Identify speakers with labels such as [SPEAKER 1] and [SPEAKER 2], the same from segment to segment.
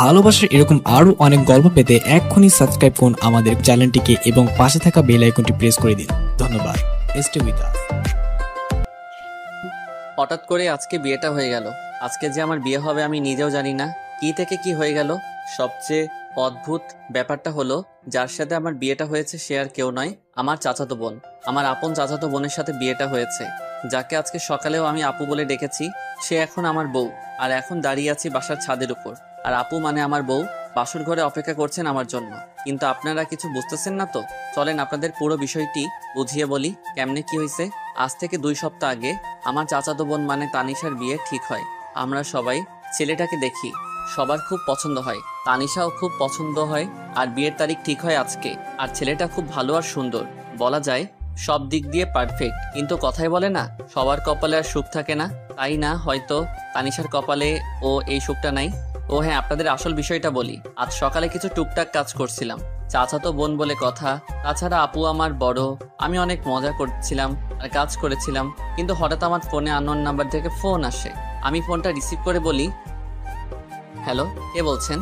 [SPEAKER 1] ভালোবাসার এরকম আরো অনেক গল্প পেতে এক্ষুনি সাবস্ক্রাইব করুন আমাদের চ্যানেলটিকে এবং পাশে থাকা বেল আইকনটি প্রেস করে দিন। ধন্যবাদ। Stay with us.
[SPEAKER 2] হঠাৎ করে আজকে বিয়েটা হয়ে গেল। আজকে যে আমার বিয়ে হবে আমি নিজেও জানি না কি থেকে কি হয়ে গেল। সবচেয়ে অদ্ভুত ব্যাপারটা হলো যার সাথে আমার বিয়েটা হয়েছে সে আর কেউ নয়, আমার চাচাতো বোন। আমার আপন চাচাতো বোনের সাথে বিয়েটা হয়েছে, যাকে আজকে সকালেও আমি আপু বলে ডেকেছি। সে এখন আমার বউ, আর এখন দাঁড়িয়ে আছি বাসার ছাদের উপর। আর আপু মানে আমার বউ বাসর ঘরে অপেক্ষা করছেন আমার জন্য। কিন্তু আপনারা কিছু বুঝতেছেন না তো। চলেন আপনাদের পুরো বিষয়টি বুঝিয়ে বলি কেমনে কি হয়েছে। আজ থেকে 2 সপ্তাহ আগে আমার চাচাতো বোন মানে তানিশার বিয়ে ঠিক হয়। আমরা সবাই ছেলেটাকে দেখি, সবার খুব পছন্দ হয়, তানিশাও খুব পছন্দ হয়। আর বিয়ের তারিখ ঠিক হয় আজকে। আর ছেলেটা খুব ভালো আর সুন্দর, বলা যায় সব দিক দিয়ে পারফেক্ট। কিন্তু কথাই বলে না, সবার কপালে আর সুখ থাকে না। তাই না হয়তো তানিশার কপালে ও এই সুখটা নাই। ও হ্যাঁ, আপনাদের আসল বিষয়টা বলি। আজ সকালে কিছু টুকটাক কাজ করছিলাম, চাচাতো বোন বলে কথা। তাছাড়া আপু আমার বড়। আমি অনেক মজা করছিলাম আর কাজ করেছিলাম, কিন্তু হঠাৎ আমার ফোনে আননোন নাম্বার থেকে ফোন আসে। আমি ফোনটা রিসিভ করে বলি, হ্যালো, কে বলছেন?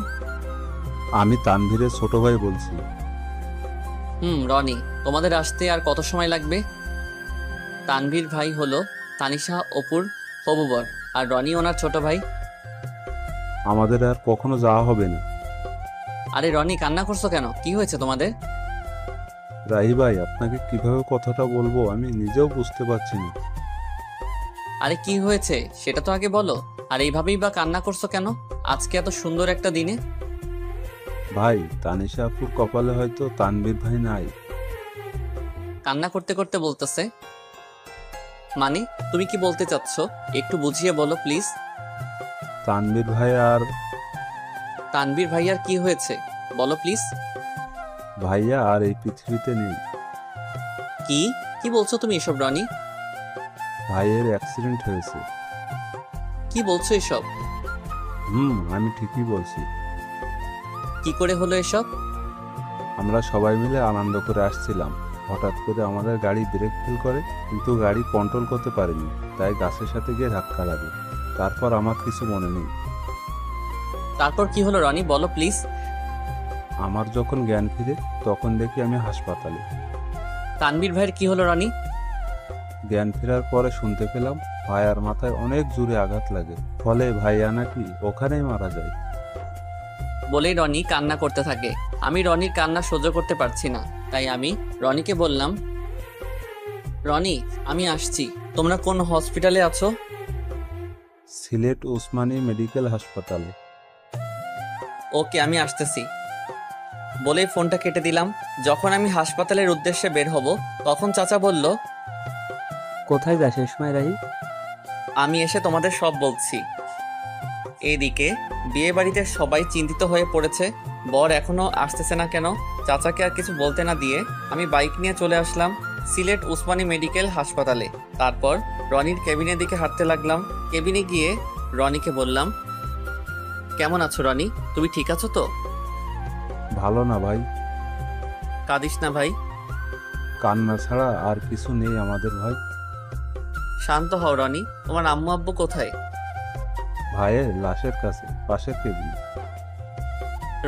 [SPEAKER 3] আমি তানভীরের ছোট ভাই বলছি।
[SPEAKER 2] রনি। তোমাদের আসতে আর কত সময় লাগবে? তানভীর ভাই হলো তানিশা অপুর হবু বর, আর রনি ওনার ছোট ভাই।
[SPEAKER 3] আমাদের আর কখনো যাওয়া হবে না।
[SPEAKER 2] আরে রনি, কান্না করছো কেন? কি হয়েছে তোমাদের?
[SPEAKER 3] রাহি ভাই, আপনাকে কিভাবে কথাটা বলবো আমি নিজেও বুঝতে পারছি না।
[SPEAKER 2] আরে কি হয়েছে সেটা তো আগে বলো। আর এইভাবেই বা কান্না করছো কেন আজকে এত সুন্দর একটা দিনে?
[SPEAKER 3] ভাই, তানিশা আপুর কপালে হয়তো তানভীর ভাই নাই।
[SPEAKER 2] কান্না করতে করতে বলতেছে মানে? তুমি কি বলতে চাচ্ছ একটু বুঝিয়ে বলো প্লিজ।
[SPEAKER 3] তানভীর ভাই আর
[SPEAKER 2] তানভীর ভাইয়ার কি হয়েছে বলো প্লিজ।
[SPEAKER 3] ভাইয়া আর এই পৃথিবীতে নেই।
[SPEAKER 2] কি কি বলছো তুমি এসব রনি?
[SPEAKER 3] ভাইয়ের অ্যাক্সিডেন্ট হয়েছে।
[SPEAKER 2] কি বলছো এসব?
[SPEAKER 3] আমি ঠিকই বলছি।
[SPEAKER 2] কি করে হলো এসব?
[SPEAKER 3] আমরা সবাই মিলে আনন্দ করে আসছিলাম, হঠাৎ করে আমাদের গাড়ি ব্রেক ফেল করে, কিন্তু গাড়ি কন্ট্রোল করতে পারেনি, তাই গাছের সাথে গিয়ে ধাক্কা লাগে। তারপর আমার কিছু মনে নেই।
[SPEAKER 2] তারপর কি হলো রনি বলো প্লিজ।
[SPEAKER 3] আমার যখন জ্ঞান ফিরে তখন দেখি আমি হাসপাতালে।
[SPEAKER 2] তানভীর ভাইয়ের কি হলো রনি?
[SPEAKER 3] জ্ঞান ফেরার পরে শুনতে পেলাম ভাইয়ার মাথায় অনেক জোরে আঘাত লাগে, ফলে ভাইয়া নাকি ওখানেই মারা যায়।
[SPEAKER 2] বলেই রনি কান্না করতে থাকে। আমি রনির কান্না সহ্য করতে পারছি না, তাই আমি রনিকে বললাম, রনি আমি আসছি, তোমরা কোন হসপিটালে আছো?
[SPEAKER 3] সিলেট ওসমানী মেডিকেল হাসপাতালে।
[SPEAKER 2] ওকে, আমি আসতেছি বলেই ফোনটা কেটে দিলাম। যখন আমি হাসপাতালের উদ্দেশ্যে বের হব তখন চাচা বলল,
[SPEAKER 4] কোথায় যাস এই সময় রাহি?
[SPEAKER 2] আমি এসে তোমাদের সব বলছি। এইদিকে বিয়ে বাড়িতে সবাই চিন্তিত হয়ে পড়েছে, বর এখনো আসতেছে না কেন। চাচাকে আর কিছু বলতে না দিয়ে আমি বাইক নিয়ে চলে আসলাম সিলেট উসমানী মেডিকেল হাসপাতালে। তারপর রনির কেবিনের দিকে হাঁটতে লাগলাম। কেবিনে গিয়ে রনিকে বললাম, কেমন আছো রনি, তুমি ঠিক আছো তো?
[SPEAKER 3] ভালো না ভাই।
[SPEAKER 2] কাঁদিস না ভাই।
[SPEAKER 3] কান্না ছাড়া আর কিছু নেই আমাদের ভাই।
[SPEAKER 2] শান্ত হও রনি, তোমার আম্মু আব্বু কোথায়?
[SPEAKER 3] ভাইয়ের লাশের কাছে, পাশের কেবিন।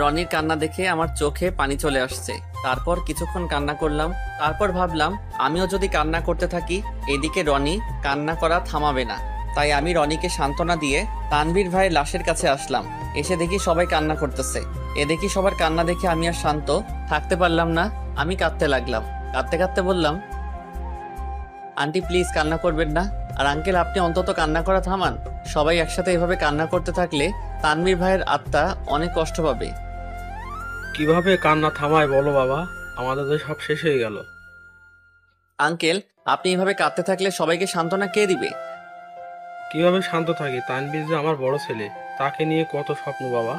[SPEAKER 2] রনির কান্না দেখে আমার চোখে পানি চলে আসছে। তারপর কিছুক্ষণ কান্না করলাম। তারপর ভাবলাম আমিও যদি কান্না করতে থাকি এদিকে রনি কান্না করা থামাবে না। তাই আমি রনিকে সান্ত্বনা দিয়ে তানভীর ভাইয়ের লাশের কাছে আসলাম। এসে দেখি সবাই কান্না করতেছে। এ দেখি সবার কান্না দেখে আমি আর শান্ত থাকতে পারলাম না। আমি কাঁদতে লাগলাম। কাঁদতে কাঁদতে বললাম, আন্টি প্লিজ কান্না করবেন না। আর আঙ্কেল আপনি অন্তত কান্না করা থামান। সবাই একসাথে এভাবে কান্না করতে থাকলে তানভীর ভাইয়ের আত্মা অনেক কষ্ট পাবে।
[SPEAKER 5] কিভাবে কান্না থামায় বলো বাবা, আমাদের তো সব শেষ হয়ে গেল।
[SPEAKER 2] আঙ্কেল আপনি এভাবে কাঁদতে থাকলে সবাইকে সান্ত্বনা কে দিবে?
[SPEAKER 5] কিভাবে শান্ত থাকি? তানভীর যে আমার বড় ছেলে, তাকে নিয়ে কত স্বপ্ন বাবা।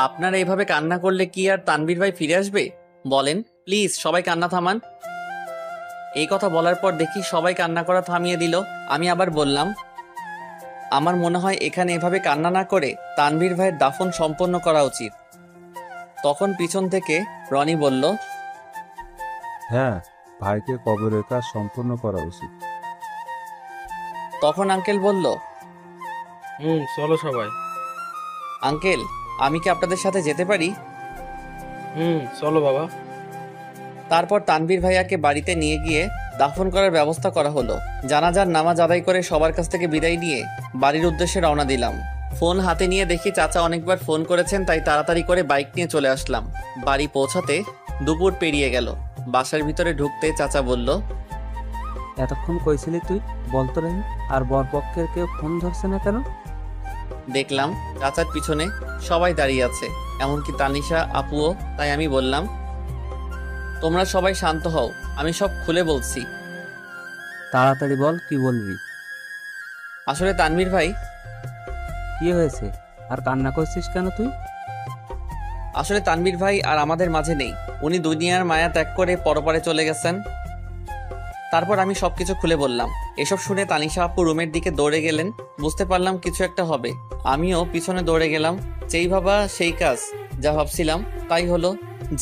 [SPEAKER 2] আপনারা এইভাবে কান্না করলে কি আর তানভীর ভাই ফিরে আসবে? বলেন প্লিজ, সবাই কান্না থামান। এই কথা বলার পর দেখি সবাই কান্না করা থামিয়ে দিল। আমি আবার বললাম, আমার মনে হয় এখানে এভাবে কান্না না করে তানভীর ভাইয়ের দাফন সম্পন্ন করা উচিত। তখন পিছন থেকে রনি বলল,
[SPEAKER 3] হ্যাঁ, ভাইকে কবরের কাজ সম্পূর্ণ করা উচিত।
[SPEAKER 2] তখন আঙ্কেল বলল,
[SPEAKER 5] চলো সবাই।
[SPEAKER 2] আঙ্কেল, আমি কি আপনাদের সাথে যেতে পারি?
[SPEAKER 5] চলো বাবা।
[SPEAKER 2] তারপর তানভীর ভাইয়াকে বাড়িতে নিয়ে গিয়ে দাফন করার ব্যবস্থা করা হলো। জানাজার নামাজ আদায় করে সবার কাছ থেকে বিদায় নিয়ে বাড়ির উদ্দেশ্যে রওনা দিলাম। ফোন হাতে নিয়ে দেখি চাচা অনেকবার ফোন করেছেন, তাই তাড়াতাড়ি করে বাইক নিয়ে চলে আসলাম। বাড়ি পৌঁছাতে দুপুর পেরিয়ে গেল। বাসার ভিতরে ঢুকতে চাচা বলল,
[SPEAKER 4] এতক্ষণ কইছিলি তুই? বলতো রাহি, আর বরপক্ষের কেউ ফোন ধরছে না কেন?
[SPEAKER 2] দেখলাম চাচার পিছনে সবাই দাঁড়িয়ে আছে, এমনকি তানিশা আপুও। তাই আমি বললাম, তোমরা সবাই শান্ত হও, আমি সব খুলে বলছি।
[SPEAKER 4] তাড়াতাড়ি বল, কি বলবি?
[SPEAKER 2] আসলে তানভীর ভাই,
[SPEAKER 4] কি হয়েছে? আর কান্না করছিস কেন তুই?
[SPEAKER 2] আসলে তানভীর ভাই আর আমাদের মাঝে নেই। উনি দুনিয়ার মায়া ত্যাগ করে পরপারে চলে গেছেন। তারপর আমি সবকিছু খুলে বললাম। এসব শুনে তানিশা আপু রুমের দিকে দৌড়ে গেলেন। বুঝতে পারলাম কিছু একটা হবে। আমিও পিছনে দৌড়ে গেলাম। যেই ভাবা সেই কাজ, যা ভাবছিলাম তাই হলো।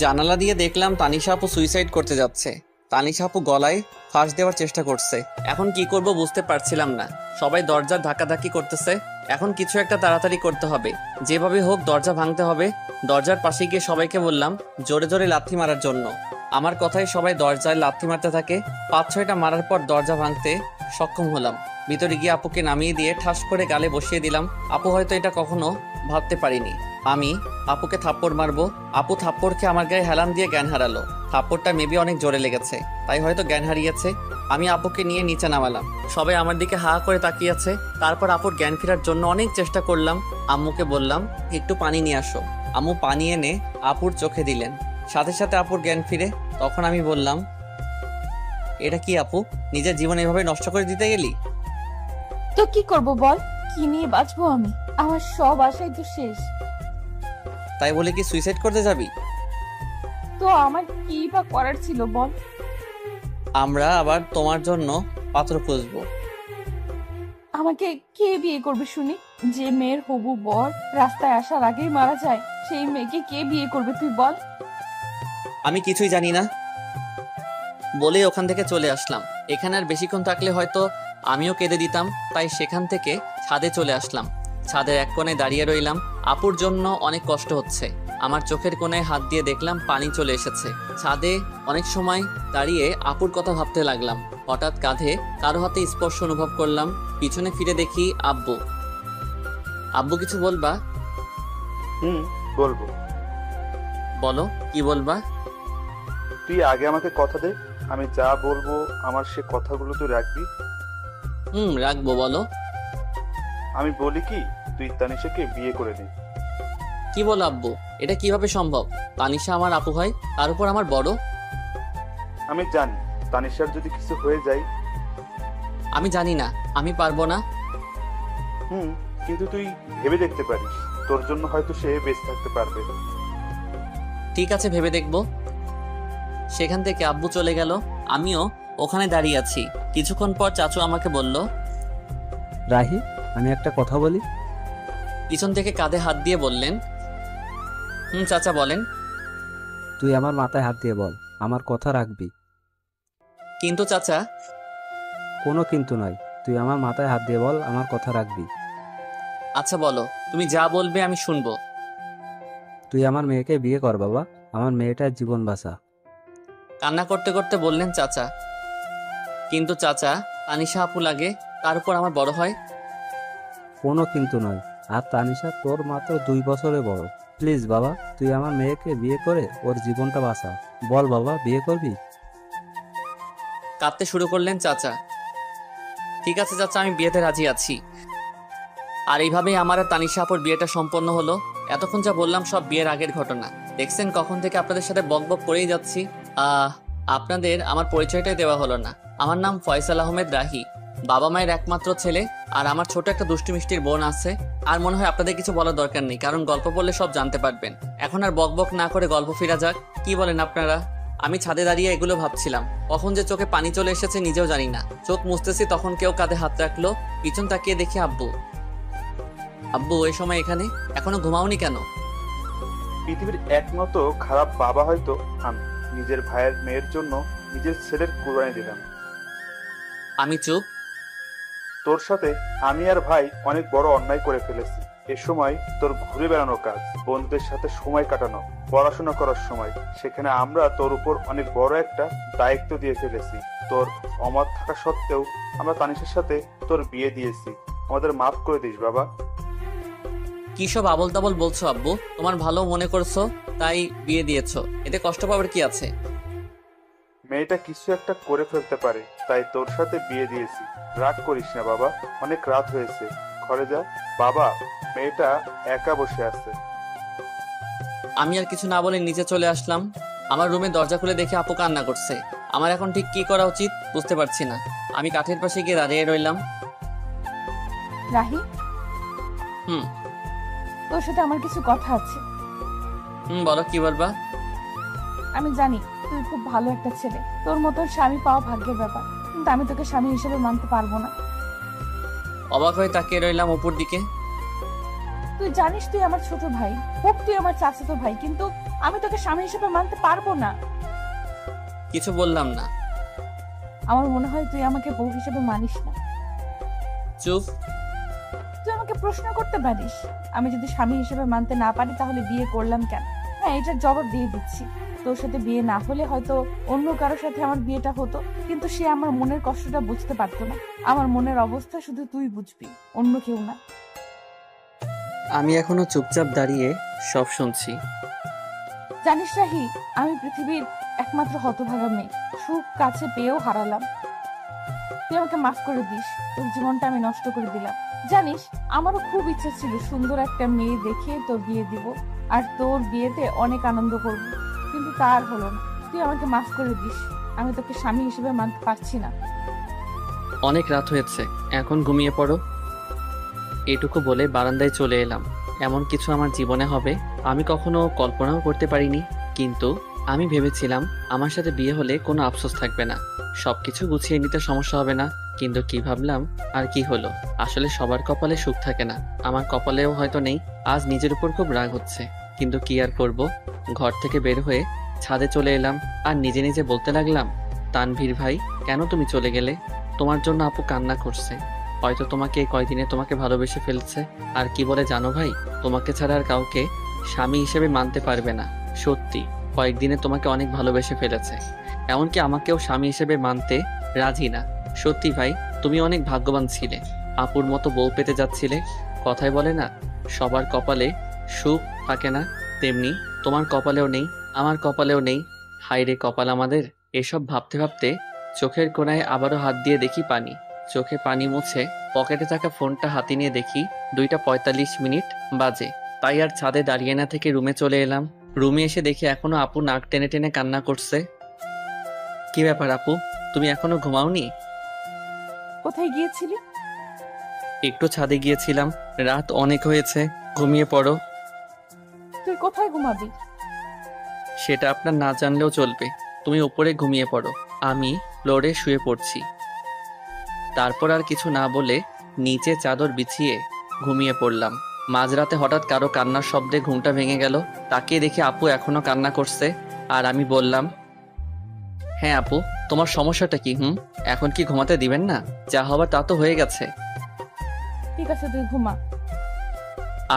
[SPEAKER 2] জানালা দিয়ে দেখলাম তানিশা আপু সুইসাইড করতে যাচ্ছে। তানিশা আপু গলায় ফাঁস দেওয়ার চেষ্টা করছে। এখন কি করব বুঝতে পারছিলাম না। সবাই দরজার ধাক্কাধাক্কি করতেছে। এখন কিছু একটা তাড়াতাড়ি করতে হবে, যেভাবে হোক দরজা ভাঙতে হবে। দরজার পাশে গিয়ে সবাইকে বললাম জোরে জোরে লাথি মারার জন্য। আমার কথায় সবাই দরজায় লাথি মারতে থাকে। 5-6টা মারার পর দরজা ভাঙতে সক্ষম হলাম। ভিতরে গিয়ে আপুকে নামিয়ে দিয়ে ঠাস করে গালে বসিয়ে দিলাম। আপু হয়তো এটা কখনো ভাবতে পারিনি আমি আপুকে থাপ্পড় মারবো। আপু থাপ্পড় খেয়ে আমার গায়ে হেলান দিয়ে জ্ঞান হারালো। থাপ্পড়টা মেবি অনেক জোরে লেগেছে, তাই হয়তো জ্ঞান হারিয়েছে। আমি আপুকে নিয়ে নিচে নামালাম। সবাই আমার দিকে হা করে তাকিয়ে আছে। তারপর আপুর জ্ঞান ফেরার জন্য অনেক চেষ্টা করলাম। আম্মুকে বললাম একটু পানি নিয়ে আসো। আম্মু পানি এনে আপুর চোখে দিলেন। সাথে সাথে আপুর জ্ঞান ফিরে। তখন আমি বললাম, এটা কি আপু, নিজের জীবন এভাবে নষ্ট করে দিতে গেলি?
[SPEAKER 6] তো কি করব বল, কি নিয়ে বাঁচবো আমি? আমার সব আশাই তো শেষ।
[SPEAKER 2] তাই বলে কি সুইসাইড করতে যাবি?
[SPEAKER 6] তো আমার কি বা করার ছিল বল?
[SPEAKER 2] আমরা আবার তোমার জন্য পাত্র খুঁজবো।
[SPEAKER 6] আমাকে কে বিয়ে করবে শুনি? যে মেয়ের হবু বর রাস্তায় আসার আগেই মারা যায়, সেই মেয়েকে কে বিয়ে করবে তুই বল?
[SPEAKER 2] আমি কিছুই জানি না বলে ওখান থেকে চলে আসলাম। এখানে আর বেশিক্ষণ থাকলে হয়তো আমিও কেঁদে দিতাম, তাই সেখান থেকে ছাদে চলে আসলাম। ছাদের এক কোণে দাঁড়িয়ে রইলাম। আপুর জন্য অনেক কষ্ট হচ্ছে। আমার চোখের কোণায় হাত দিয়ে দেখলাম পানি চলে এসেছে। ছাদে অনেক সময় দাঁড়িয়ে আপুর কথা ভাবতে লাগলাম। হঠাৎ কাঁধে কারো হাতে স্পর্শ অনুভব করলাম। পিছনে ফিরে দেখি আব্বু। আব্বু কিছু বলবা?
[SPEAKER 7] বলবো।
[SPEAKER 2] বলো, কি বলবা?
[SPEAKER 7] তুই আগে আমাকে কথা দে, আমি যা বলবো আমার সে কথাগুলো তুই রাখবি।
[SPEAKER 2] রাখবো, বলো।
[SPEAKER 7] আমি বলি কি, তুই তানিশাকে বিয়ে করে দে।
[SPEAKER 2] কি বলো আব্বু, এটা কিভাবে সম্ভব? তানিশা আমার আপু হয়, তার উপর আমার বড়।
[SPEAKER 7] আমি জানি তানিশার যদি কিছু হয়ে যায়।
[SPEAKER 2] আমি জানি না, আমি পারবো না।
[SPEAKER 7] কিন্তু তুই ভেবে দেখতে পারিস, তোর জন্য হয়তো সে বেঁচে থাকতে পারবে।
[SPEAKER 2] ঠিক আছে, ভেবে দেখবো। সেখান থেকে আব্বু চলে গেল। আমিও ওখানে দাঁড়িয়ে আছি। কিছুক্ষণ পর চাচু আমাকে বলল,
[SPEAKER 4] রাহি, আমি একটা কথা বলি।
[SPEAKER 2] পিছন থেকে কাঁধে হাত দিয়ে বললেন, চাচা বলেন।
[SPEAKER 4] তুই আমার মাথায় হাত দিয়ে বল, আমার কথা রাখবি।
[SPEAKER 2] কিন্তু চাচা।
[SPEAKER 4] কোনো কিন্তু নয়, তুই আমার মাথায় হাত দিয়ে বল, আমার কথা রাখবি।
[SPEAKER 2] আচ্ছা বলো, তুমি যা বলবে আমি শুনবো।
[SPEAKER 4] তুই আমার মেয়েকে বিয়ে কর বাবা, আমার মেয়েটার জীবন বাঁচা।
[SPEAKER 2] কান্না করতে করতে বললেন চাচা। কিন্তু চাচা, তানিশা আপু লাগে, তার উপর আমার বড় হয়।
[SPEAKER 4] কোনো কিন্তু নয়, আর তানিশা তোর মাত্র 2 বছরে বড়। প্লিজ বাবা, তুই আমার মেয়েকে বিয়ে করে ওর জীবনটা বাঁচা। বল বাবা, বিয়ে করবি?
[SPEAKER 2] কাঁদতে শুরু করলেন চাচা। ঠিক আছে চাচা, আমি বিয়েতে রাজি আছি। আর এইভাবেই আমার আর তানিশা আপুর বিয়েটা সম্পন্ন হলো। এতক্ষণ যা বললাম সব বিয়ের আগের ঘটনা। দেখছেন কখন থেকে আপনাদের সাথে বকবক করেই যাচ্ছি। আপনাদের আমার পরিচয়টাই দেওয়া হলো না। আমার নাম ফয়সাল আহমেদ রাহি। বাবা মায়ের একমাত্র ছেলে। আর আমার ছোট একটা দুষ্টু মিষ্টির বোন আছে। আর মনে হয় আপনাদের কিছু বলার দরকার নেই, কারণ গল্প বললে সব জানতে পারবেন। এখন আর বকবক না করে গল্প ফিরা যাক। কি বলেন আপনারা? আমি ছাদে দাঁড়িয়ে এগুলো ভাবছিলাম। কখন যে চোখে পানি চলে এসেছে নিজেও জানি না। চোখ মুছতেছি, তখন কেউ কাঁধে হাত রাখলো। পিছন তাকিয়ে দেখি আব্বু। আব্বু, ওই সময় এখানে? এখনো ঘুমাওনি কেন?
[SPEAKER 7] পৃথিবীর একমাত্র খারাপ বাবা হয়তো আমি। নিজের ভাইয়ের মেয়ের জন্য নিজের ছেলের কুরবানি দিলাম।
[SPEAKER 2] আমি চুপ।
[SPEAKER 7] তোর সাথে আমি আর ভাই অনেক বড় অন্যায় করে ফেলেছি। এ সময় তোর ঘুরে বেড়ানো কাজ, বন্ধুদের সাথে সময় কাটানো, পড়াশোনা করার সময়। সেখানে আমরা তোর উপর অনেক বড় একটা দায়িত্ব দিয়ে ফেলেছি। তোর অমত থাকা সত্ত্বেও আমরা তানিশের সাথে তোর বিয়ে দিয়েছি। আমাদের মাফ করে দিস বাবা।
[SPEAKER 2] কি সব আবল তাবল বলছো আব্বু? তোমার ভালো মনে করছো তাই বিয়ে দিয়েছো, এতে কষ্ট পাবার কি আছে?
[SPEAKER 7] মেয়েটা কিছু একটা করে ফেলতে পারে, তাই তোর সাথে বিয়ে দিয়েছি। রাগ করিস না বাবা, অনেক রাত হয়েছে, ঘরে যা। বাবা, মেয়েটা একা বসে আছে।
[SPEAKER 2] আমি আর কিছু না বলে নিচে চলে আসলাম। আমার রুমে দরজা খুলে দেখে আপু কান্না করছে। আমার এখন ঠিক কি করা উচিত বুঝতে পারছি না। আমি কাঠের পাশে গিয়ে দাঁড়িয়ে রইলাম।
[SPEAKER 6] রাহি,
[SPEAKER 2] হুম।
[SPEAKER 6] তোর সাথে আমার কিছু কথা আছে।
[SPEAKER 2] বলো, কি বলবা?
[SPEAKER 6] আমি জানি তুই খুব ভালো একটা ছেলে, তোর মতন স্বামী পাওয়া ভাগ্যের ব্যাপার, কিন্তু আমি তোকে স্বামী হিসেবে মানতে পারবো না।
[SPEAKER 2] অবাক হয়ে তাকিয়ে রইলাম অপুর দিকে।
[SPEAKER 6] তুই জানিস তুই আমার ছোট ভাই, হোক তুই আমার চাচাতো ভাই, কিন্তু আমি তোকে স্বামী হিসেবে মানতে পারবো না।
[SPEAKER 2] কিছু বললাম না।
[SPEAKER 6] আমার মনে হয় তুই আমাকে বউ হিসেবে মানিস না।
[SPEAKER 2] চুপ।
[SPEAKER 6] তুই আমাকে প্রশ্ন করতে পারিস, আমি যদি স্বামী হিসেবে মানতে না পারি তাহলে বিয়ে করলাম কেন? হ্যাঁ, এটার জবাব দিয়ে দিচ্ছি। তোর সাথে বিয়ে না হলে হয়তো অন্য কারোর সাথে আমার বিয়েটা হতো, কিন্তু সে আমার মনের কষ্টটা বুঝতে পারতো না। আমার মনের অবস্থা শুধু তুই বুঝবি, অন্য কেউ না।
[SPEAKER 2] আমি এখনো চুপচাপ দাঁড়িয়ে সব শুনছি।
[SPEAKER 6] জানিস রাহি, আমি পৃথিবীর একমাত্র হতভাগা মেয়ে, সুখ কাছে পেয়েও হারালাম। তুই আমাকে মাফ করে দিস, তোর জীবনটা আমি নষ্ট করে দিলাম। জানিস, আমারও খুব ইচ্ছা ছিল সুন্দর একটা মেয়ে দেখে তোর বিয়ে দিব, আর তোর বিয়েতে অনেক আনন্দ করব, কিন্তু তা আর হলো না। তুই আমাকে মাফ করে দিস, আমি তোকে স্বামী হিসেবে মানতে পারছি না।
[SPEAKER 2] অনেক রাত হয়েছে, এখন ঘুমিয়ে পড়ো। এটুকু বলে বারান্দায় চলে এলাম। এমন কিছু আমার জীবনে হবে আমি কখনো কল্পনাও করতে পারিনি। কিন্তু আমি ভেবেছিলাম আমার সাথে বিয়ে হলে কোনো আফসোস থাকবে না, সবকিছু গুছিয়ে নিতে সমস্যা হবে না। কিন্তু কি ভাবলাম আর কি হলো। আসলে সবার কপালে সুখ থাকে না, আমার কপালেও হয়তো নেই। আজ নিজের উপর খুব রাগ হচ্ছে, কিন্তু কি আর করব। ঘর থেকে বের হয়ে ছাদে চলে এলাম আর নিজে নিজে বলতে লাগলাম, তানভীর ভাই, কেন তুমি চলে গেলে? তোমার জন্য আপু কান্না করছে, হয়তো তোমাকে এই কয়দিনে তোমাকে ভালোবেসে ফেলছে। আর কি বলে জানো ভাই, তোমাকে ছাড়া আর কাউকে স্বামী হিসেবে মানতে পারবে না। সত্যি, কয়েকদিনে তোমাকে অনেক ভালোবেসে ফেলেছে, এমনকি আমাকেও স্বামী হিসেবে মানতে রাজি না। সত্যি ভাই, তুমি অনেক ভাগ্যবান ছিলে, আপুর মতো বউ পেতে যাচ্ছিলে। কথায় বলে না, সবার কপালে সুখ থাকে না, তেমনি তোমার কপালেও নেই, আমার কপালেও নেই। হায় রে কপাল আমাদের। এসব ভাবতে ভাবতে চোখের কোণায় আবারও হাত দিয়ে দেখি পানি। চোখে পানি মুছে পকেটে থাকা ফোনটা হাতে নিয়ে দেখি 2:45 বাজে। তাই আর ছাদে দাঁড়িয়ে না থেকে রুমে চলে এলাম। রুমে এসে দেখি এখনো আপু নাক টেনে টেনে কান্না করছে। কি ব্যাপার আপু, তুমি এখনো ঘুমাওনি?
[SPEAKER 6] কোথায় গিয়েছিলি?
[SPEAKER 2] একটু ছাদে গিয়েছিলাম, রাত অনেক হয়েছে, ঘুমিয়ে পড়ো।
[SPEAKER 6] তুই কোথায় ঘুমাবি?
[SPEAKER 2] সেটা আপনার না জানলেও চলবে, তুমি উপরে ঘুমিয়ে পড়ো, আমি ফ্লোরে শুয়ে পড়ছি। তারপর আর কিছু না বলে নিচে চাদর বিছিয়ে ঘুমিয়ে পড়লাম। মাঝরাতে হঠাৎ কারো কান্নার শব্দে ঘুমটা ভেঙে গেল। তাকিয়ে দেখি আপু এখনো কান্না করছে। আর আমি বললাম, হ্যাঁ আপু, তোমার সমস্যাটা কি? এখন কি ঘুমাতে দিবেন না? যা হবার তা তো হয়ে গেছে।
[SPEAKER 6] ঠিক আছে, তুই ঘুমা।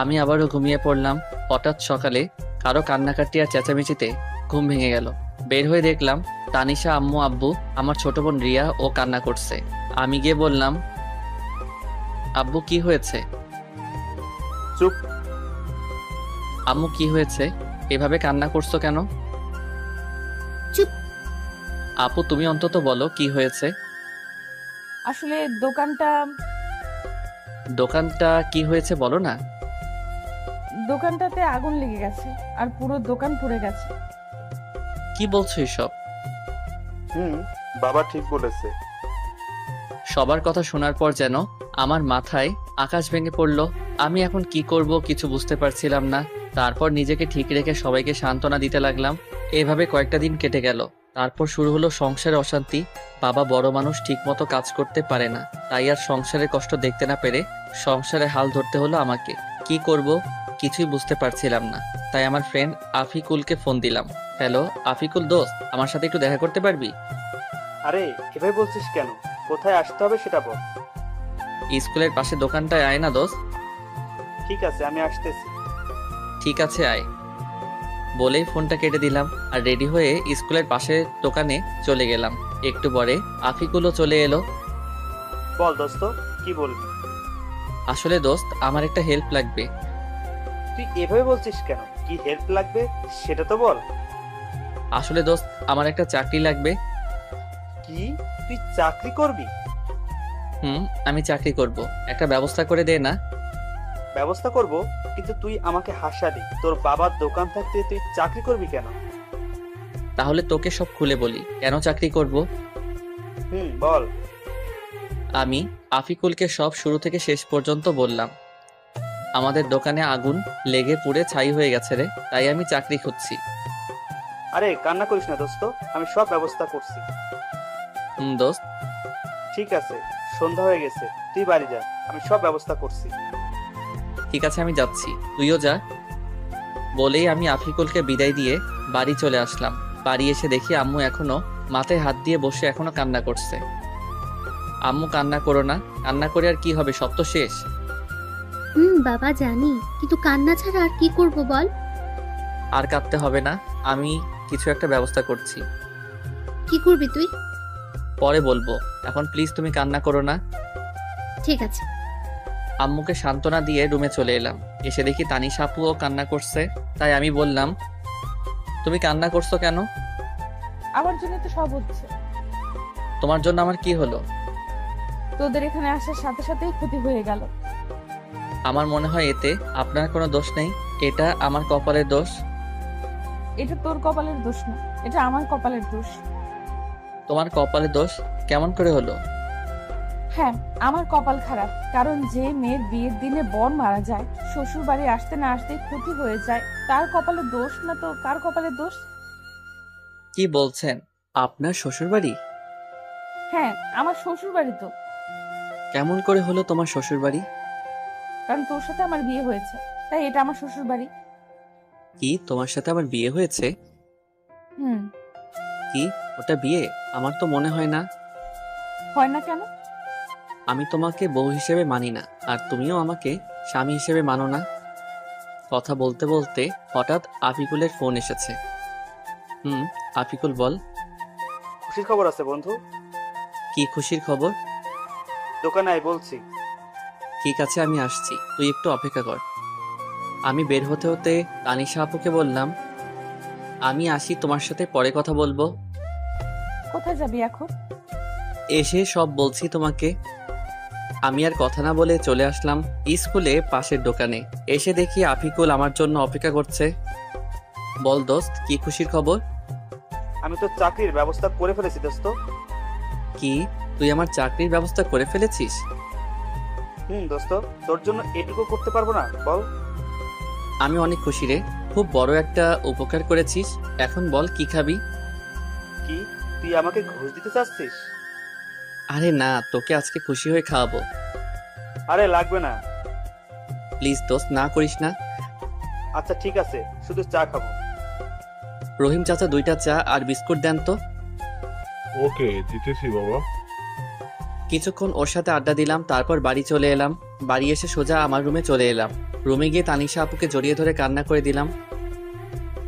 [SPEAKER 2] আমি আবারও ঘুমিয়ে পড়লাম। হঠাৎ সকালে কারো কান্নাকাটি আর চেঁচামেচিতে ঘুম ভেঙে গেল। বের হয়ে দেখলাম তানিশা, আম্মু, আব্বু, আমার ছোট বোন রিয়া ও কান্না করছে। আমি গিয়ে বললাম, আব্বু কি হয়েছে?
[SPEAKER 7] চুপ।
[SPEAKER 2] আম্মু কি হয়েছে, এভাবে কান্না করছো কেন?
[SPEAKER 6] চুপ।
[SPEAKER 2] আপু তুমি অন্তত বলো কি হয়েছে।
[SPEAKER 6] আসলে
[SPEAKER 2] দোকানটা কি হয়েছে বলো না।
[SPEAKER 6] দোকানটাতে আগুন লেগে গেছে আর পুরো দোকান পুড়ে গেছে।
[SPEAKER 2] কি বলছো এসব?
[SPEAKER 7] বাবা ঠিক বলেছে।
[SPEAKER 2] সবার কথা শোনার পর যেন আমার মাথায় আকাশ ভেঙে পড়ল। আমি এখন কি করব কিছু বুঝতে পারছিলাম না। তারপর নিজেকে ঠিক রেখে সবাইকে সান্ত্বনা দিতে লাগলাম। এভাবে কয়েকটা দিন কেটে গেল। তারপর শুরু হলো সংসারে অশান্তি। বাবা বড় মানুষ, ঠিক মতো কাজ করতে পারে না, তাই আর সংসারের কষ্ট দেখতে না পেরে সংসারে হাল ধরতে হলো আমাকে। কি করব কিছুই বুঝতে পারছিলাম না। তাই আমার ফ্রেন্ড আফিকুলকে ফোন দিলাম। হ্যালো আফিকুল দোস্ত, আমার সাথে একটু দেখা করতে পারবি?
[SPEAKER 7] আরে এভাবে বলছিস কেন? কোথায় আসতে হবে সেটা বল।
[SPEAKER 2] স্কুলের পাশে দোকানটায় আয় না দোস্ত।
[SPEAKER 8] ঠিক আছে, আমি আসতেছি।
[SPEAKER 2] ঠিক আছে আয়। বলেই ফোনটা কেটে দিলাম আর রেডি হয়ে স্কুলের পাশের দোকানে চলে গেলাম। একটু পরে আফিকুলও চলে এলো।
[SPEAKER 8] বল দোস্ত, কি বলবি?
[SPEAKER 2] আসলে দোস্ত, আমার একটা হেল্প লাগবে।
[SPEAKER 8] তুই এভাবে বলছিস কেন? কি হেল্প লাগবে সেটা তো বল।
[SPEAKER 2] আসলে দোস্ত, আমার একটা চাকরি লাগবে।
[SPEAKER 8] কি, তুই চাকরি করবি?
[SPEAKER 2] আমি চাকরি করব, একটা ব্যবস্থা করে দে না।
[SPEAKER 8] ব্যবস্থা করব, কিন্তু তুই আমাকে হাসালি। তোর বাবার দোকান থাকতে তুই চাকরি করবি কেন?
[SPEAKER 2] তাহলে তোকে সব খুলে বলি কেন চাকরি করব।
[SPEAKER 8] বল।
[SPEAKER 2] আমি আফিকুলকে সব শুরু থেকে শেষ পর্যন্ত বললাম। আমাদের দোকানে আগুন লেগে পুড়ে ছাই হয়ে গেছে রে, তাই আমি চাকরি খুঁজছি।
[SPEAKER 8] আরে কান্না করিস না দোস্ত, আমি সব ব্যবস্থা করছি।
[SPEAKER 2] দোস্ত।
[SPEAKER 8] ঠিক আছে, সন্ধ্যা হয়ে গেছে, তুই বাড়ি যা, আমি সব ব্যবস্থা করছি।
[SPEAKER 2] ঠিক আছে, আমি যাচ্ছি, তুইও যা। বলেই আমি আফিকুলকে বিদায় দিয়ে বাড়ি চলে আসলাম। বাড়ি এসে দেখি আম্মু এখনো মাথায় হাত দিয়ে বসে এখনো কান্না করছে। আম্মু, কান্না করো না, কান্না করে আর কি হবে, সব তো শেষ।
[SPEAKER 9] বাবা জানি, কিন্তু কান্না ছাড়া আর কি করব বল।
[SPEAKER 2] আর কাঁদতে হবে না, আমি কিছু একটা ব্যবস্থা করছি।
[SPEAKER 9] কি করবি তুই?
[SPEAKER 2] পরে বলবো, এখন প্লিজ তুমি কান্না করো না।
[SPEAKER 9] ঠিক আছে।
[SPEAKER 2] আম্মুকে সান্ত্বনা দিয়ে রুমে চলে এলাম। এসে দেখি তানিশা আপুও কান্না করছে। তাই আমি বললাম, তুমি কান্না করছো কেন?
[SPEAKER 6] আমার জন্য তো সব হচ্ছে।
[SPEAKER 2] তোমার জন্য আমার কি হলো?
[SPEAKER 6] তোদের এখানে আসার সাথে সাথেই ক্ষতি হয়ে গেল।
[SPEAKER 2] আমার মনে হয় এতে আপনার কোনো দোষ নেই, এটা আমার কপালের দোষ।
[SPEAKER 6] এটা তোর কপালের দোষ না, এটা আমার কপালের দোষ।
[SPEAKER 2] তোমার কপালের দোষ কেমন করে হলো?
[SPEAKER 6] হ্যাঁ, আমার কপাল খারাপ, কারণ যে মেয়ের বিয়ের দিনে বর মারা যায়, শ্বশুর বাড়ি আসতে না আসতেই ক্ষতি হয়ে যায়, তার কপালের দোষ না তো কার কপালের দোষ?
[SPEAKER 2] কি বলছেন? আপনার শ্বশুর বাড়ি?
[SPEAKER 6] হ্যাঁ, আমার শ্বশুর বাড়ি তো।
[SPEAKER 2] কেমন করে হলো তোমার শ্বশুর বাড়ি?
[SPEAKER 6] কারণ তোর সাথে আমার বিয়ে হয়েছে, তাই এটা আমার শ্বশুর বাড়ি।
[SPEAKER 2] কি, তোমার সাথে আমার বিয়ে হয়েছে? কি, ওটা বিয়ে? আমার তো মনে হয় না।
[SPEAKER 6] হয় না কেন?
[SPEAKER 2] আমি তোমাকে বউ হিসেবে মানি না, আর তুমিও আমাকে স্বামী হিসেবে মানো না। কথা বলতে বলতে হঠাৎ আফিকুলের ফোন এসেছে। আফিকুল, বল।
[SPEAKER 8] খুশির খবর আছে বন্ধু।
[SPEAKER 2] কি খুশির খবর?
[SPEAKER 8] দোকানে আয় বলছি।
[SPEAKER 2] ঠিক আছে, আমি আসছি, তুই একটু অপেক্ষা কর। আমি বের হতে হতে তানিশা আপুকে বললাম, আমি আসি, তোমার সাথে পরে কথা বলবো।
[SPEAKER 6] কোথায় যাবি এখন?
[SPEAKER 2] এসে সব বলছি তোমাকে। আমি আর কথা না বলে চলে আসলাম স্কুলে পাশের দোকানে। এসে দেখি আফিকুল আমার জন্য অপেক্ষা করছে। বল দোস্ত, কি খুশির খবর?
[SPEAKER 8] আমি তো চাকরির ব্যবস্থা করে ফেলেছি দোস্ত।
[SPEAKER 2] কি, তুই আমার চাকরির ব্যবস্থা করে ফেলেছিস?
[SPEAKER 8] দোস্ত, তোর জন্য এটুকু করতে পারবো না বল?
[SPEAKER 2] আমি অনেক খুশি রে, খুব বড় একটা উপকার করেছিস। এখন বল, কি খাবি?
[SPEAKER 8] কি, তুই আমাকে ঘুষ দিতে চাচ্ছিস?
[SPEAKER 2] আরে না, তোকে আজকে খুশি হয়ে খাওয়াবো।
[SPEAKER 8] আরে লাগবে না।
[SPEAKER 2] প্লিজ দোস্ত, না করিস না।
[SPEAKER 8] আচ্ছা ঠিক আছে, শুধু চা খাবো।
[SPEAKER 2] রহিম চাচা, 2টা চা আর বিস্কুট দেন তো।
[SPEAKER 10] ওকে, দিতেছি বাবা।
[SPEAKER 2] কিছুক্ষণ ওর সাথে আড্ডা দিলাম, তারপর বাড়ি চলে এলাম। বাড়ি এসে সোজা আমার রুমে চলে এলাম। রুমে গিয়ে তানিশা আপুকে জড়িয়ে ধরে কান্না করে দিলাম।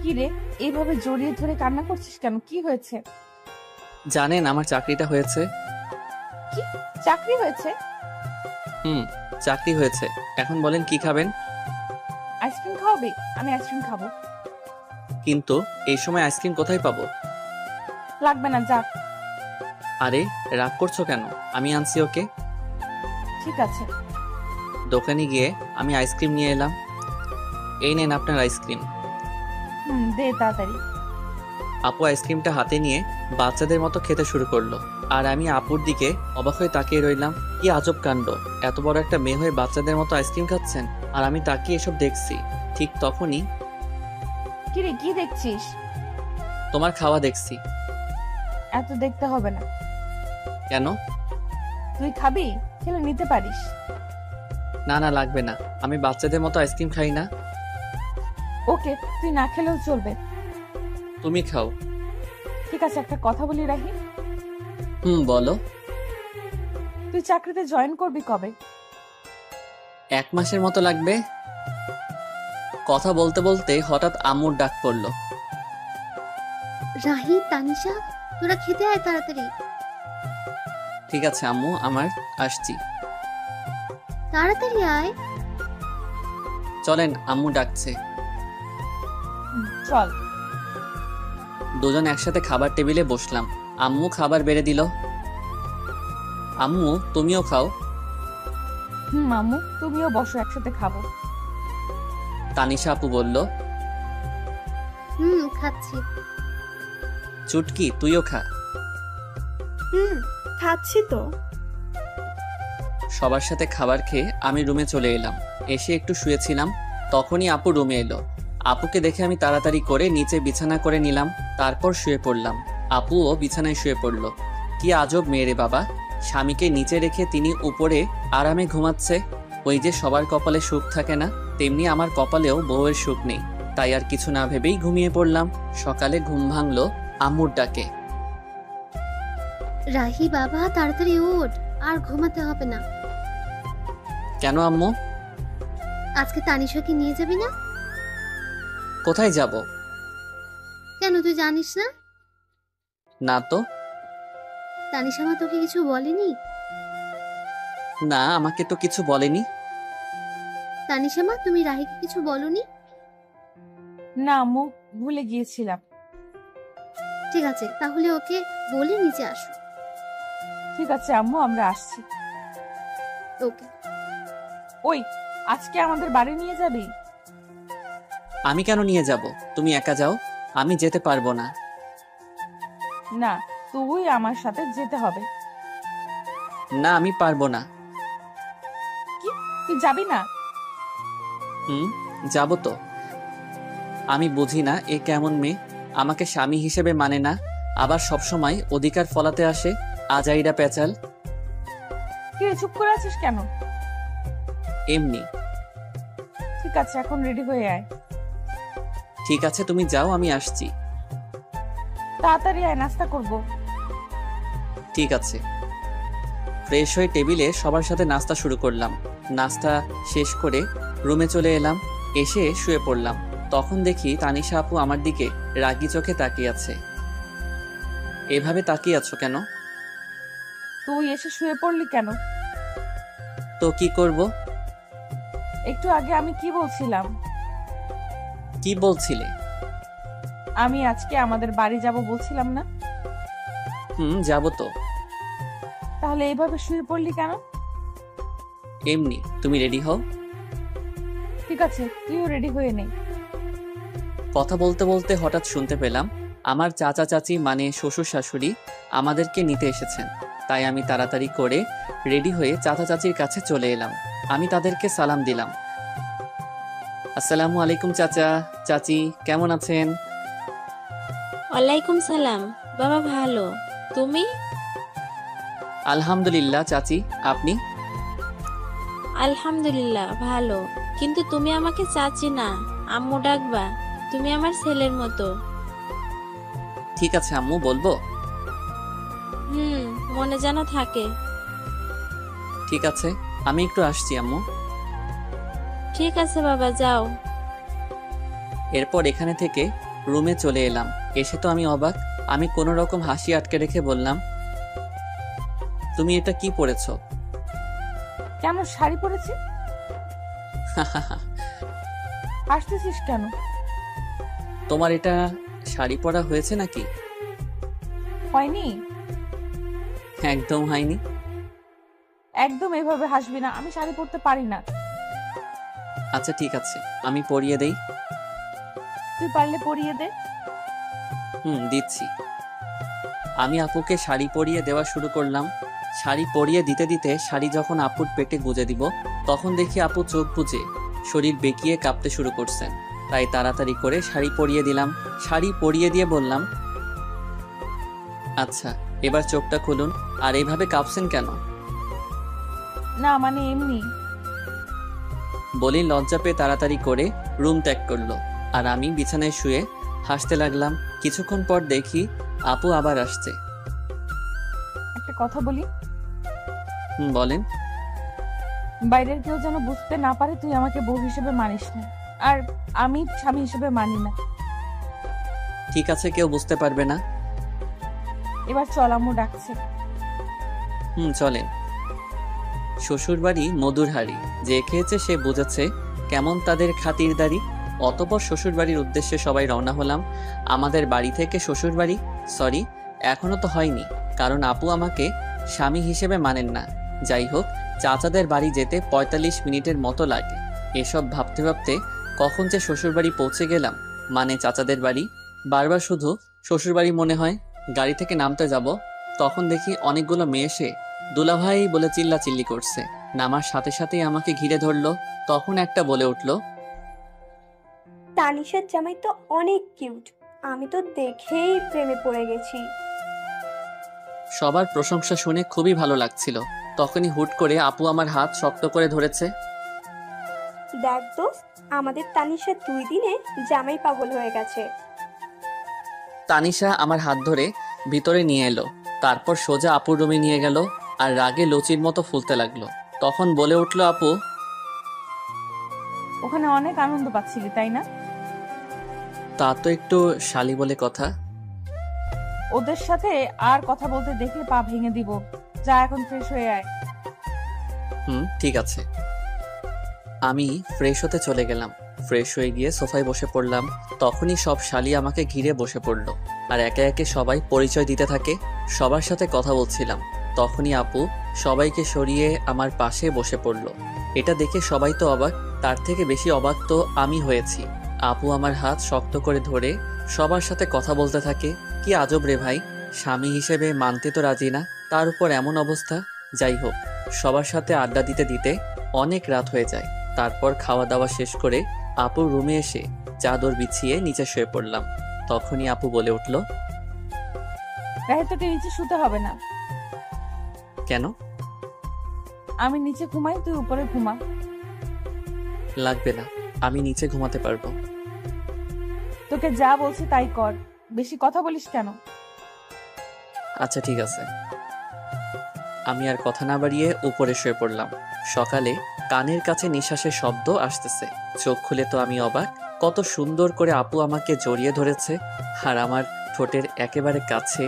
[SPEAKER 6] কি রে, এইভাবে জড়িয়ে ধরে কান্না করছিস কেন? কি হয়েছে?
[SPEAKER 2] জানেন, আমার চাকরিটা হয়েছে।
[SPEAKER 6] কি, চাকরি হয়েছে?
[SPEAKER 2] চাকরি হয়েছে। এখন বলেন কি খাবেন?
[SPEAKER 6] আইসক্রিম খাওয়াবে? আমি আইসক্রিম খাবো।
[SPEAKER 2] কিন্তু এই সময় আইসক্রিম কোথায় পাবো?
[SPEAKER 6] লাগবে না, যা।
[SPEAKER 2] আরে রাগ করছো কেন? আমি আনছি ওকে।
[SPEAKER 6] ঠিক আছে।
[SPEAKER 2] দোকানে গিয়ে আমি আইসক্রিম নিয়ে এলাম। এই নেন আপনার আইসক্রিম।
[SPEAKER 6] দে তাড়াতাড়ি।
[SPEAKER 2] আপু আইসক্রিমটা হাতে নিয়ে বাচ্চাদের মতো খেতে শুরু করলো, আর আমি আপুর দিকে অবাক হয়ে তাকিয়ে রইলাম। কি আজব কাণ্ড, এত বড় একটা মেয়ে হয়ে বাচ্চাদের মতো আইসক্রিম খাচ্ছেন, আর আমি তাকিয়ে এসব দেখছি। ঠিক তখনই,
[SPEAKER 6] কি রে, কি দেখছিস?
[SPEAKER 2] তোমার খাওয়া দেখছি।
[SPEAKER 6] এত দেখতে হবে না।
[SPEAKER 2] কেন?
[SPEAKER 6] তুই খাবি? খেলে নিতে পারিস।
[SPEAKER 2] না না, লাগবে না, আমি বাচ্চাদের মতো আইসক্রিম খাই না।
[SPEAKER 6] ওকে, তুই না খেলেও চলবে।
[SPEAKER 2] তুমি খাও।
[SPEAKER 6] ঠিক আছে, একটা কথা বলি রাহি।
[SPEAKER 2] বলো।
[SPEAKER 6] তুই চাকরিতে জয়েন করবি কবে?
[SPEAKER 2] 1 মাসের মতো লাগবে। কথা বলতে বলতে হঠাৎ আম্মুর ডাক পড়লো।
[SPEAKER 9] রাহি, তানিশা, তোরা খেতে আয় তাড়াতাড়ি।
[SPEAKER 2] ঠিক আছে আম্মু, আমার আসছি।
[SPEAKER 9] তাড়াতাড়ি আয়।
[SPEAKER 2] চলেন, আম্মু ডাকছে।
[SPEAKER 6] চল।
[SPEAKER 2] দুজন একসাথে খাবার টেবিলে বসলাম। আম্মু খাবার বেড়ে দিল। আম্মু, তুমিও খাও।
[SPEAKER 6] আম্মু, তুমিও বসো, একসাথে খাবো।
[SPEAKER 2] তানিশা আপু বলল।
[SPEAKER 9] খাচ্ছি।
[SPEAKER 2] চুটকি, তুইও খা।
[SPEAKER 11] খাচ্ছি তো।
[SPEAKER 2] সবার সাথে খাবার খেয়ে আমি রুমে চলে এলাম। এসে একটু শুয়েছিলাম, তখনই আপু রুমে এলো। আপুকে দেখে আমি তাড়াতাড়ি করে নিচে বিছানা করে নিলাম, তারপর শুয়ে পড়লাম। আপুও বিছানায় শুয়ে পড়ল। কি আজব মেয়ে রে বাবা, স্বামীকে নিচে রেখে তিনি উপরে আরামে ঘুমাচ্ছে। ওই যে সবার কপালে সুখ থাকে না, তেমনি আমার কপালেও বউয়ের সুখ নেই। তাই আর কিছু না ভেবেই ঘুমিয়ে পড়লাম। সকালে ঘুম ভাঙলো আম্মুর ডাকে।
[SPEAKER 9] রাহি বাবা, তাড়াতাড়ি ওঠ, আর ঘুমাতে হবে না।
[SPEAKER 2] কেন আম্মু?
[SPEAKER 9] আজকে তানিশাকে নিয়ে যাবি না?
[SPEAKER 2] কোথায় যাব?
[SPEAKER 9] কেন, তুই জানিস না?
[SPEAKER 2] না তো।
[SPEAKER 9] তানিশা মা তোকে কিছু বলেনি?
[SPEAKER 2] না, আমাকে তো কিছু বলেনি।
[SPEAKER 9] তানিশা মা, তুমি রাহিকে কিছু বলনি?
[SPEAKER 6] না আম্মু, ভুলে গিয়েছিলাম।
[SPEAKER 9] ঠিক আছে, তাহলে ওকে বলে নিচে আসো।
[SPEAKER 6] ঠিক আছে আম্মু, আমরা আসছি।
[SPEAKER 9] ওকে।
[SPEAKER 6] ওই, আজকে আমাদের বাড়ি নিয়ে যাবি?
[SPEAKER 2] আমি কেন নিয়ে যাব? তুমি একা যাও, আমি যেতে পারবো না।
[SPEAKER 6] না, তুই আমার সাথে যেতে হবে।
[SPEAKER 2] না, আমি পারবো না।
[SPEAKER 6] কি, তুই যাবি না?
[SPEAKER 2] যাব তো। আমি বুঝি না এ কেমন মেয়ে, আমাকে স্বামী হিসেবে মানে না, আবার সবসময় অধিকার ফলাতে আসে। আজাইরা পেঁচাল।
[SPEAKER 6] কি রে, চুপ করে আছিস কেন?
[SPEAKER 2] এমনি।
[SPEAKER 6] ঠিক আছে, এখন রেডি হয়ে আয়।
[SPEAKER 2] ঠিক আছে, তুমি যাও, আমি আসছি।
[SPEAKER 6] তাড়াতাড়ি আয়, নাস্তা করব।
[SPEAKER 2] ঠিক আছে। ফ্রেশ হয়ে টেবিলে সবার সাথে নাস্তা শুরু করলাম। নাস্তা শেষ করে রুমে চলে এলাম। এসে শুয়ে পড়লাম। তখন দেখি তানিশা আপু আমার দিকে রাগি চোখে তাকিয়ে আছে। এভাবে তাকিয়ে আছো কেন?
[SPEAKER 6] তুই এসে শুয়ে পড়লি কেন?
[SPEAKER 2] তো কি করব?
[SPEAKER 6] একটু আগে আমি কি বলছিলাম?
[SPEAKER 2] কি বলছিলে?
[SPEAKER 6] আমি আজকে আমাদের বাড়ি যাব বলছিলাম না?
[SPEAKER 2] যাব তো।
[SPEAKER 6] তাহলে এইভাবে শুয়ে পড়লি কেন?
[SPEAKER 2] এমনি। তুমি রেডি হও।
[SPEAKER 6] ঠিক আছে, তুইও রেডি হয়ে নে।
[SPEAKER 2] কথা বলতে বলতে হঠাৎ শুনতে পেলাম আমার চাচা চাচি মানে শ্বশুর শাশুড়ি আমাদেরকে নিতে এসেছেন। তাই আমি তাড়াতাড়ি করে রেডি হয়ে চাচা চাচির কাছে চলে এলাম। আমি তাদেরকে সালাম দিলাম। আসসালামু আলাইকুম চাচা চাচি, কেমন আছেন?
[SPEAKER 12] ওয়ালাইকুম সালাম। বাবা ভালো, তুমি?
[SPEAKER 2] আলহামদুলিল্লাহ চাচি, আপনি?
[SPEAKER 12] আলহামদুলিল্লাহ ভালো, কিন্তু তুমি আমাকে চাচি না, আম্মু ডাকবা। তুমি আমার ছেলের মতো।
[SPEAKER 2] ঠিক আছে আম্মু, বলবো।
[SPEAKER 12] মনে যেন থাকে।
[SPEAKER 2] ঠিক আছে, আমি একটু আসছি আম্মু।
[SPEAKER 12] ঠিক আছে বাবা, যাও।
[SPEAKER 2] এরপর এখানে থেকে রুমে চলে এলাম। এসে তো আমি অবাক। আমি কোনো রকম হাসি আটকে রেখে বললাম, তুমি এটা কি পরেছো?
[SPEAKER 6] কেন, শাড়ি পরেছি। হাসতেছিস কেন?
[SPEAKER 2] তোমার এটা শাড়ি পরা হয়েছে নাকি?
[SPEAKER 6] হয়নি।
[SPEAKER 2] একদম হয়নি।
[SPEAKER 6] একদম এভাবে হাসবি না, আমি শাড়ি পরতে পারি না।
[SPEAKER 2] আচ্ছা ঠিক আছে, আমি পরিয়ে দেই।
[SPEAKER 6] তুই পারলে পরিয়ে দে।
[SPEAKER 2] দিচ্ছি। আমি আপুকে শাড়ি পরিয়ে দেওয়া শুরু করলাম। শাড়ি পরিয়ে দিতে দিতে শাড়ি যখন আপুর পেটে গুজে দিব, তখন দেখি আপু চোখ বুজে শরীর বেঁকিয়ে কাঁপতে শুরু করছেন। তাই তাড়াতাড়ি করে শাড়ি পরিয়ে দিলাম। শাড়ি পরিয়ে দিয়ে বললাম, আচ্ছা এবার চোখটা খুলুন। আর এইভাবে কাঁপছেন কেন?
[SPEAKER 6] না মানে এমনি।
[SPEAKER 2] বলি লজ্জা পেয়ে তাড়াতাড়ি করে রুম ত্যাগ করলো। আর আমি বিছানায় শুয়ে হাসতে লাগলাম। কিছুক্ষণ পর দেখি আপু আবার আসছে।
[SPEAKER 6] একটা কথা বলি।
[SPEAKER 2] বলেন।
[SPEAKER 6] বাইরের কেউ যেন বুঝতে না পারে তুই আমাকে বউ হিসেবে মানিস না। আর আমি স্বামী হিসেবে মানি না।
[SPEAKER 2] ঠিক আছে, কেউ বুঝতে পারবে না।
[SPEAKER 6] এবার চল, আম্মু ডাকছে।
[SPEAKER 2] চলেন। শ্বশুরবাড়ি মধুর হাড়ি, যে খেয়েছে সে বুঝেছে কেমন তাদের খাতিরদারি। অতঃপর শ্বশুরবাড়ির উদ্দেশ্যে সবাই রওনা হলাম। আমাদের বাড়ি থেকে শ্বশুরবাড়ি, সরি, এখনো তো হয়নি, কারণ আপু আমাকে স্বামী হিসেবে মানেন না। যাই হোক, চাচাদের বাড়ি যেতে ৪৫ মিনিটের মতো লাগে। এসব ভাবতে ভাবতে কখন যে শ্বশুরবাড়ি পৌঁছে গেলাম, মানে চাচাদের বাড়ি। বারবার শুধু শ্বশুরবাড়ি মনে হয়। গাড়ি থেকে নামতে যাব, তখন দেখি অনেকগুলো মেয়ে এসে দুলাভাই বলে চিল্লাচিল্লি করছে। নামার সাথে সাথেই আমাকে ঘিরে ধরলো। তখন একটা বলে উঠল,
[SPEAKER 11] তানিশার জামাই তো অনেক কিউট, আমি তো দেখেই প্রেমে পড়ে গেছি।
[SPEAKER 2] সবার প্রশংসা শুনে খুবই ভালো লাগছিল। তখনই হুট করে আপু আমার হাত শক্ত করে ধরেছে।
[SPEAKER 11] দেখ দোস্ত, আমাদের তানিশা 2 দিনে জামাই পাগল হয়ে গেছে।
[SPEAKER 2] তানিশা আমার হাত ধরে ভিতরে নিয়ে এলো, তারপর সোজা আপুর রুমে নিয়ে গেল আর রাগে লচির মতো ফুলতে লাগলো। তখন বলে উঠল, আপু,
[SPEAKER 6] ওখানে অনেক আনন্দ পাচ্ছিলি তাই না?
[SPEAKER 2] তা তো একটু শালি বলে কথা।
[SPEAKER 6] ওদের সাথে আর কথা বলতে দেখলে পা ভেঙে দিব। যা, এখন ফ্রেশ হয়ে আয়।
[SPEAKER 2] ঠিক আছে। আমি ফ্রেশ হতে চলে গেলাম। ফ্রেশ হয়ে গিয়ে সোফায় বসে পড়লাম। তখনই সব শালি আমাকে ঘিরে বসে পড়লো আর একে একে সবাই পরিচয় দিতে থাকে। সবার সাথে কথা বলছিলাম, তখনই আপু সবাইকে সরিয়ে আমার পাশে বসে পড়লো। এটা দেখে সবাই তো অবাক, তার থেকে বেশি অবাক তো আমি হয়েছি। আপু আমার হাত শক্ত করে ধরে সবার সাথে কথা বলতে থাকে। কি আজব রে ভাই, স্বামী হিসেবে মানতে তো রাজি না, তার উপর এমন অবস্থা। যাই হোক, সবার সাথে আড্ডা দিতে দিতে অনেক রাত হয়ে যায়। তারপর খাওয়া দাওয়া শেষ করে আপুর রুমে এসে চাদর বিছিয়ে নিচে শুয়ে পড়লাম। তখনই আপু বলে উঠল,
[SPEAKER 6] রাহে, তোকে নিচে শুতে হবে না।
[SPEAKER 2] কেন?
[SPEAKER 6] আমি নিচে ঘুমাই, তুই উপরে ঘুমা।
[SPEAKER 2] লাগবে না, আমি নিচে ঘুমাতে পারবো।
[SPEAKER 6] তোকে যা বলছি তাই কর, বেশি কথা বলিস কেন?
[SPEAKER 2] আচ্ছা ঠিক আছে। আমি আর কথা না বাড়িয়ে উপরে শুয়ে পড়লাম। সকালে কানের কাছে নিঃশ্বাসের শব্দ আসতেছে। চোখ খুলে তো আমি অবাক, কত সুন্দর করে আপু আমাকে জড়িয়ে ধরেছে আর আমার ঠোঁটের একেবারে কাছে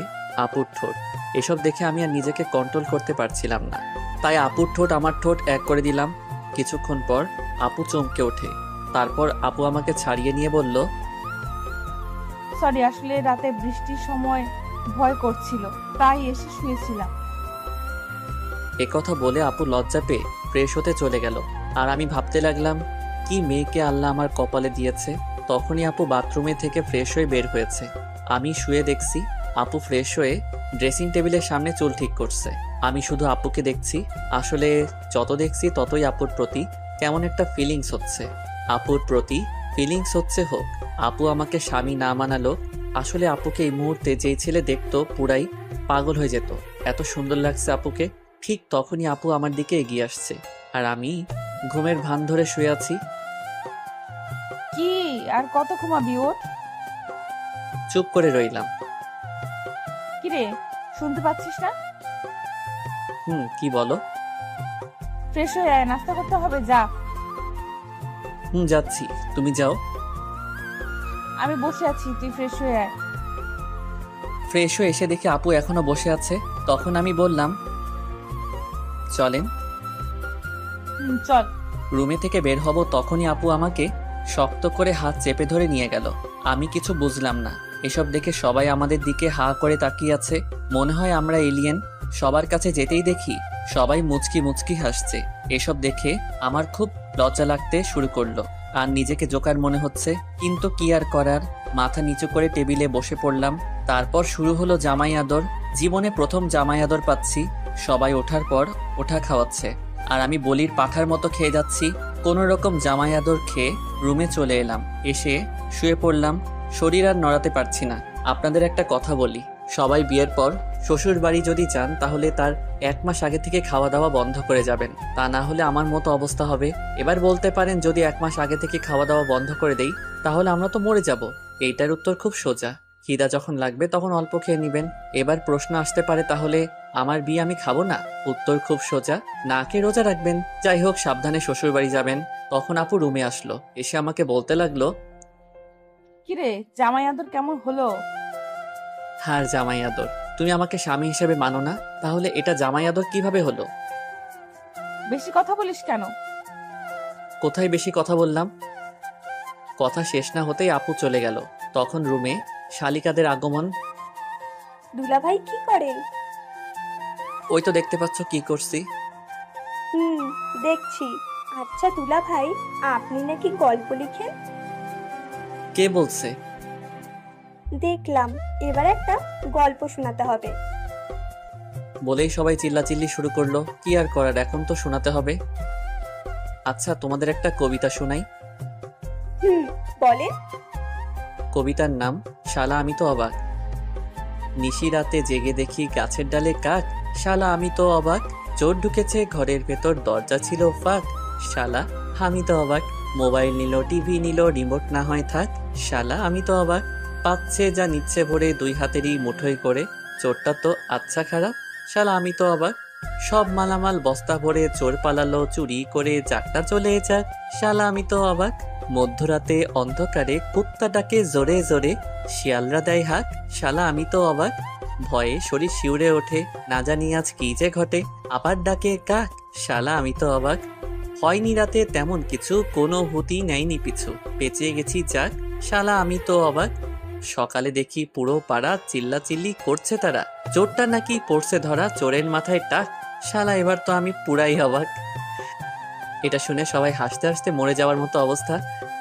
[SPEAKER 2] আপুর ঠোঁট। এসব দেখে আমি আর নিজেকে কন্ট্রোল করতে পারছিলাম না, তাই আপুর ঠোঁট আমার ঠোঁট এক করে দিলাম। কিছুক্ষণ পর আপু চমকে ওঠে। তারপর আপু আমাকে ছাড়িয়ে নিয়ে বলল,
[SPEAKER 6] সরি, আসলে রাতে বৃষ্টির সময় ভয় করছিল, তাই এসে শুয়েছিলাম।
[SPEAKER 2] একথা বলে আপু লজ্জা পেয়ে ফ্রেশ হতে চলে গেল। আর আমি ভাবতে লাগলাম, কি মেয়েকে আল্লাহ আমার কপালে দিয়েছে। তখনই আপু বাথরুমে থেকে ফ্রেশ হয়ে বের হয়েছে। আমি শুয়ে দেখছি আপু ফ্রেশ হয়ে ড্রেসিং টেবিলের সামনে চুল ঠিক করছে। আমি শুধু আপুকে দেখছি। আসলে যত দেখছি ততই আপুর প্রতি কেমন একটা ফিলিংস হচ্ছে। আপুর প্রতি ফিলিংস হচ্ছে হোক, আপু আমাকে স্বামী না মানালো। আসলে আপুকে এই মুহূর্তে যেই ছেলে দেখতো পুরাই পাগল হয়ে যেত, এত সুন্দর লাগছে আপুকে। ঠিক তখনই আপু আমার দিকে এগিয়ে আসছে আর আমি ঘুমের ভান ধরে শুয়ে আছি।
[SPEAKER 6] কি আর কত ঘুমাবি? ওঠ।
[SPEAKER 2] চুপ করে রইলাম।
[SPEAKER 6] কিরে, শুনতে পাচ্ছিস না?
[SPEAKER 2] কি বলো?
[SPEAKER 6] ফ্রেশ হয়ে আয়, নাস্তা করতে হবে, যা।
[SPEAKER 2] যাচ্ছি, তুমি যাও।
[SPEAKER 6] আমি বসে আছি, তুই ফ্রেশ হয়ে আয়।
[SPEAKER 2] ফ্রেশ হয়ে এসে দেখি আপু এখনো বসে আছে। তখন আমি বললাম, চলেন।
[SPEAKER 6] চল।
[SPEAKER 2] রুমে থেকে বের হব, তখনই আপু আমাকে শক্ত করে হাত চেপে ধরে নিয়ে গেল। আমি কিছু বুঝলাম না। এসব দেখে সবাই আমাদের দিকে হা করে তাকিয়ে আছে, মনে হয় আমরা এলিয়েন। সবার কাছে যেতেই দেখি সবাই মুচকি মুচকি হাসছে। এসব দেখে আমার খুব লজ্জা লাগতে শুরু করলো আর নিজেকে জোকার মনে হচ্ছে। কিন্তু কি আর করার, মাথা নিচু করে টেবিলে বসে পড়লাম। তারপর শুরু হলো জামাই আদর। জীবনে প্রথম জামাই আদর পাচ্ছি। সবাই ওঠার পর ওঠা খাওয়াচ্ছে আর আমি বলির পাঠার মতো খেয়ে যাচ্ছি। কোনো রকম জামাই আদর খেয়ে রুমে চলে এলাম। এসে শুয়ে পড়লাম, শরীর আর নড়াতে পারছি না। আপনাদের একটা কথা বলি, সবাই বিয়ের পর শ্বশুর বাড়ি যদি যান তাহলে তার 1 মাস আগে থেকে খাওয়া দাওয়া বন্ধ করে যাবেন, তা না হলে আমার মতো অবস্থা হবে। এবার বলতে পারেন, যদি 1 মাস আগে থেকে খাওয়া দাওয়া বন্ধ করে দেই তাহলে আমরা তো মরে যাব। এইটার উত্তর খুব সোজা। খিদা যখন লাগবে তখন অল্প খেয়ে নিবেন। এবার প্রশ্ন আসতে পারে, তাহলে আমার বিয়ে আমি খাবো না? উত্তর খুব সোজা, না খেয়ে রোজা রাখবেন। যাই হোক, সাবধানে শ্বশুর বাড়ি যাবেন। তখন আপু রুমে আসলো, এসে আমাকে বলতে লাগলো,
[SPEAKER 6] কিরে জামাই আদর কেমন হলো?
[SPEAKER 2] হার জামাই আদর, তুমি আমাকে স্বামী হিসেবে মানো না, তাহলে এটা জামাই আদর কিভাবে হলো?
[SPEAKER 6] বেশি কথা বলিস কেন?
[SPEAKER 2] কোথায় বেশি কথা বললাম? কথা শেষ না হতেই আপু চলে গেল। তখন রুমে শালিকাদের আগমন।
[SPEAKER 11] দুলাভাই কি করেন?
[SPEAKER 2] ওই তো দেখতে পাচ্ছ কি করছি।
[SPEAKER 11] হুম, দেখছি। আচ্ছা দুলাভাই, আপনি নাকি গল্প লিখেন?
[SPEAKER 2] কে বলছে?
[SPEAKER 11] দেখলাম, এবার একটা গল্প শোনাতে হবে।
[SPEAKER 2] বলেই সবাই চিল্লাচিল্লি শুরু করলো। কি আর করার, এখন তো শোনাতে হবে। আচ্ছা, তোমাদের একটা কবিতা শোনাই।
[SPEAKER 11] হুম, বলেন।
[SPEAKER 2] কবিতার নাম শালা আমি তো অবাক। নিশি রাতে জেগে দেখি গাছের ডালে কাক, শালা আমি তো অবাক। চোর ঢুকেছে ঘরের ভেতর, দরজা ছিল ফাঁক, শালা আমি তো অবাক। মোবাইল নিল, টিভি নিল, রিমোট না হয় থাক, শালা আমি তো অবাক। পাচ্ছে যা নিচ্ছে ভরে, দুই হাতেরই মুঠোয় করে, চোরটা তো আচ্ছা খারাপ, শালা আমি তো অবাক। সব মালামাল বস্তা ভরে চোর পালালো চুরি করে, যাকটা চলে যাক, শালা আমি তো অবাক। মধ্যরাতে অন্ধকারে কুত্তা ডাকে জোরে জোরে, শিয়ালরা দেয় হাক, শালা আমি তো অবাক। ভয়ে শরীর শিউরে ওঠে, না জানি আজ কি যে ঘটে, আবার ডাকে কাক, শালা আমি তো অবাক। হয়নি রাতে তেমন কিছু, কোনো হুতি নেয়নি পিছু, পেঁচিয়ে গেছি যাক, শালা আমি তো অবাক। সকালে দেখি পুরো পাড়া চিল্লাচিল্লি করছে তারা, চোরটা নাকি পড়ছে ধরা, চোরের মাথায় টাক, শালা এবার তো আমি পুরাই অবাক। এটা শুনে সবাই হাসতে হাসতে মরে যাওয়ার মতো অবস্থা।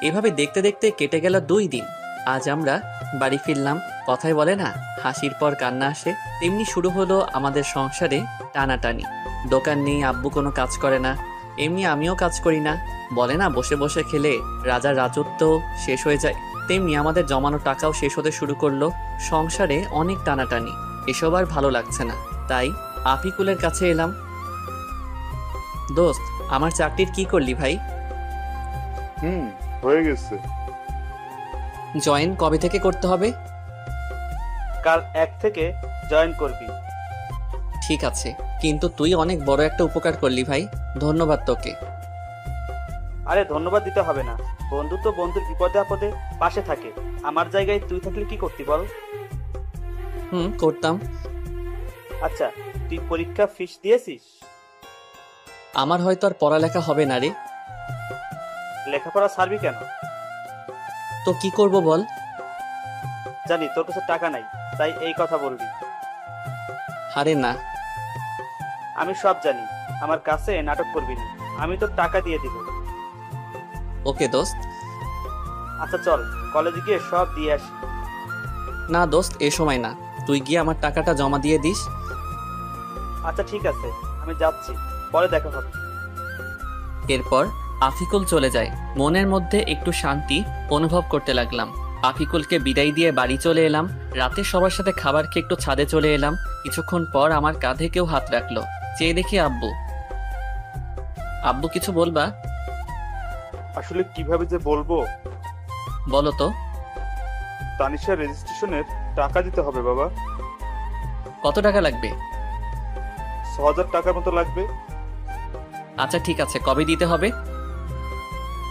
[SPEAKER 2] এভাবে দেখতে দেখতে কেটে গেল 2 দিন। আজ আমরা বাড়ি ফিরলাম। কথায় বলে না, হাসির পর কান্না আসে, তেমনি শুরু হলো আমাদের সংসারে টানাটানি। দোকান নেই, আব্বু কোনো কাজ করে না, এমনি আমিও কাজ করি না। বলে না, বসে বসে খেলে রাজার রাজত্ব শেষ হয়ে যায়, তেমনি আমাদের জমানো টাকাও শেষ হতে শুরু করলো। সংসারে অনেক টানাটানি, এসব আর ভালো লাগছে না। তাই আফিকুলের কাছে এলাম। দোস্ত, আমার চাকরির কি করলি ভাই?
[SPEAKER 7] হয়ে গেছে।
[SPEAKER 2] জয়েন কবে থেকে করতে হবে?
[SPEAKER 8] কাল 1 থেকে জয়েন করবি।
[SPEAKER 2] ঠিক আছে, কিন্তু তুই অনেক বড় একটা উপকার করলি ভাই, ধন্যবাদ তোকে।
[SPEAKER 8] আরে ধন্যবাদ দিতে হবে না, বন্ধু তো বন্ধুর বিপদে আপদে পাশে থাকে। আমার জায়গায় তুই থাকলে কি করতি বল?
[SPEAKER 2] করতাম।
[SPEAKER 8] আচ্ছা, তুই পরীক্ষা ফিস দিয়েছিস?
[SPEAKER 2] আমার হয়তো আর পড়ালেখা হবে না রে।
[SPEAKER 8] লেখাপড়া ছাড়বি কেন?
[SPEAKER 2] তো কি করব বল?
[SPEAKER 8] জানি তোর কাছে টাকা নাই, তাই এই কথা বলবি।
[SPEAKER 2] আরে না।
[SPEAKER 8] আমি সব জানি, আমার কাছে নাটক করবি না, আমি তোর টাকা দিয়ে দিব।
[SPEAKER 2] ওকে দোস্ত।
[SPEAKER 8] আচ্ছা চল, কলেজে গিয়ে সব দিয়ে আসি।
[SPEAKER 2] না দোস্ত, এ সময় না, তুই গিয়ে আমার টাকাটা জমা দিয়ে দিস।
[SPEAKER 8] আচ্ছা ঠিক আছে, আমি যাচ্ছি, পরে দেখা হবে।
[SPEAKER 2] এরপর আফিকুল চলে যায়। মনের মধ্যে একটু শান্তি অনুভব করতে লাগলাম। আফিকুলকে বিদায় দিয়ে বাড়ি চলে এলাম। রাতে সবার সাথে খাবার খেয়ে একটু ছাদে চলে এলাম। কিছুক্ষণ পর আমার কাঁধে কেউ হাত রাখলো। চেয়ে দেখি আব্বু। আব্বু, কিছু বলবা?
[SPEAKER 7] আসলে কিভাবে যে বলবো।
[SPEAKER 2] বলো তো।
[SPEAKER 7] তানিশা রেজিস্ট্রেশনের টাকা দিতে হবে বাবা।
[SPEAKER 2] কত টাকা লাগবে?
[SPEAKER 7] ৬০০০ টাকার মতো লাগবে।
[SPEAKER 2] আচ্ছা ঠিক আছে, কবে দিতে হবে?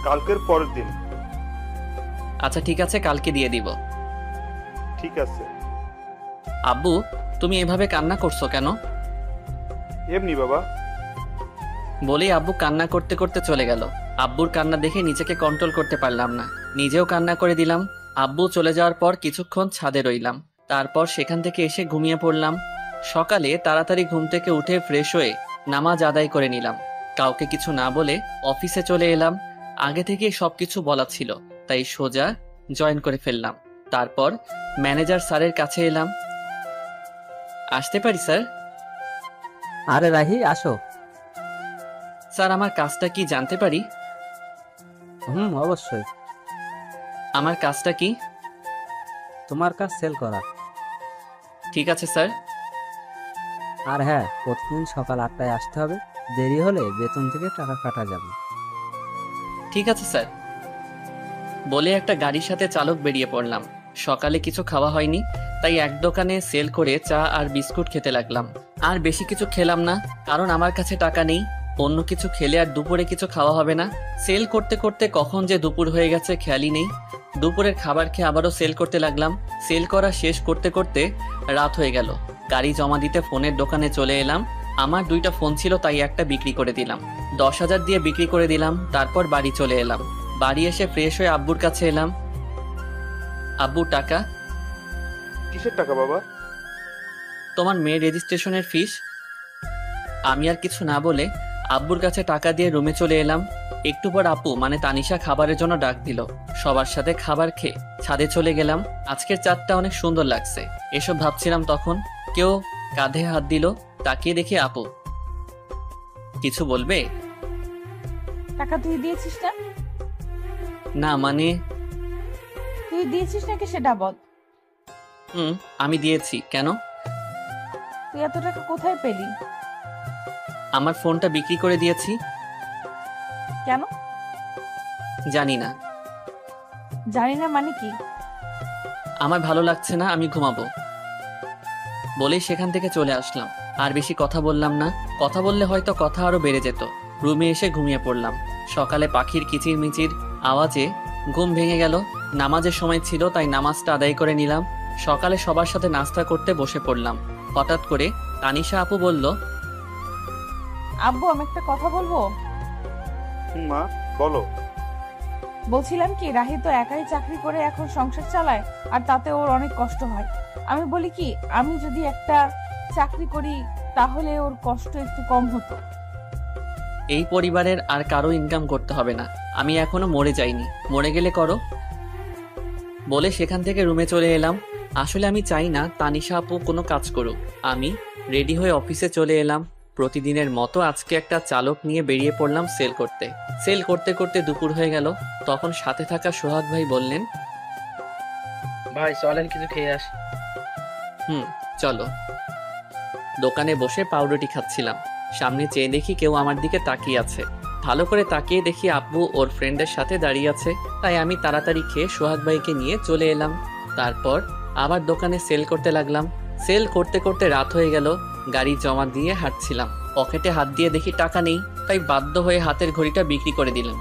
[SPEAKER 7] কালকের পরের দিন।
[SPEAKER 2] আচ্ছা ঠিক আছে, কালকে দিয়ে দিব।
[SPEAKER 7] ঠিক আছে।
[SPEAKER 2] আব্বু, তুমি এভাবে কান্না করছো কেন?
[SPEAKER 7] এমনি বাবা।
[SPEAKER 2] বলেই আব্বু কান্না করতে করতে চলে গেল। আব্বুর কান্না দেখে নিজেকে কন্ট্রোল করতে পারলাম না, নিজেও কান্না করে দিলাম। আব্বু চলে যাওয়ার পর কিছুক্ষণ ছাদে রইলাম, তারপর সেখান থেকে এসে ঘুমিয়ে পড়লাম। সকালে তাড়াতাড়ি ঘুম থেকে উঠে ফ্রেশ হয়ে নামাজ আদায় করে নিলাম। কাউকে কিছু না বলে অফিসে চলে এলাম। আগে থেকে সবকিছু বলা ছিল, তাই সোজা জয়েন করে ফেললাম। তারপর ম্যানেজার স্যারের কাছে এলাম। আসতে পারি স্যার?
[SPEAKER 4] আরে রাহি, আসো।
[SPEAKER 2] স্যার, আমার কাজটা কি জানতে পারি?
[SPEAKER 4] অবশ্যই।
[SPEAKER 2] আমার কাজটা কি?
[SPEAKER 4] তোমার কাজ সেল করা।
[SPEAKER 2] ঠিক আছে স্যার।
[SPEAKER 4] আর হ্যাঁ, প্রতিদিন সকাল 8টায় আসতে হবে, দেরি হলে বেতন থেকে টাকা কাটা যাবে।
[SPEAKER 2] ঠিক আছে স্যার। বলে একটা গাড়ির সাথে চালক বেরিয়ে পড়লাম। সকালে কিছু খাওয়া হয়নি, তাই এক দোকানে সেল করে চা আর বিস্কুট খেতে লাগলাম। আর বেশি কিছু খেলাম না, কারণ আমার কাছে টাকা নেই। অন্য কিছু খেলে আর দুপুরে কিছু খাওয়া হবে না। সেল করতে করতে কখন যে দুপুর হয়ে গেছে খেয়ালই নেই। দুপুরের খাবার খেয়ে আবারও সেল করতে লাগলাম। সেল করা শেষ করতে করতে রাত হয়ে গেল। গাড়ি জমা দিতে ফোনের দোকানে চলে এলাম। আমার 2টা ফোন ছিল, তাই একটা বিক্রি করে দিলাম। 10,000 দিয়ে বিক্রি করে দিলাম। তারপর বাড়ি চলে এলাম। বাড়ি এসে ফ্রেশ হয়ে আব্বুর কাছে এলাম। আব্বু, টাকা।
[SPEAKER 7] কিসের টাকা বাবা?
[SPEAKER 2] তোমার মেয়ের রেজিস্ট্রেশনের ফিস। আমি আর কিছু না বলে আব্বুর কাছে টাকা দিয়ে রুমে চলে এলাম। একটু পর আপু মানে তানিশা খাবারের জন্য ডাক দিল। সবার সাথে খাবার খেয়ে ছাদে চলে গেলাম। আজকের চাঁদটা অনেক সুন্দর লাগছে, এসব ভাবছিলাম তখন কেউ কাঁধে হাত দিল। তাকিয়ে দেখি আপু। কিছু বলবে?
[SPEAKER 6] টাকা তুই দিয়েছিস না?
[SPEAKER 2] না মানে?
[SPEAKER 6] তুই দিয়েছিস নাকি সেটা বল।
[SPEAKER 2] আমি দিয়েছি। কেন?
[SPEAKER 6] তুই এত টাকা কোথায় পেলি?
[SPEAKER 2] আমার ফোনটা বিক্রি করে দিয়েছি।
[SPEAKER 6] কেন?
[SPEAKER 2] জানি না।
[SPEAKER 6] জানি না মানে কি?
[SPEAKER 2] আমার ভালো লাগছে না, আমি ঘুমাবো বলেই সেখান থেকে চলে আসলাম। আর বেশি কথা বললাম না, কথা বললে হয়তো কথা আরো বেড়ে যেত। রুমে এসে ঘুমিয়ে পড়লাম। সকালে পাখির কিচিরমিচির আওয়াজে ঘুম ভেঙে গেল। নামাজের সময় ছিল, তাই নামাজটা আদায় করে নিলাম। সকালে সবার সাথে নাস্তা করতে বসে পড়লাম। হঠাৎ করে তানিশা আপু বলল,
[SPEAKER 6] আব্বু আমি একটা কথা বলবো।
[SPEAKER 7] মা বলো।
[SPEAKER 6] বলছিলাম কি, রাহি তো একাই চাকরি করে এখন সংসার চালায়, আর তাতে ওর অনেক কষ্ট হয়। আমি বলি কি, আমি যদি একটা চাকরি করি তাহলে ওর কষ্ট একটু কম হতো।
[SPEAKER 2] এই পরিবারের আর কারো ইনকাম করতে হবে না, আমি এখনো মরে যাইনি, মরে গেলে করো বলে সেখান থেকে রুমে চলে এলাম। আসলে আমি চাই না তানিশা আপু কোনো কাজ করুক। আমি রেডি হয়ে অফিসে চলে এলাম। প্রতিদিনের মতো আজকে একটা চালক নিয়ে বেরিয়ে পড়লাম সেল করতে। সেল করতে করতে দুপুর হয়ে গেল। তখন সাথে থাকা সোহাগ ভাই বললেন,
[SPEAKER 5] ভাই চলেন কিছু খেয়ে আসি।
[SPEAKER 2] চলো। দোকানে বসে পাউরুটি খাচ্ছিলাম। সামনে চেয়ে দেখি কেউ আমার দিকে তাকিয়ে আছে। ভালো করে তাকিয়ে দেখি আব্বু ওর ফ্রেন্ডের সাথে দাঁড়িয়ে আছে। তাই আমি তাড়াতাড়ি খেয়ে সোহাগ ভাইকে নিয়ে চলে এলাম। তারপর আবার দোকানে সেল করতে লাগলাম। সেল করতে করতে রাত হয়ে গেল। গাড়ি জমা দিয়ে হাঁটছিলাম। পকেটে হাত দিয়ে দেখি টাকা নেই, তাই বাধ্য হয়ে হাতের ঘড়িটা বিক্রি করে দিলাম।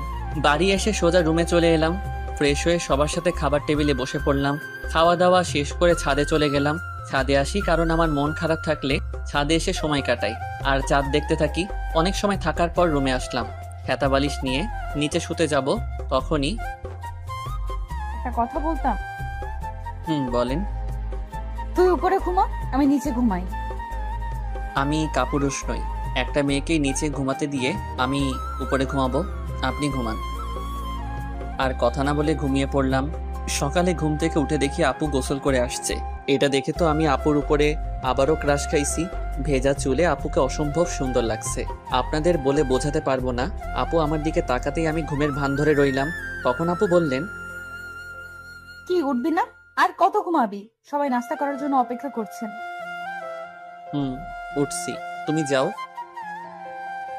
[SPEAKER 2] বাড়ি এসে সোজা রুমে চলে এলাম। ফ্রেশ হয়ে সবার সাথে খাবার টেবিলে বসে পড়লাম। খাওয়া দাওয়া শেষ করে ছাদে চলে গেলাম। ছাদে আসি কারণ আমার মন খারাপ থাকলে ছাদে এসে সময় কাটাই আর চাঁদ দেখতে থাকি। অনেক সময় থাকার পর রুমে আসলাম। খেতা বালিশ নিয়ে নিচে শুতে যাব, তখনই
[SPEAKER 6] একটা কথা বলতাম।
[SPEAKER 2] বলেন।
[SPEAKER 6] তুই উপরে ঘুমা, আমি নিচে ঘুমাই।
[SPEAKER 2] আমি কাপুরুষ নই, একটা মেয়েকে নিচে ঘুমাতে দিয়ে আমি উপরে ঘুমাবো, আপনি ঘুমান। আর কথা না বলে ঘুমিয়ে পড়লাম। সকালে ঘুম থেকে উঠে দেখি আপু গোসল করে আসছে। এটা দেখে তো আমি আপুর উপরে আবারও ক্রাশ খাইছি। ভেজা চুলে আপুকে অসম্ভব সুন্দর লাগছে, আপনাদের বলে বোঝাতে পারবো না। আপু আমার দিকে তাকাতেই আমি ঘুমের ভান ধরে রইলাম। তখন আপু বললেন,
[SPEAKER 6] কি উঠবি না? আর কত ঘুমাবি? সবাই নাস্তা করার জন্য অপেক্ষা করছেন।
[SPEAKER 2] উঠছি, তুমি যাও।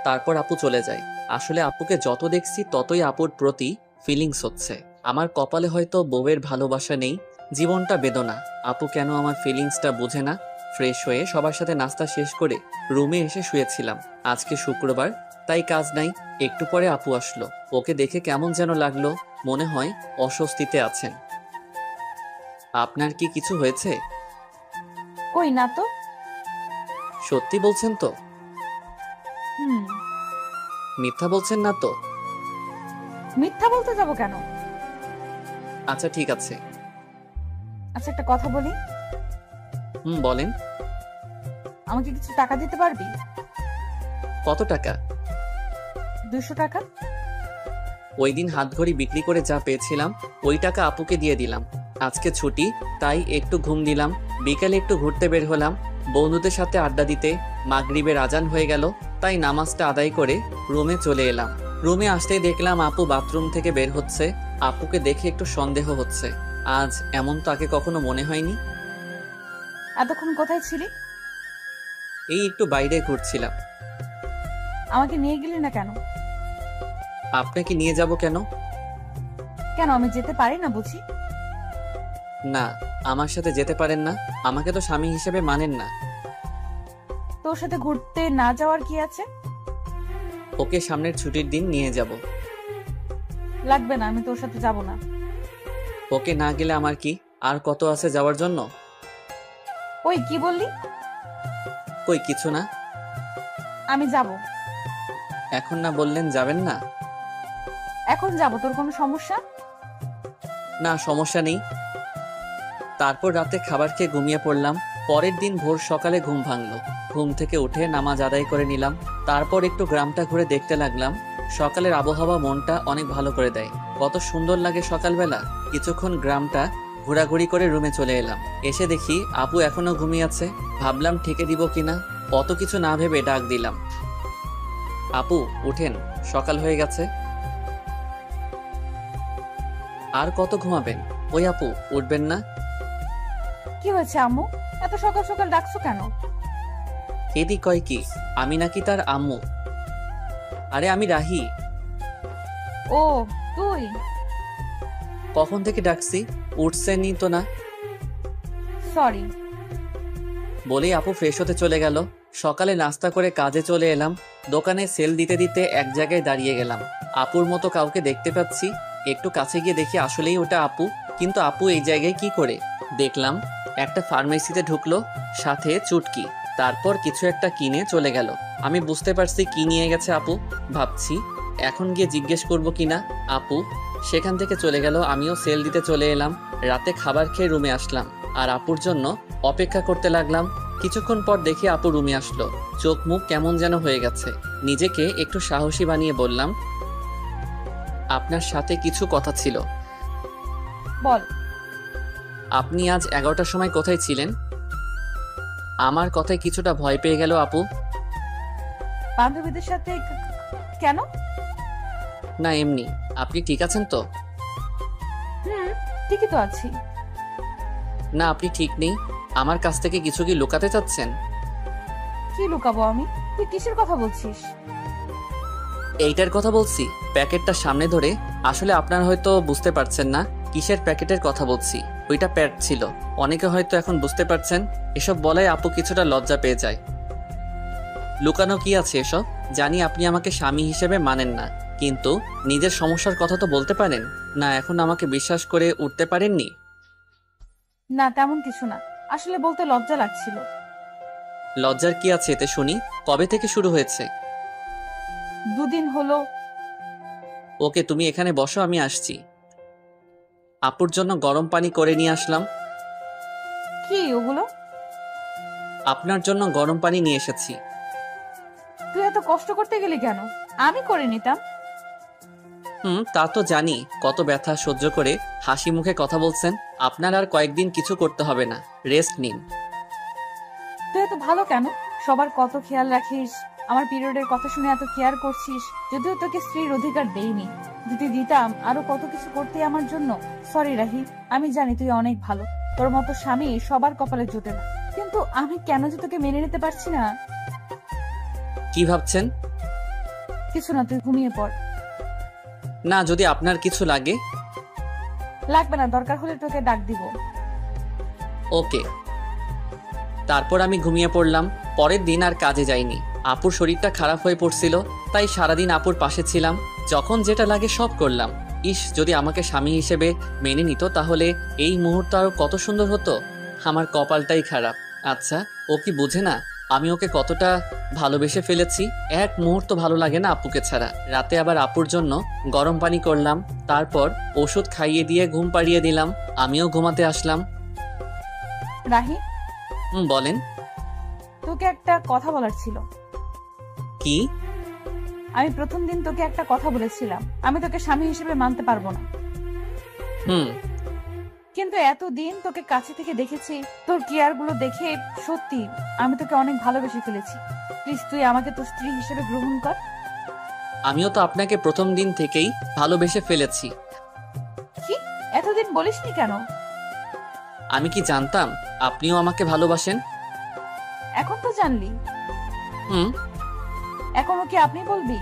[SPEAKER 2] তারপর আপু চলে যায়। আসলে আপুকে যত দেখছি ততই আপুর প্রতি ফিলিংস হচ্ছে। আমার কপালে হয়তো বউয়ের ভালোবাসা নেই, জীবনটা বেদনা। আপু কেন আমার ফিলিংসটা বোঝে না। ফ্রেশ হয়ে সবার সাথে নাস্তা শেষ করে রুমে এসে শুয়েছিলাম। আজকে শুক্রবার, তাই কাজ নাই। একটু পরে আপু আসলো। ওকে দেখে কেমন যেন লাগলো, মনে হয় অস্বস্তিতে আছেন। আপনার কি কিছু হয়েছে?
[SPEAKER 6] কই না তো।
[SPEAKER 2] সত্যি বলছেন তো? মিথ্যা বলছেন না তো?
[SPEAKER 6] মিথ্যা বলতে যাব কেন?
[SPEAKER 2] আচ্ছা ঠিক আছে।
[SPEAKER 6] আচ্ছা একটা কথা বলি।
[SPEAKER 2] বলেন।
[SPEAKER 6] আমাকে কিছু টাকা দিতে পারবি?
[SPEAKER 2] কত টাকা?
[SPEAKER 6] 200 টাকা।
[SPEAKER 2] ওই দিন হাতঘড়ি বিক্রি করে যা পেয়েছিলাম ওই টাকা আপুকে দিয়ে দিলাম। আজকে ছুটি, তাই একটু ঘুম দিলাম। বিকালে একটু ঘুরতে বের হলাম বন্ধুদের সাথে আড্ডা দিতে। মাগরিবের আজান হয়ে গেল, তাই নামাজটা আদায় করে রুমে চলে এলাম। রুমে আসতেই দেখলাম আপু বাথরুম থেকে বের হচ্ছে। আপুকে দেখে একটু সন্দেহ হচ্ছে। আজ এমন তো আগে কখনো মনে হয়নি।
[SPEAKER 6] এতক্ষণ কোথায় ছিলি?
[SPEAKER 2] এই একটু বাইরে ঘুরছিলাম।
[SPEAKER 6] আমাকে নিয়ে গেলি না কেন?
[SPEAKER 2] আপনাকে নিয়ে যাব কেন?
[SPEAKER 6] কেন আমি যেতে পারি না বুঝি?
[SPEAKER 2] না, আমার সাথে যেতে পারেন না। আমাকে তো স্বামী হিসেবে মানেন না।
[SPEAKER 6] তোর সাথে ঘুরতে না যাওয়ার কি আছে?
[SPEAKER 2] ওকে সামনের ছুটির দিন নিয়ে যাব।
[SPEAKER 6] লাগবে না, আমি তোর সাথে যাব না।
[SPEAKER 2] ওকে না গেলে আমার কি আর কত আছে যাওয়ার জন্য?
[SPEAKER 6] ওই কি বললি?
[SPEAKER 2] কই কিছু না।
[SPEAKER 6] আমি যাব।
[SPEAKER 2] এখন না বললেন যাবেন না?
[SPEAKER 6] এখন যাব, তোর কোনো সমস্যা?
[SPEAKER 2] না, সমস্যা নেই। তারপর রাতে খাবার খেয়ে ঘুমিয়ে পড়লাম। পরের দিন ভোর সকালে ঘুম ভাঙলো। ঘুম থেকে উঠে নামাজ আদায় করে নিলাম। তারপর একটু গ্রামটা ঘুরে দেখতে লাগলাম। সকালের আবহাওয়া মনটা অনেক ভালো করে দেয়। কত সুন্দর লাগে সকালবেলা। কিছুক্ষণ গ্রামটা ঘোরাঘুরি করে রুমে চলে এলাম। এসে দেখি আপু এখনো ঘুমিয়ে আছে। ভাবলাম ঠেকে দিব কিনা, অত কিছু না ভেবে ডাক দিলাম, আপু উঠেন, সকাল হয়ে গেছে। আর কত ঘুমাবেন? ওই আপু উঠবেন না?
[SPEAKER 6] কি হয়েছে আম্মু, এত সকাল সকাল ডাকছো কেন?
[SPEAKER 2] এদি কয় কি আমি নাকি তার আম্মু? আরে আমি রাহি।
[SPEAKER 6] ও তুই?
[SPEAKER 2] কখন থেকে ডাকছি, উঠছেনই তো না।
[SPEAKER 6] সরি।
[SPEAKER 2] বলেই আপু ফ্রেশ হতে চলে গেল। সকালে নাস্তা করে কাজে চলে এলাম। দোকানে সেল দিতে দিতে এক জায়গায় দাঁড়িয়ে গেলাম। আপুর মতো কাউকে দেখতে পাচ্ছি। একটু কাছে গিয়ে দেখি আসলেই ওটা আপু। কিন্তু আপু এই জায়গায় কি করে? দেখলাম একটা ফার্মেসিতে ঢুকলো, সাথে চুটকি। তারপর কিছু একটা কিনে চলে গেল। আমি বুঝতে পারছি কি নিয়ে গেছে আপু। ভাবছি এখন গিয়ে জিজ্ঞেস করবো কিনা। আপু সেখান থেকে চলে গেল। আমিও সেল দিতে চলে এলাম। রাতে খাবার খেয়ে রুমে আসলাম আর আপুর জন্য অপেক্ষা করতে লাগলাম। কিছুক্ষণ পর দেখি আপু রুমে আসলো। চোখ মুখ কেমন যেন হয়ে গেছে। নিজেকে একটু সাহসী বানিয়ে বললাম, আপনার সাথে কিছু কথা ছিল।
[SPEAKER 6] বল।
[SPEAKER 2] আপনি আজ 11টার সময় কোথায় ছিলেন? আমার কথায় কিছুটা ভয় পেয়ে গেল আপু।
[SPEAKER 6] বান্ধবীদের সাথে? কেন?
[SPEAKER 2] না এমনি। আপনি ঠিক আছেন তো?
[SPEAKER 6] ঠিকই তো আছি।
[SPEAKER 2] না আপনি ঠিক নেই। আমার কাছ থেকে কিছু কি লুকাতে চাচ্ছেন?
[SPEAKER 6] কি লুকাবো আমি? তুই কিসের কথা বলছিস?
[SPEAKER 2] এইটার কথা বলছি, প্যাকেটটা সামনে ধরে। আসলে আপনারা হয়তো বুঝতে পারছেন না কিসের প্যাকেটের কথা বলছি। ওইটা প্যাড ছিল। অনেকে হয়তো এখন বুঝতে পারছেন। এসব বলায় আপু কিছুটা লজ্জা পেয়ে যায়। লুকানো কি আছে এসব? জানি আপনি আমাকে স্বামী হিসেবে মানেন না, কিন্তু নিজের সমস্যার কথা তো বলতে পারেন না। এখন আমাকে বিশ্বাস করে উঠতে পারেননি?
[SPEAKER 6] না তেমন কিছু না, আসলে বলতে লজ্জা লাগছিল।
[SPEAKER 2] লজ্জার কি আছে এতে শুনি? কবে থেকে শুরু হয়েছে?
[SPEAKER 6] 2 দিন হলো।
[SPEAKER 2] ওকে তুমি এখানে বসো, আমি আসছি। আপুর জন্য গরম পানি করে নিয়ে আসলাম।
[SPEAKER 6] কি ওগুলো?
[SPEAKER 2] আপনার জন্য গরম পানি নিয়ে এসেছি।
[SPEAKER 6] তুই এত কষ্ট করতে গেলি কেন? আমি করে নিতাম।
[SPEAKER 2] তা তো জানি। কত ব্যথা সহ্য করে হাসি মুখে কথা বলছেন। আপনার আর কয়েকদিন কিছু করতে হবে না, রেস্ট নিন।
[SPEAKER 6] তুই এত ভালো কেন? সবার কত খেয়াল রাখিস, আমার পিরিয়ডের কথা শুনে এত কেয়ার করছিস। যদিও তোকে স্ত্রীর অধিকার দেইনি, যদি দিতাম আরো কত কিছু করতে আমার জন্য। সরি রাহি, আমি জানি তুই অনেক ভালো। তোর মতো স্বামী সবার কপালে জোটে না, কিন্তু আমি কেন যে তোকে মেনে নিতে পারছি না।
[SPEAKER 2] কি ভাবছেন?
[SPEAKER 6] কিছু না, তুই ঘুমিয়ে পড়।
[SPEAKER 2] না, যদি আপনার কিছু লাগে।
[SPEAKER 6] লাগবে না, দরকার হলে তোকে ডাক দিব।
[SPEAKER 2] ওকে। তারপর আমি ঘুমিয়ে পড়লাম। পরের দিন আর কাজে যাইনি। আপুর শরীরটা খারাপ হয়ে পড়ছিল, তাই সারাদিন আপুর পাশে ছিলাম। যখন যেটা লাগে সব করলাম। ইস, যদি আমাকে স্বামী হিসেবে মেনে নিত তাহলে এই মুহূর্ত আরো কত সুন্দর হতো। আমার কপালটাই খারাপ। আচ্ছা, ও কি বুঝে না আমি ওকে কতটা ভালোবেসে ফেলেছি? এক মুহূর্ত ভালো লাগে না আপুকে ছাড়া। রাতে আবার আপুর জন্য গরম পানি করলাম। তারপর ওষুধ খাইয়ে দিয়ে ঘুম পাড়িয়ে দিলাম। আমিও ঘুমাতে আসলাম।
[SPEAKER 6] রাহি,
[SPEAKER 2] বলেন।
[SPEAKER 6] তোকে একটা কথা বলার ছিল।
[SPEAKER 2] কি?
[SPEAKER 6] আমি প্রথম দিন তোকে একটা কথা বলেছিলাম, আমি তোকে স্বামী হিসেবে মানতে পারবো না। কিন্তু এতদিন তোকে কাছে থেকে দেখেছি, তোর কেয়ার গুলো দেখে সত্যি আমি তোকে অনেক ভালোবেসে ফেলেছি। প্লিজ তুই আমাকে তোর স্ত্রী হিসেবে গ্রহণ কর।
[SPEAKER 2] আমিও তো আপনাকে প্রথম দিন থেকেই ভালোবেসে ফেলেছি।
[SPEAKER 6] কি এতদিন বলিসনি কেন?
[SPEAKER 2] আমি কি জানতাম আপনিও আমাকে ভালোবাসেন?
[SPEAKER 6] এখন তো জানলি। এখনো কি আপনি বলবি?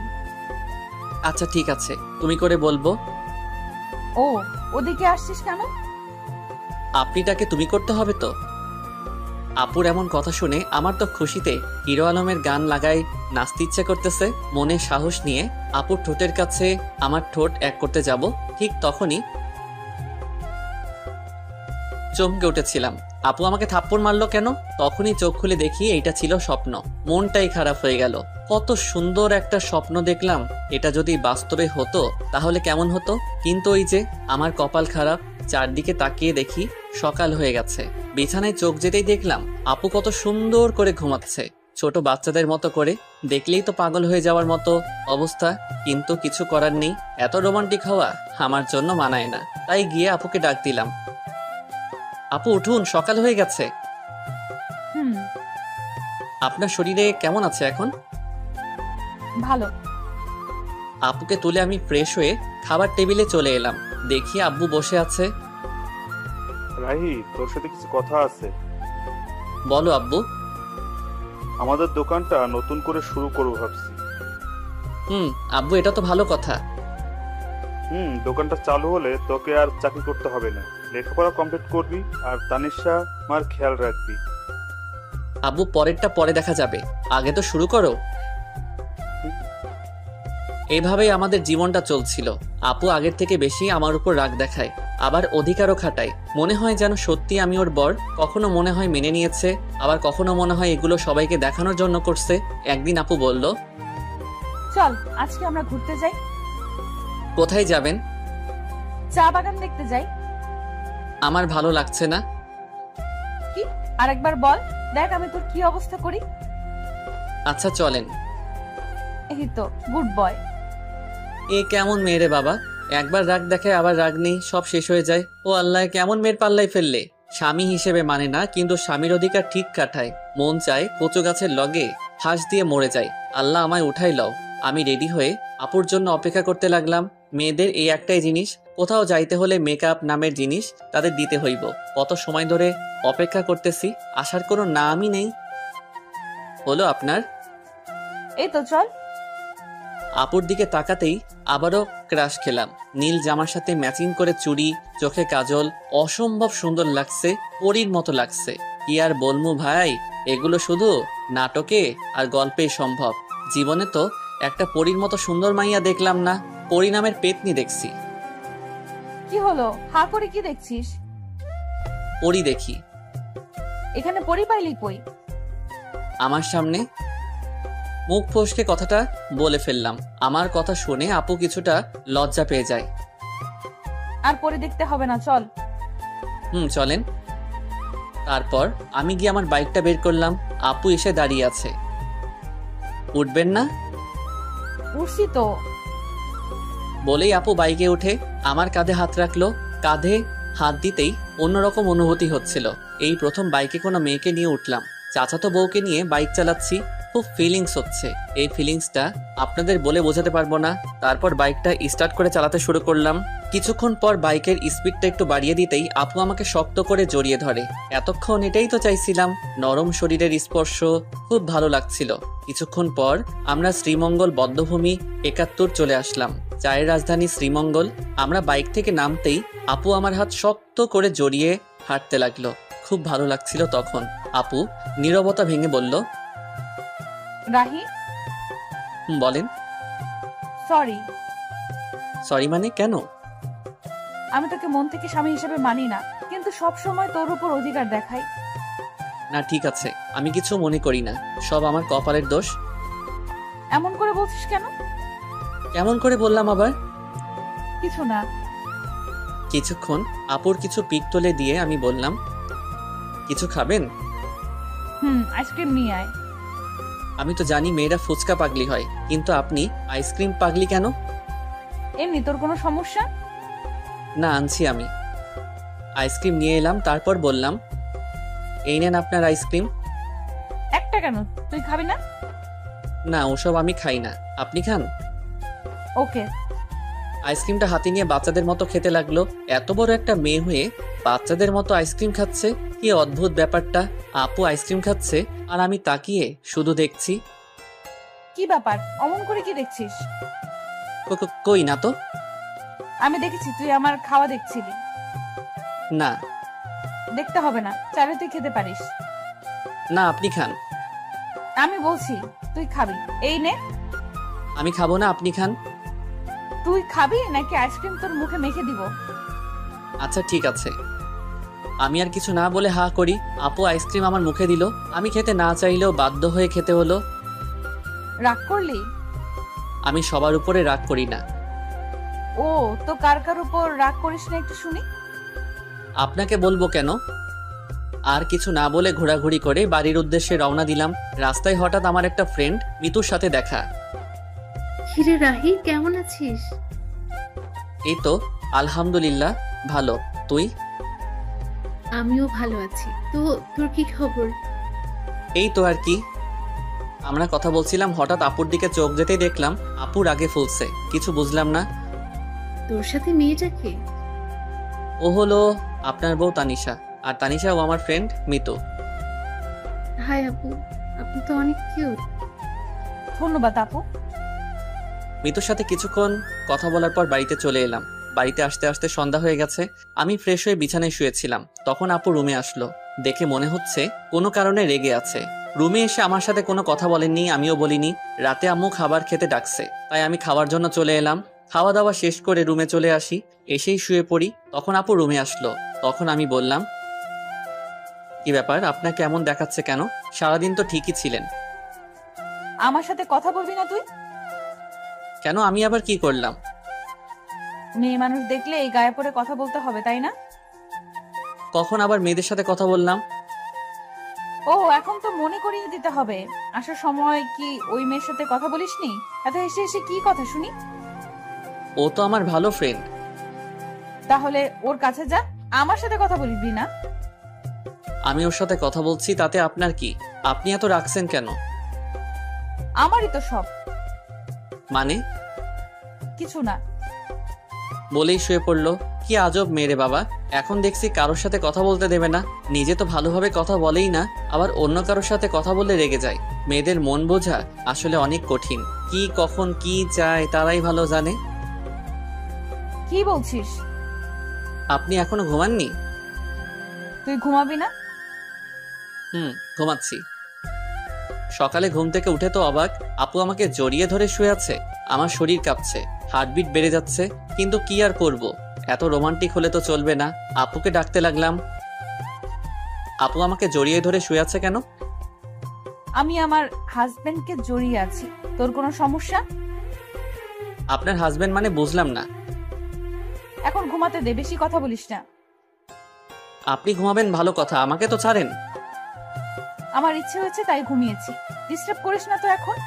[SPEAKER 2] আচ্ছা ঠিক আছে, তুমি করে বলবো।
[SPEAKER 6] ও, ওদিকে আসছিস কেন?
[SPEAKER 2] আপনিটাকে তুমি করতে হবে তো। আপুর এমন কথা শুনে আমার তো খুশিতে হিরো আলমের গান লাগাই নাচতে ইচ্ছে করতেছে। মনে সাহস নিয়ে আপুর ঠোঁটের কাছে আমার ঠোঁট এক করতে যাব, ঠিক তখনই চমকে উঠেছিলাম। আপু আমাকে থাপ্পড় মারলো কেন? তখনই চোখ খুলে দেখি এইটা ছিল স্বপ্ন। মনটাই খারাপ হয়ে গেল। কত সুন্দর একটা স্বপ্ন দেখলাম, এটা যদি বাস্তবে হতো তাহলে কেমন হতো। কিন্তু ওই যে আমার কপাল খারাপ, চারদিকে তাকিয়ে দেখি সকাল হয়ে গেছে। বিছানায় চোখ যেতেই দেখলাম আপু কত সুন্দর করে ঘুমাচ্ছে, ছোট বাচ্চাদের মতো করে। দেখলেই তো পাগল হয়ে যাওয়ার মতো অবস্থা, কিন্তু কিছু করার নেই। এত রোমান্টিক হওয়া আমার জন্য মানায় না। তাই গিয়ে আপুকে ডাক দিলাম, আপু উঠুন, সকাল হয়ে গেছে।
[SPEAKER 6] হুম,
[SPEAKER 2] আপনার শরীরে কেমন আছে এখন?
[SPEAKER 6] ভালো।
[SPEAKER 2] আপুকে তুলে আমি ফ্রেশ হয়ে খাবার টেবিলে চলে এলাম। দেখি আব্বু বসে আছে।
[SPEAKER 7] রাহি, তোর সাথে কিছু কথা আছে।
[SPEAKER 2] বলো আব্বু।
[SPEAKER 7] আমাদের দোকানটা নতুন করে শুরু করবো ভাবছি।
[SPEAKER 2] আব্বু, এটা তো ভালো কথা।
[SPEAKER 7] দোকানটা চালু হলে তোকে আর চাকরি করতে হবে না, লেখাপড়া কমপ্লিট করবি আর তানিশা মার খেয়াল রাখবি।
[SPEAKER 2] আব্বু, পরেরটা পরে দেখা যাবে, আগে তো শুরু করো। এইভাবেই আমাদের জীবনটা চলছিল। আপু আগের থেকে বেশি আমার উপর রাগ দেখায়, আবার অধিকারও খাটায়। মনে হয় যেন সত্যি আমি ওর বর। কখনো মনে হয় মেনে নিয়েছে, আবার কখনো মনে হয় এগুলো সবাইকে দেখানোর জন্য করছে। একদিন আপু বলল,
[SPEAKER 6] চল আজকে আমরা ঘুরতে যাই।
[SPEAKER 2] কোথায় যাবেন?
[SPEAKER 6] চা বাগান দেখতে যাই।
[SPEAKER 2] আমার ভালো লাগছে না।
[SPEAKER 6] কি? আরেকবার বল, দেখ আমি তোর কি অবস্থা করি।
[SPEAKER 2] আচ্ছা চলেন।
[SPEAKER 6] এই তো গুড বয়।
[SPEAKER 2] এ কেমন মেয়ে রে বাবা, একবার রাগ দেখায় আবার রাগ নেই, সব শেষ হয়ে যায়। ও আল্লাহ, কেমন মেয়ের পাল্লাই ফেললে। স্বামী হিসেবে মানে না, কিন্তু স্বামীর অধিকার ঠিক কাটায়। মন চায় কচু গাছের লগে ফাঁস দিয়ে মরে যায়। আল্লাহ আমায় উঠাই লও। আমি রেডি হয়ে আপুর জন্য অপেক্ষা করতে লাগলাম। মেয়েদের এই একটাই জিনিস, কোথাও যাইতে হলে মেকআপ নামের জিনিস তাদের দিতে হইব। কত সময় ধরে অপেক্ষা করতেছি, আসার কোনো নামই নেই। হলো আপনার?
[SPEAKER 6] এই তো চল।
[SPEAKER 2] আপুর দিকে তাকাতেই আবারও ক্রাশ খেলাম। নীল জামার সাথে ম্যাচিং করে চুড়ি, চোখে কাজল, অসম্ভব সুন্দর লাগছে, পরীর মতো লাগছে। কি আর বলমু ভাই, এগুলো শুধু নাটকে আর গল্পে সম্ভব। জীবনে তো একটা পরীর মতো সুন্দর মাইয়া দেখলাম না, পরী নামের পেতনি দেখছি।
[SPEAKER 6] কি হলো, হা করে কি দেখছিস?
[SPEAKER 2] পরী দেখি।
[SPEAKER 6] এখানে পরি পাইলি কই?
[SPEAKER 2] আমার সামনে। মুখ ফসকে কথাটা বলে ফেললাম। আমার কথা শুনে আপু কিছুটা লজ্জা পেয়ে যায়।
[SPEAKER 6] আর পরি দেখতে হবে না, চল।
[SPEAKER 2] চলেন। তারপর আমি গিয়ে আমার বাইকটা বের করলাম। আপু এসে দাঁড়িয়ে আছে। উঠবেন না?
[SPEAKER 6] উঠছি তো।
[SPEAKER 2] বলেই আপু বাইকে উঠে আমার কাঁধে হাত রাখলো। কাঁধে হাত দিতেই অন্যরকম অনুভূতি হচ্ছিল। এই প্রথম বাইকে কোনো মেয়েকে নিয়ে উঠলাম। চাচাতো বউকে নিয়ে বাইক চালাচ্ছি, খুব ফিলিংস হচ্ছে। এই ফিলিংসটা আপনাদের বলে বোঝাতে পারবো না। তারপর বাইকটা স্টার্ট করে চালাতে শুরু করলাম। কিছুক্ষণ পর বাইকের স্পিডটা একটু বাড়িয়ে দিতেই আপু আমাকে শক্ত করে জড়িয়ে ধরে। এতক্ষণ এটাই তো চাইছিলাম, নরম শরীরের স্পর্শ, খুব ভালো লাগছিল। কিছুক্ষণ পর আমরা শ্রীমঙ্গল বদ্ধভূমি 71 চলে আসলাম, চায়ের রাজধানী শ্রীমঙ্গল। আমরা বাইক থেকে নামতেই আপু আমার হাত শক্ত করে জড়িয়ে হাঁটতে লাগলো। খুব ভালো লাগছিল তখন। আপু নীরবতা ভেঙে বলল,
[SPEAKER 6] রাহি।
[SPEAKER 2] বলেন।
[SPEAKER 6] সরি।
[SPEAKER 2] সরি মানে কেন?
[SPEAKER 6] আমি তোকে মন থেকে স্বামী হিসেবে মানি না, কিন্তু সব সময় তোর উপর অধিকার দেখাই।
[SPEAKER 2] না ঠিক আছে, আমি কিছু মনে করি না, সব আমার কপালের দোষ।
[SPEAKER 6] এমন করে বলছিস কেন?
[SPEAKER 2] কেমন করে বললাম আবার?
[SPEAKER 6] কিছু না।
[SPEAKER 2] কিছুক্ষণ আপুর কিছু পিক তুলে দিয়ে আমি বললাম, কিছু খাবেন?
[SPEAKER 6] আইসক্রিম নিয়ে আয়।
[SPEAKER 2] আমি তো জানি মেয়েরা ফুচকা পাগলি হয়, কিন্তু আপনি আইসক্রিম পাগলি কেন?
[SPEAKER 6] এমনি। তোর কোনো সমস্যা?
[SPEAKER 2] না, আনছি আমি। আইসক্রিম নিয়ে এলাম, তারপর বললাম, এই নেন আপনার আইসক্রিম।
[SPEAKER 6] একটা কেন, তুই খাবি না?
[SPEAKER 2] না, ওসব আমি খাই না, আপনি খান।
[SPEAKER 6] ওকে।
[SPEAKER 2] আইসক্রিমটা হাতে নিয়ে বাচ্চাদের মতো খেতে লাগলো। এত বড় একটা মেয়ে হয়ে বাচ্চাদের মতো আইসক্রিম খাচ্ছে, কি অদ্ভুত ব্যাপারটা। আপু আইসক্রিম খাচ্ছে আর আমি তাকিয়ে শুধু দেখছি।
[SPEAKER 6] কি ব্যাপার, অমন করে কি দেখছিস?
[SPEAKER 2] কই না তো।
[SPEAKER 6] আমি দেখেছি তুই আমার খাওয়া দেখছিলি।
[SPEAKER 2] না।
[SPEAKER 6] দেখতে হবে না, চাইলে তুই খেতে পারিস।
[SPEAKER 2] না, আপনি খান।
[SPEAKER 6] আমি বলছি তুই খাবি, এই নে।
[SPEAKER 2] আমি খাবো না, আপনি খান।
[SPEAKER 6] তুই খাবি নাকি আইসক্রিম তোর মুখে মেখে দিব?
[SPEAKER 2] আচ্ছা ঠিক আছে। আমি আর কিছু না বলে হা করি। আপু আইসক্রিম আমার মুখে দিল। আমি খেতে না চাইলেও বাধ্য হয়ে খেতে হলো।
[SPEAKER 6] রাগ করলি?
[SPEAKER 2] আমি সবার উপরে রাগ করি না।
[SPEAKER 6] ও তো কার কার উপর রাগ করিস না একটু শুনি।
[SPEAKER 2] আপনাকে বলবো কেন? আর কিছু না বলে ঘোরাঘুরি করে বাড়ির উদ্দেশ্যে রওনা দিলাম। রাস্তায় হঠাৎ আমার একটা ফ্রেন্ড মিতুর সাথে দেখা।
[SPEAKER 9] কিরে রাহি, কেমন আছিস?
[SPEAKER 2] এই তো আলহামদুলিল্লাহ ভালো। তুই?
[SPEAKER 9] আমিও ভালো আছি। তো তোর কি খবর?
[SPEAKER 2] এই তো আর কি। আমরা কথা বলছিলাম, হঠাৎ আপুর দিকে চোখ যেতেই দেখলাম আপুর আগে ফুলছে। কিছু বুঝলাম না।
[SPEAKER 9] তোর সাথে মেয়েটাকে?
[SPEAKER 2] ও হলো আপনার বউ তানিশা, আর তানিশাও আমার ফ্রেন্ড মিতু।
[SPEAKER 9] হাই আপু, আপনি তো অনেক কিউট।
[SPEAKER 6] ধন্যবাদ আপু।
[SPEAKER 2] মিতুর সাথে কিছুক্ষণ কথা বলার পর বাড়িতে চলে এলাম। বাড়িতে আসতে আসতে সন্ধ্যা হয়ে গেছে। আমি ফ্রেশ হয়ে বিছানায় শুয়েছিলাম, তখন আপু রুমে আসলো। দেখে মনে হচ্ছে কোনো কারণে রেগে আছে। রুমে এসে আমার সাথে কোনো কথা বলেননি, আমিও বলিনি। রাতে আম্মু খাবার খেতে ডাকছে, তাই আমি খাওয়ার জন্য চলে এলাম। খাওয়া দাওয়া শেষ করে রুমে চলে আসি, এসেই শুয়ে পড়ি। তখন আপু রুমে আসলো। তখন আমি বললাম, কি ব্যাপার, আপনাকে এমন দেখাচ্ছে কেন? সারাদিন তো ঠিকই ছিলেন।
[SPEAKER 6] আমার সাথে কথা বলবি না তুই?
[SPEAKER 2] কেন, আমি আবার কি করলাম?
[SPEAKER 6] মেয়ে মানুষ দেখলে এই গায়ে পড়ে কথা বলতে হবে, তাই না?
[SPEAKER 2] কখন আবার মেয়েদের সাথে কথা বললাম?
[SPEAKER 6] ও এখন তো মনে করিয়ে দিতে হবে। আসার সময় কি ওই মেয়ের সাথে কথা বলিসনি? এত হেসে হেসে কি কথা শুনি?
[SPEAKER 2] ও তো আমার ভালো ফ্রেন্ড।
[SPEAKER 6] তাহলে ওর কাছে যা, আমার সাথে কথা বলবি না।
[SPEAKER 2] আমি ওর সাথে কথা বলছি, তাতে আপনার কি? আপনি এত রাখছেন কেন?
[SPEAKER 6] আমারই তো সব।
[SPEAKER 2] মানে?
[SPEAKER 6] কিছু না।
[SPEAKER 2] বলেই শুয়ে পড়লো। কি আজব মেয়ে রে বাবা, এখন দেখছি কারোর সাথে কথা বলতে দেবে না। নিজে তো ভালোভাবে কথা বলেই না, আবার অন্য কারোর সাথে কথা বললে রেগে যায়। মেয়েদের মন বোঝা আসলে অনেক কঠিন। কি কখন কি চায় তারাই ভালো জানে।
[SPEAKER 6] কি বলছিস?
[SPEAKER 2] আপনি এখনো ঘুমাননি?
[SPEAKER 6] তুই ঘুমাবি না?
[SPEAKER 2] ঘুমাচ্ছি। সকালে ঘুম থেকে উঠে তো অবাক, আপু আমাকে জড়িয়ে ধরে শুয়ে আছে। আমার শরীর কাঁপছে, হার্টবিট বেড়ে যাচ্ছে, কিন্তু কি আর করব, এত রোমান্টিক হলে তো চলবে না। আপুকে ডাকতে লাগলাম, আপু আমাকে জড়িয়ে ধরে শুয়ে আছে কেন?
[SPEAKER 6] আমি আমার হাজবেন্ডকে জড়িয়ে আছি। তোর কোনো সমস্যা?
[SPEAKER 2] আপনার হাজবেন্ড মানে বুঝলাম না।
[SPEAKER 6] এখন ঘুমাতে দে, বেশি কথা বলিস না।
[SPEAKER 2] আপনি ঘুমাবেন ভালো কথা, আমাকে তো ছাড়েন।
[SPEAKER 6] আমার ইচ্ছে হয়েছে তাই ঘুমিয়েছি, ডিস্টার্ব করিস না তো এখন।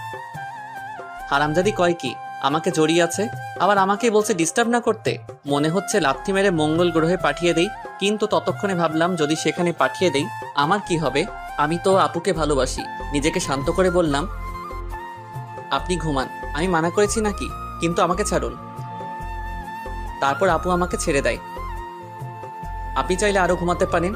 [SPEAKER 2] হারামজাদি কয় কি, আমাকে জড়িয়ে আছে, আবার আমাকে বলছে ডিস্টার্ব না করতে। মনে হচ্ছে লাথি মেরে মঙ্গল গ্রহে পাঠিয়ে দেই। কিন্তু ততক্ষণে ভাবলাম, যদি সেখানে পাঠিয়ে দেই আমার কি হবে? আমি তো আপুকে ভালোবাসি। নিজেকে শান্ত করে বললাম, আপনি ঘুমান, আমি মানা করেছি নাকি? কিন্তু আমাকে ছাড়ুন। তারপর আপু আমাকে ছেড়ে দেয়। আপনি চাইলে আরো ঘুমাতে পারেন।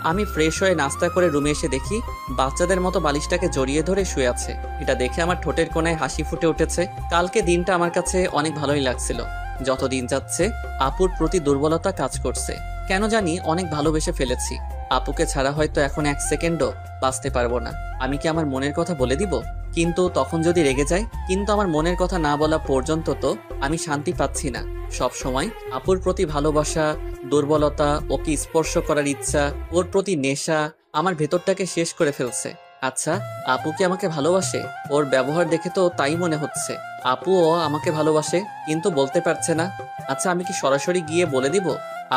[SPEAKER 2] আমি ফ্রেশ হয়ে নাস্তা করে রুমে এসে দেখি বাচ্চাদের মতো বালিশটাকে জড়িয়ে ধরে শুয়ে আছে। এটা দেখে আমার ঠোঁটের কোণায় হাসি ফুটে উঠেছে। কালকে দিনটা আমার কাছে অনেক ভালোই লাগছিল। যত দিন যাচ্ছে আপুর প্রতি দুর্বলতা কাজ করছে। কেন জানি অনেক ভালোবেসে ফেলেছি। আপুকে ছাড়া হয়তো এখন 1 সেকেন্ডও বাঁচতে পারবো না। আমি কি আমার মনের কথা বলে দিব? কিন্তু তখন যদি রেগে যায়? কিন্তু আমার মনের কথা না বলা পর্যন্ত তো আমি শান্তি পাচ্ছি না। সব সময় আপুর প্রতি ভালোবাসা, দুর্বলতা, ওকে স্পর্শ করার ইচ্ছা, ওর প্রতি নেশা আমার ভেতরটাকে শেষ করে ফেলছে। আচ্ছা, আপু কি আমাকে ভালোবাসে? ওর ব্যবহার দেখে তো তাই মনে হচ্ছে। আপুও আমাকে ভালোবাসে, কিন্তু বলতে পারছে না। আচ্ছা, আমি কি সরাসরি গিয়ে বলে দিব?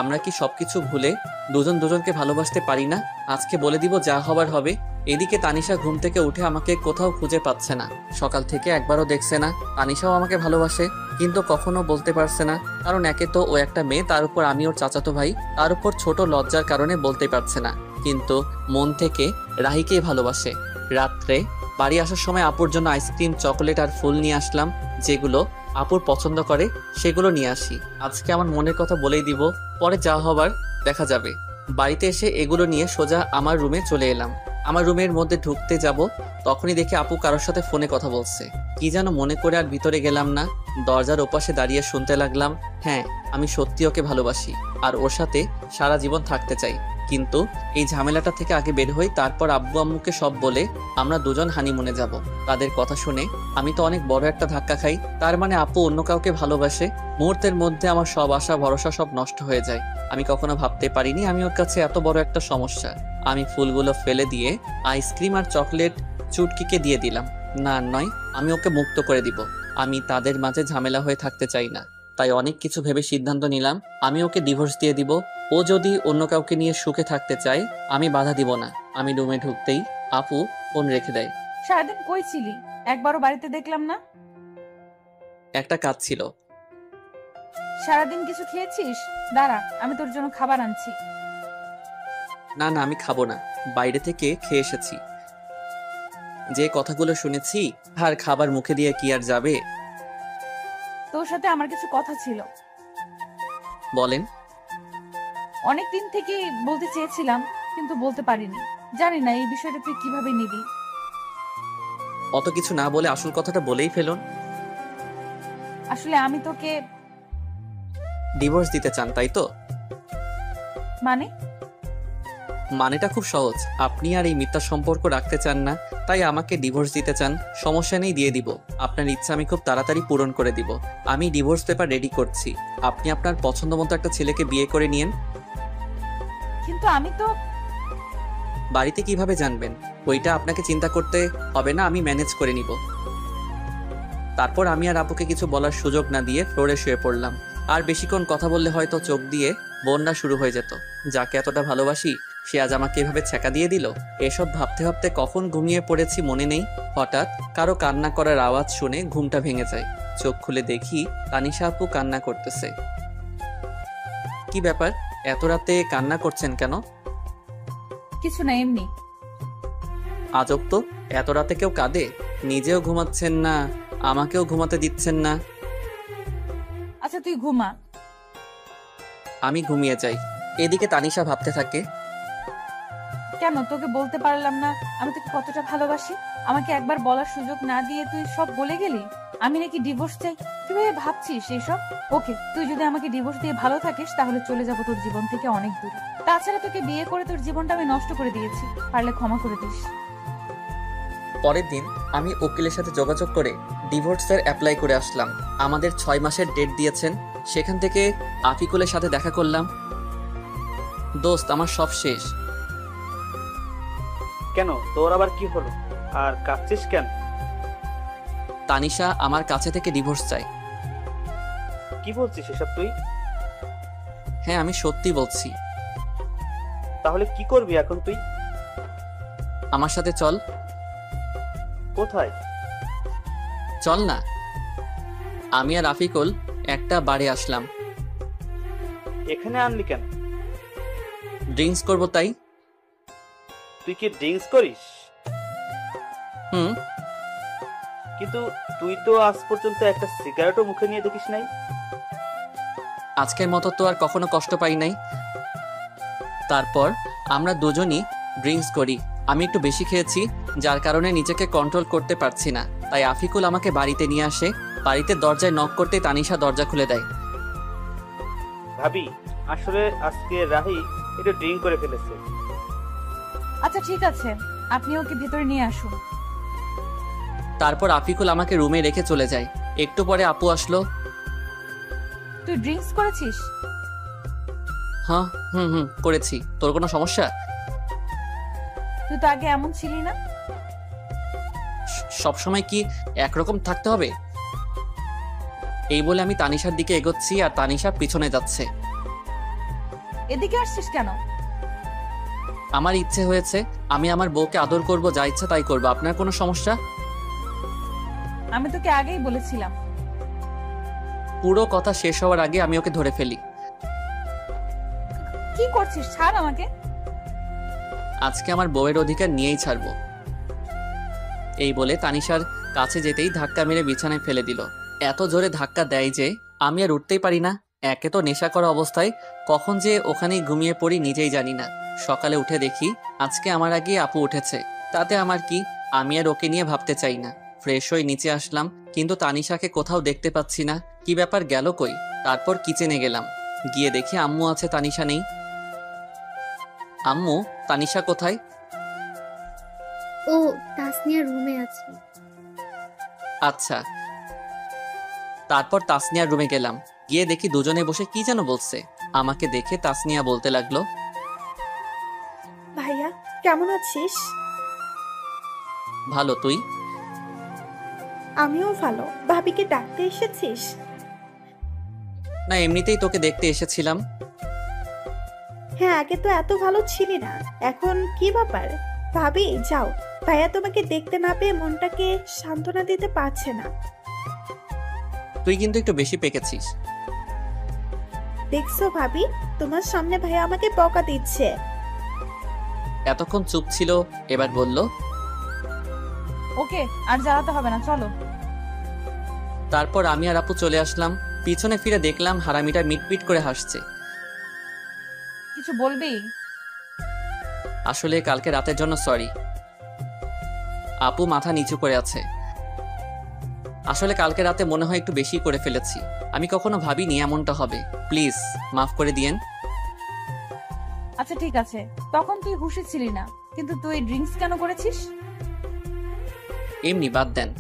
[SPEAKER 2] আমরা কি সবকিছু ভুলে দুজন দুজনকে ভালোবাসতে পারি না? আজকে বলে দিব, যা হবার হবে। এদিকে তানিশা ঘুম থেকে উঠে আমাকে কোথাও খুঁজে পাচ্ছে না। সকাল থেকে একবারও দেখছে না। তানিশাও আমাকে ভালোবাসে, কিন্তু কখনো বলতে পারছে না। কারণ একে তো ও একটা মেয়ে, তার উপর আমি ওর চাচাতো ভাই, তার উপর ছোট লজ্জার কারণে বলতে পারছে না। কিন্তু মন থেকে রাহিকেই ভালোবাসে। রাত্রে বাড়ি আসার সময় আপুর জন্য আইসক্রিম, চকোলেট আর ফুল নিয়ে আসলাম। যেগুলো আপুর পছন্দ করে সেগুলো নিয়ে আসি। আজকে আমার মনের কথা বলেই দিব, পরে যা হবার দেখা যাবে। বাড়িতে এসে এগুলো নিয়ে সোজা আমার রুমে চলে এলাম। আমার রুমের মধ্যে ঢুকতে যাব, তখনই দেখি আপু কারোর সাথে ফোনে কথা বলছে। কি যেন মনে করে আর ভিতরে গেলাম না। দরজার ওপাশে দাঁড়িয়ে শুনতে লাগলাম, হ্যাঁ আমি সত্যি ওকে ভালোবাসি আর ওর সাথে সারা জীবন থাকতে চাই, কিন্তু এই ঝামেলাটা থেকে আগে বের হই, তারপর আব্বু আম্মুকে সব বলে আমরা দুজন হানিমুনে যাব। তাদের কথা শুনে আমি তো অনেক বড় একটা ধাক্কা খাই। তার মানে আপু অন্য কাউকে ভালোবাসে। মুহূর্তের মধ্যে আমার সব আশা ভরসা সব নষ্ট হয়ে যায়। আমি কখনো ভাবতে পারিনি আমি ওর কাছে এত বড় একটা সমস্যা। আমি ফুলগুলো ফেলে দিয়ে আইসক্রিম আর চকলেট চুটকিকে দিয়ে দিলাম। না নয়, আমি ওকে মুক্ত করে দিব। আমি তাদের মাঝে ঝামেলা হয়ে থাকতে চাই না। তাই অনেক কিছু ভেবে সিদ্ধান্ত নিলাম আমি ওকে ডিভোর্স দিয়ে দিব। ও যদি অন্য কাউকে নিয়ে সুখে থাকতে চায় আমি বাধা দিব না। আমি রুমে ঢুকতেই আপু ফোন রেখে দেয়।
[SPEAKER 6] সারাদিন কই ছিলি? একবারও বাড়িতে দেখলাম না।
[SPEAKER 2] একটা কাজ ছিল।
[SPEAKER 6] সারাদিন কিছু খেয়েছিস? দাঁড়া, আমি তোর জন্য খাবার আনছি।
[SPEAKER 2] না না, আমি খাবো না, বাইরে থেকে খেয়ে এসেছি। যে কথাগুলো শুনেছি আর খাবার মুখে দিয়ে কি আর যাবে।
[SPEAKER 6] তোর সাথে আমার কিছু কথা ছিল।
[SPEAKER 2] বলেন।
[SPEAKER 6] অনেকদিন থেকে বলতে চেয়েছিলাম কিন্তু বলতে পারিনি। জানি না এই বিষয়টা তুই কিভাবে নিবি।
[SPEAKER 2] অত কিছু না বলে আসল কথাটা বলেই ফেলুন।
[SPEAKER 6] আসলে আমি তোকে
[SPEAKER 2] ডিভোর্স দিতে চান, তাই তো?
[SPEAKER 6] মানে
[SPEAKER 2] মানেটা খুব সহজ। আপনি আর এই মিথ্যা সম্পর্ক রাখতে চান না, তাই আমাকে ডিভোর্স দিতে চান। সমস্যা নেই, দিয়ে দিব। আপনার ইচ্ছা আমি খুব তাড়াতাড়ি পূরণ করে দিব। আমি ডিভোর্স পেপার রেডি করছি। আপনি আপনার পছন্দ মতো একটা ছেলেকে বিয়ে করে নিয়েন।
[SPEAKER 6] কিন্তু আমি তো
[SPEAKER 2] বাড়িতে কিভাবে জানবেন? ওইটা আপনাকে চিন্তা করতে হবে না, আমি ম্যানেজ করে নিব। তারপর আমি আর আপুকে কিছু বলার সুযোগ না দিয়ে ফ্লোরে শুয়ে পড়লাম। আর বেশিক্ষণ কথা বললে হয়তো চোখ দিয়ে বন্যা শুরু হয়ে যেত। যাকে এতটা ভালোবাসি সে আজ আমাকে এভাবে ছ্যাঁকা দিয়ে দিল। এসব ভাবতে ভাবতে কখন ঘুমিয়ে পড়েছি মনে নেই। হঠাৎ কারো কান্না করার আওয়াজ শুনে ঘুমটা ভেঙে যায়। চোখ খুলে দেখি তানিশা আপু কান্না করতেছে। কি ব্যাপার, এত রাতে কান্না করছেন কেন?
[SPEAKER 6] কিছু না, এমনি।
[SPEAKER 2] আজব তো, এত রাতে কেউ কাঁদে? নিজেও ঘুমাচ্ছেন না, আমাকেও ঘুমাতে দিচ্ছেন না।
[SPEAKER 6] আচ্ছা তুই ঘুমা।
[SPEAKER 2] আমি ঘুমিয়ে যাই। এদিকে তানিশা ভাবতে থাকে,
[SPEAKER 6] কেন তোকে বলতে পারলাম না আমি তোকে কতটা ভালোবাসি? আমাকে একবার বলার সুযোগ না দিয়ে তুই সব বলে গেলি। আমি নাকি ডিভোর্স চাই? কিভাবে ভাবছিস এইসব? ওকে, তুই যদি আমাকে ডিভোর্স দিয়ে ভালো থাকিস তাহলে চলে যাবো তোর জীবন থেকে অনেক দূরে। তাছাড়া তোকে বিয়ে করে তোর জীবনটা আমি নষ্ট করে দিয়েছি, পারলে ক্ষমা করে দিস।
[SPEAKER 2] পরের দিন আমি উকিলের সাথে যোগাযোগ করে ডিভোর্সের অ্যাপ্লাই করে আসলাম। আমাদের 6 মাসের ডেট দিয়েছেন। সেখান থেকে আফিকুলের সাথে দেখা করলাম। দোস্ত, আমার সব শেষ।
[SPEAKER 8] কেন, তোর আবার কি হলো? আর কাঁদছিস কেন?
[SPEAKER 2] তানিশা আমার কাছে থেকে ডিভোর্স চাই।
[SPEAKER 8] কি বলছিস এসব তুই?
[SPEAKER 2] হ্যাঁ, আমি সত্যি বলছি।
[SPEAKER 8] তাহলে কি করবি এখন তুই?
[SPEAKER 2] আমার সাথে চল।
[SPEAKER 8] কোথায়?
[SPEAKER 2] চল না। আমি আর আফিকুল একটা বারে আসলাম।
[SPEAKER 8] এখানে আনলি কেন?
[SPEAKER 2] ড্রিঙ্কস করবো তাই।
[SPEAKER 8] তুই কি ড্রিঙ্কস করিস?
[SPEAKER 2] হুম।
[SPEAKER 8] কিন্তু তুই তো আজ পর্যন্ত একটা সিগারেটও মুখে নিয়ে দেখিস নাই।
[SPEAKER 2] আজকের মতো তো আর কখনো কষ্ট পাই নাই। তারপর আমরা দুজনই ড্রিঙ্কস করি। আমি একটু বেশি খেয়েছি, যার কারণে নিজেকে কন্ট্রোল করতে পারছি না। তাই আফিকুল আমাকে বাড়িতে নিয়ে আসে। বাড়িতে দরজায় নক করতে তানিশা দরজা খুলে দেয়।
[SPEAKER 8] ভাবি, আসলে আজকে রাহি একটু ড্রিঙ্ক করে ফেলেছে।
[SPEAKER 6] আচ্ছা ঠিক আছে, আপনি ওকে ভেতরে নিয়ে আসুন।
[SPEAKER 2] তারপর আফিকুল আমাকে রুমে রেখে চলে যায়। একটু পরে আপু আসলো।
[SPEAKER 6] তুই ড্রিঙ্কস করেছিস?
[SPEAKER 2] হ্যাঁ, হুম করেছি। তোর কোনো সমস্যা?
[SPEAKER 6] তুই তো আগে এমন ছিলি না।
[SPEAKER 2] সবসময় কি একরকম থাকতে হবে? এই বলে আমি তানিশার দিকে এগোচ্ছি আর তানিশা পিছনে যাচ্ছে।
[SPEAKER 6] এদিকে আসছিস কেন?
[SPEAKER 2] আমার ইচ্ছে হয়েছে, আমি আমার বউকে আদর করব, যা ইচ্ছা তাই করবো। আপনার কোনো সমস্যা?
[SPEAKER 6] আমি তোকে আগেই বলেছিলাম।
[SPEAKER 2] পুরো কথা শেষ হওয়ার আগে আমি ওকে ধরে ফেলি।
[SPEAKER 6] কি করছিস? ছাড় আমাকে।
[SPEAKER 2] আজকে আমার বউয়ের অধিকার নিয়েই ছাড়বো। এই বলে তানিশার কাছে যেতেই ধাক্কা মেরে বিছানায় ফেলে দিল। এত জোরে ধাক্কা দেয় যে আমি আর উঠতেই পারি না। একে তো নেশা করা অবস্থায় কখন যে ওখানেই ঘুমিয়ে পড়ি নিজেই জানি না। সকালে উঠে দেখি আজকে আমার আগে আপু উঠেছে। তাতে আমার কি, আমি আর ওকে নিয়ে ভাবতে চাই না। ফ্রেশ হয়ে নিচে আসলাম। কিন্তু তানিশাকে কোথাও দেখতে পাচ্ছি না। কি ব্যাপার, গেল কই? তারপর কিচেনে গেলাম, গিয়ে দেখি আম্মু আছে, তানিশা নেই। আম্মু, তানিশা কোথায়?
[SPEAKER 9] ও তাসনিয়ার রুমে আছে।
[SPEAKER 2] আচ্ছা। তারপর তাসনিয়ার রুমে গেলাম, গিয়ে দেখি দুজনে বসে কি যেন বলছে। আমাকে দেখে তাসনিয়া বলতে লাগলো,
[SPEAKER 11] ভাইয়া কেমন আছিস?
[SPEAKER 2] ভালো, তুই?
[SPEAKER 11] আমিও ভালো। ভাবিকে ডাকতে এসেছিস?
[SPEAKER 2] না, এমনিতেই তোকে দেখতে এসেছিলাম।
[SPEAKER 11] হ্যাঁ, আগে তো এত ভালো ছিলি না, এখন কি ব্যাপার? ভাবি যাও, ভাইয়া তোমাকে দেখতে না পেয়ে মনটাকে সান্ত্বনা দিতে পারছে না।
[SPEAKER 2] তুই কিন্তু একটু বেশি পেকেছিস।
[SPEAKER 11] দেখছো ভাবি, তোমার সামনে ভাইয়া আমাকে বকা দিচ্ছে।
[SPEAKER 2] এতক্ষণ চুপ ছিল, এবার বলল,
[SPEAKER 6] ওকে আর জ্বালাতে হবে না, চলো।
[SPEAKER 2] তারপর আমি আর আপু চলে আসলাম। পিছনে ফিরে দেখলাম হারামিটা মিটমিট করে হাসছে।
[SPEAKER 6] কিছু বলবি?
[SPEAKER 2] আসলে কালকে রাতের জন্য সরি। আপু মাথা নিচু করে আছে। আসলে কালকে রাতে মনে হয় একটু বেশি করে ফেলেছি। আমি কখনো ভাবিনি এমনটা হবে। প্লিজ মাফ করে দিয়েন।
[SPEAKER 6] আচ্ছা ঠিক আছে, তখন তুই হুঁশে ছিলি না, কিন্তু তুই ড্রিঙ্কস কেন করেছিস?
[SPEAKER 2] এমনি, বাদ দেন।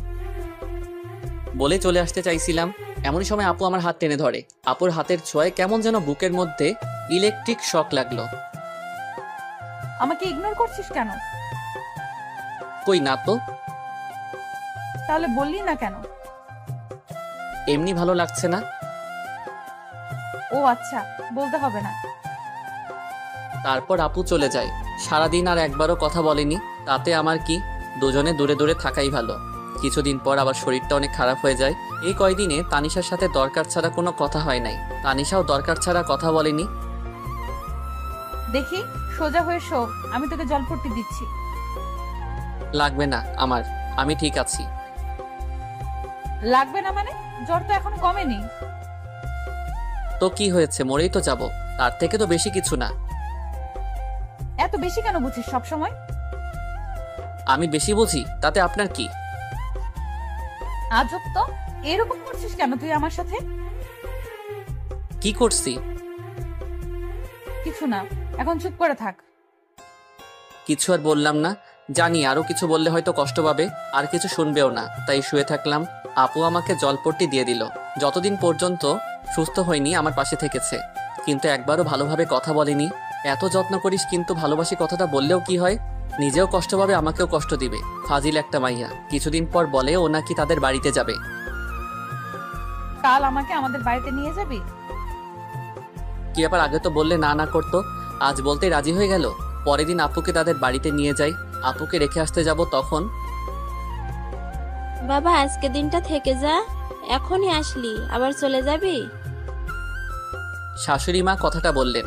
[SPEAKER 2] বলে চলে আসতে চাইছিলাম, এমনই সময় আপু আমার হাত টেনে ধরে। আপুর হাতের ছোঁয়ায় কেমন যেন বুকের মধ্যে ইলেকট্রিক শক লাগলো।
[SPEAKER 6] আমাকে ইগনোর করছিস কেন?
[SPEAKER 2] কই না তো।
[SPEAKER 6] তাহলে বললি না কেন?
[SPEAKER 2] এমনি ভালো লাগছে না।
[SPEAKER 6] ও আচ্ছা, বলতে হবে না।
[SPEAKER 2] তারপর আপু চলে যায়। সারাদিন আর একবারও কথা বলেনি। তাতে আমার কি, দুজনে দূরে দূরে থাকাই ভালো। কিছুদিন পর আবার শরীরটা অনেক খারাপ হয়ে যায়। এই কয়দিনে তানিশার সাথে দরকার ছাড়া কোনো কথা হয় নাই। তানিশাও দরকার ছাড়া কথা বলেনি।
[SPEAKER 6] দেখি, সোজা হয়ে শো, আমি তোকে জলপট্টি দিচ্ছি।
[SPEAKER 2] লাগবে না আমার, আমি ঠিক আছি।
[SPEAKER 6] লাগবে না মানে? জ্বর তো এখনো কমেনি।
[SPEAKER 2] তো কি হয়েছে, মরেই তো যাব, তার থেকে তো বেশি কিছু না।
[SPEAKER 6] এত বেশি কেন বুঝিস সব সময়?
[SPEAKER 2] আমি বেশি বুঝি, তাতে আপনার কি?
[SPEAKER 6] আজব তো, এরকম করছিস কেন তুই আমার সাথে?
[SPEAKER 2] কি করছি?
[SPEAKER 6] কিছু না, এখন চুপ করে থাক।
[SPEAKER 2] কিছু আর বললাম না। জানি আরো কিছু বললে হয়তো কষ্ট পাবে, আর কিছু শুনবেও না, তাই শুয়ে থাকলাম। আপু আমাকে জলপট্টি দিয়ে দিল। যতদিন পর্যন্ত সুস্থ হয়নি আমার পাশে থেকেছে, কিন্তু একবারও ভালোভাবে কথা বলেনি। এত যত্ন করিস কিন্তু ভালোবাসি কথাটা বললেও কি হয়? নিজেও কষ্ট পাবে, আমাকেও কষ্ট দিবে। ফাজিল একটা মাইয়া। কিছুদিন পর বলে ও নাকি তাদের বাড়িতে যাবে।
[SPEAKER 6] কাল আমাকে আমাদের বাড়িতে নিয়ে যাবি?
[SPEAKER 2] কি ব্যাপার, আগে তো বললে না না করতো, আজ বলতে রাজি হয়ে গেল। পরের দিন আপুকে তাদের বাড়িতে নিয়ে যাই। আপুকে রেখে আসতে যাব তখন।
[SPEAKER 12] বাবা আজকে দিনটা থেকে যা, এখনই আসলি আবার চলে যাবি?
[SPEAKER 2] শাশুড়ি মা কথাটা বললেন।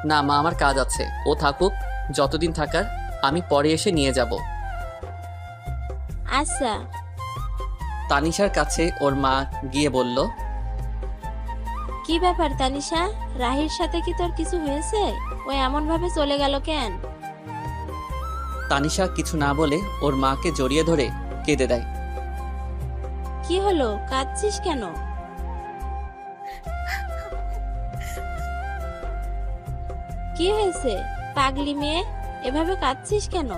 [SPEAKER 2] না মা, আমার কাজ আছে, ও থাকুক যতদিন থাকার, আমি পরে এসে নিয়ে যাব।
[SPEAKER 12] আচ্ছা।
[SPEAKER 2] তানিশার কাছে ওর মা গিয়ে বলল,
[SPEAKER 12] কি ব্যাপার তানিশা, রাহির সাথে কি তোর কিছু হয়েছে? ও এমন ভাবে চলে গেল কেন?
[SPEAKER 2] তানিশা কিছু না বলে ওর মাকে জড়িয়ে ধরে কেঁদে দেয়।
[SPEAKER 12] কি হলো, কাঁদছিস কেন? কি হয়েছে পাগলি মেয়ে, এভাবে কাঁদছিস কেন?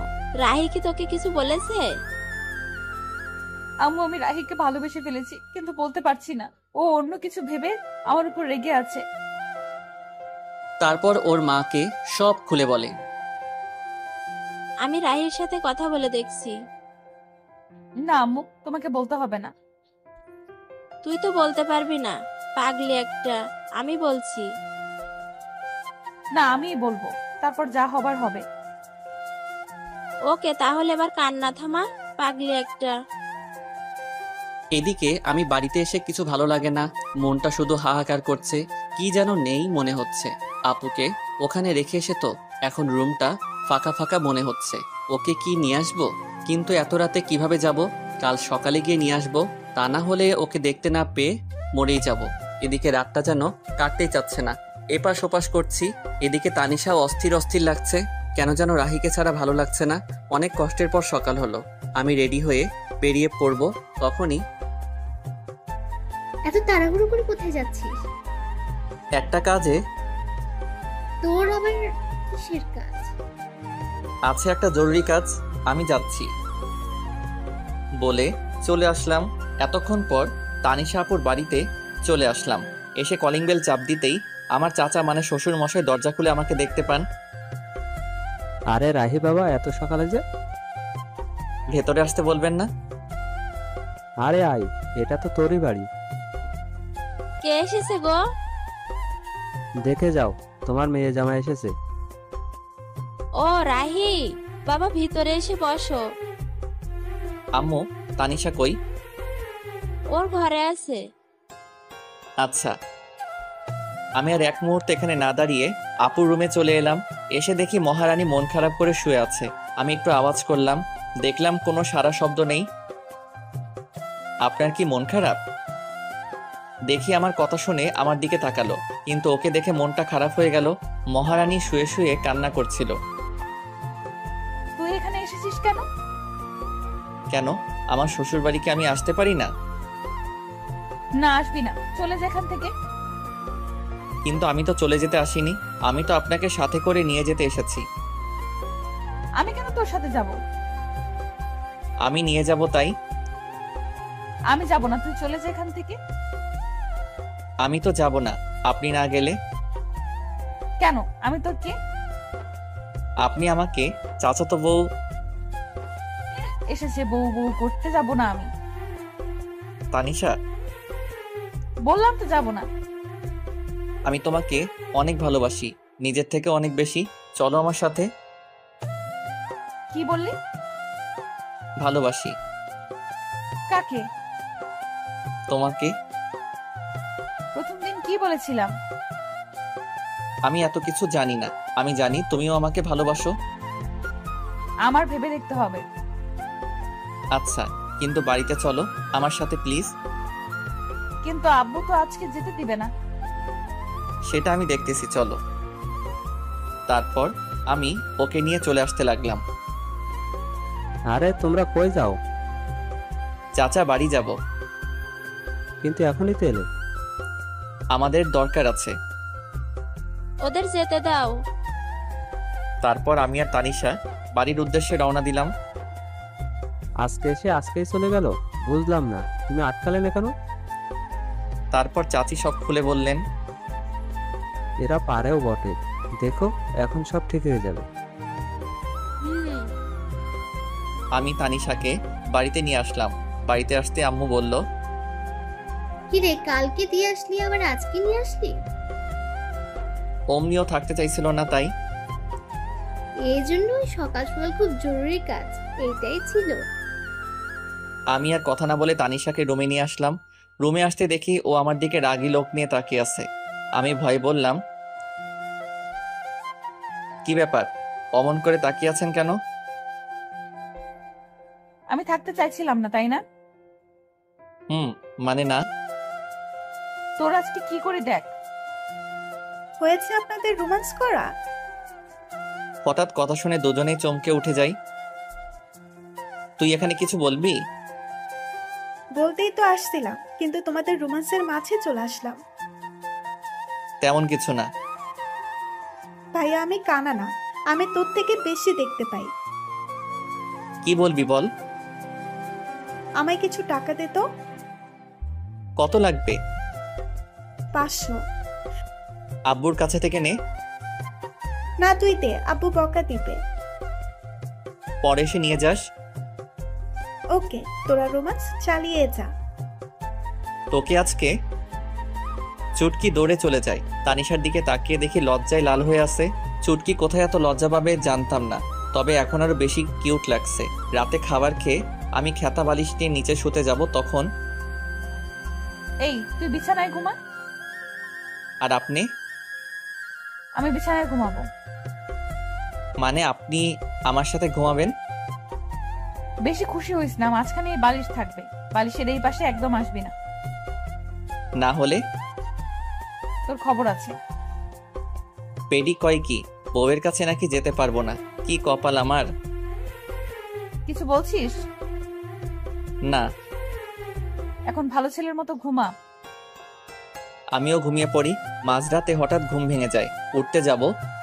[SPEAKER 12] রাহি কি তোকে কিছু বলেছে?
[SPEAKER 6] আম্মু, আমি রাহিকে ভালোবেসে ফেলেছি, কিন্তু বলতে পারছি না। ও অন্য কিছু ভেবে আমার উপর রেগে আছে।
[SPEAKER 2] তারপর ওর মাকে সব খুলে বলে।
[SPEAKER 12] আমি রাহির সাথে কথা বলে দেখছি।
[SPEAKER 6] না আম্মু, তোমাকে বলতে হবে না।
[SPEAKER 12] তুই তো বলতে পারবি না, পাগলি একটা। আমি বলছি।
[SPEAKER 6] না, আমিই বলবো, তারপর যা হবার হবে।
[SPEAKER 12] ওকে, তাহলে এবার কান্না থামা, পাগলি একটা।
[SPEAKER 2] এদিকে আমি বাড়িতে এসে কিছু ভালো লাগে না, মনটা শুধু হাহাকার করছে। কি যেন নেই মনে হচ্ছে। আপুকে ওখানে রেখে এসে তো এখন রুমটা ফাঁকা ফাঁকা মনে হচ্ছে। ওকে কি নিয়ে আসবো? কিন্তু এত রাতে কিভাবে যাব? কাল সকালে গিয়ে নিয়ে আসবো, তা না হলে ওকে দেখতে না পেয়ে মরেই যাব। এদিকে রাতটা যেন কাটতেই চাচ্ছে না, এপাশ ওপাশ করছি। এদিকে তানিশাও অস্থির অস্থির লাগছে, কেন যেন রাহিকে ছাড়া ভালো লাগছে না। অনেক কষ্টের পর সকাল হলো। আমি রেডি হয়ে বেরিয়ে পড়ব, তখনই
[SPEAKER 9] এত তাড়াহুড়ো করে কোথায় যাচ্ছিস?
[SPEAKER 2] একটা কাজে
[SPEAKER 9] তোর আবার কিসের কাজ?
[SPEAKER 2] আছে, একটা জরুরি কাজ, আমি যাচ্ছি বলে চলে আসলাম। এতক্ষণ পর তানিশা আপুর বাড়িতে চলে আসলাম। এসে কলিং বেল চাপ দিতেই আমার চাচা মানে শ্বশুর মশাই দরজা খুলে আমাকে দেখতে পান।
[SPEAKER 4] আরে রাহি বাবা, এত সকালে যে?
[SPEAKER 2] ভেতরে আসতে বলবেন না?
[SPEAKER 4] আরে আয়, এটা তো তোরই বাড়ি।
[SPEAKER 12] কে এসেছে গো?
[SPEAKER 4] দেখে যাও, তোমার মেয়ে জামাই এসেছে।
[SPEAKER 12] ও রাহি, বাবা ভিতরে এসে বসো।
[SPEAKER 2] আম্মু, তানিশা কই?
[SPEAKER 12] ওর ঘরে আছে।
[SPEAKER 2] আচ্ছা। আমি আর এক মুহূর্তে এখানে না দাঁড়িয়ে আপুর রুমে চলে এলাম। এসে দেখি মহারানী মন খারাপ করে শুয়ে আছে। আমি একটু আওয়াজ করলাম, দেখলাম কোনো সারা শব্দ নেই। আপনার কি মন খারাপ? দেখি আমার কথা শুনে আমার দিকে তাকালো, কিন্তু ওকে দেখে মনটা খারাপ হয়ে গেল। মহারানী শুয়ে শুয়ে কান্না করছিল।
[SPEAKER 6] তুই এখানে এসেছিস কেন?
[SPEAKER 2] কেন, আমার শ্বশুর বাড়িকে আমি আসতে পারি না?
[SPEAKER 6] না, আসবি না, চলে যা এখান থেকে।
[SPEAKER 2] কিন্তু আমি তো চলে যেতে আসিনি, আমি তো আপনাকে সাথে করে নিয়ে যেতে এসেছি।
[SPEAKER 6] আমি কেন তোর সাথে যাব?
[SPEAKER 2] আমি নিয়ে যাব তাই।
[SPEAKER 6] আমি যাব না, তুই চলে যা এখান থেকে।
[SPEAKER 2] আমি তো যাব না আপনি না গেলে।
[SPEAKER 6] কেন? আমি তোর কে?
[SPEAKER 2] আপনি আমাকে চাচাতো বউ।
[SPEAKER 6] এসেছে বউ বউ করতে, যাব না আমি।
[SPEAKER 2] তানিশা,
[SPEAKER 6] বললাম তো যাব না।
[SPEAKER 2] আমি তোমাকে অনেক ভালোবাসি, নিজের থেকে অনেক বেশি। চলো আমার সাথে।
[SPEAKER 6] কি বললি?
[SPEAKER 2] ভালোবাসি।
[SPEAKER 6] কাকে?
[SPEAKER 2] তোমাকে।
[SPEAKER 6] প্রথম দিন কি বলেছিলাম?
[SPEAKER 2] আমি এত কিছু জানি না, আমি জানি তুমিও আমাকে ভালোবাসো।
[SPEAKER 6] আমার ভেবে দেখতে হবে।
[SPEAKER 2] আচ্ছা, কিন্তু বাড়িতে চলো আমার সাথে প্লিজ।
[SPEAKER 6] কিন্তু আব্বু তো আজকে যেতে দিবে না।
[SPEAKER 2] সেটা আমি দেখতেছি, চলো। তারপর আমি ওকে নিয়ে চলে আসতে লাগলাম।
[SPEAKER 4] আরে তোমরা কই যাও?
[SPEAKER 2] চাচা বাড়ি যাব।
[SPEAKER 4] কিন্তু এখনই তো এলে।
[SPEAKER 2] আমাদের দরকার আছে।
[SPEAKER 12] ওদের যেতে দাও।
[SPEAKER 2] তারপর আমি আর তানিশা বাড়ির উদ্দেশ্যে রওনা দিলাম।
[SPEAKER 4] আজকে এসে আজকেই চলে গেল, বুঝলাম না, তুমি আটকালে না কেন?
[SPEAKER 2] তারপর চাচি সব খুলে বললেন।
[SPEAKER 4] এরা পারেও বটে, দেখো এখন সব ঠিক হয়ে যাবে।
[SPEAKER 12] হুম।
[SPEAKER 2] আমি তানিশাকে বাড়িতে নিয়ে আসলাম। বাড়িতে আসতে আম্মু বলল,
[SPEAKER 9] কি রে, কালকে দিয়ে আসলি আবার আজকে নিয়ে আসলি?
[SPEAKER 2] অমনিও থাকতে চাইছিল না তাই।
[SPEAKER 9] এই জন্যই সকাল সকাল খুব জরুরি কাজ, এইটাই ছিল।
[SPEAKER 2] আমি আর কথা না বলে তানিশাকে রুমে নিয়ে আসলাম। রুমে আসতে দেখি ও আমার দিকে রাগী লোক নিয়ে তাকিয়ে আছে। আমি ভয়ে বললাম, কি ব্যাপার, অমন করে তাকিয়ে আছেন কেন?
[SPEAKER 6] আমি থাকতে চাইছিলাম না, তাই না?
[SPEAKER 2] মানে না।
[SPEAKER 6] তোর আজকে কি করে দেখ।
[SPEAKER 11] হয়েছে আপনাদের রোমান্স করা?
[SPEAKER 2] হঠাৎ কথা শুনে দুজনেই চমকে উঠে যাই। তুই এখানে কিছু বলবি?
[SPEAKER 11] বলতেই তো আসছিলাম, কিন্তু তোমাদের রোমান্সের মাঝে চলে আসলাম।
[SPEAKER 2] তেমন কিছু না।
[SPEAKER 11] ভাইয়া, আমি কানা না, আমি তোর থেকে বেশি দেখতে পাই।
[SPEAKER 2] কি বলবি বল।
[SPEAKER 11] আমায় কিছু টাকা দে তো।
[SPEAKER 2] কত লাগবে?
[SPEAKER 11] 500।
[SPEAKER 2] আব্বুর কাছে থেকে নে।
[SPEAKER 11] না, তুই দে, আব্বু বকা দিবে।
[SPEAKER 2] পরে এসে নিয়ে যাস।
[SPEAKER 11] ওকে, তোরা রোমান্স চালিয়ে যা।
[SPEAKER 2] তোকে আজকে। চুটকি দৌড়ে চলে যায়। তানিশার দিকে তাকিয়ে দেখি লজ্জায় লাল হয়ে আছে। চুটকি কোথায় এত লজ্জা পাবে জানতাম না, তবে এখন আরো বেশি কিউট লাগছে। রাতে খাবার খেয়ে আমি খেতা বালিশ নিয়ে নিচে শুতে যাব, তখন
[SPEAKER 6] এই, তুই বিছানায় ঘুমা।
[SPEAKER 2] আর আপনি?
[SPEAKER 6] আমি বিছানায় ঘুমাবো।
[SPEAKER 2] মানে আপনি আমার সাথে ঘুমাবেন?
[SPEAKER 6] বেশি খুশি হইস না, মাঝখানে এই বালিশ থাকবে, বালিশের এই পাশে একদম আসবি না।
[SPEAKER 2] না হলে?
[SPEAKER 6] তোর খবর আছে।
[SPEAKER 2] পেডি কয় কি, বউয়ের কাছে নাকি যেতে পারবো না। কি কপাল আমার।
[SPEAKER 6] কিছু বলছিস?
[SPEAKER 2] না।
[SPEAKER 6] এখন ভালো ছেলের মতো ঘুমা।
[SPEAKER 2] আমিও ঘুমিয়ে পড়ি। মাঝরাতে হঠাৎ ঘুম ভেঙে যায়। উঠতে যাব,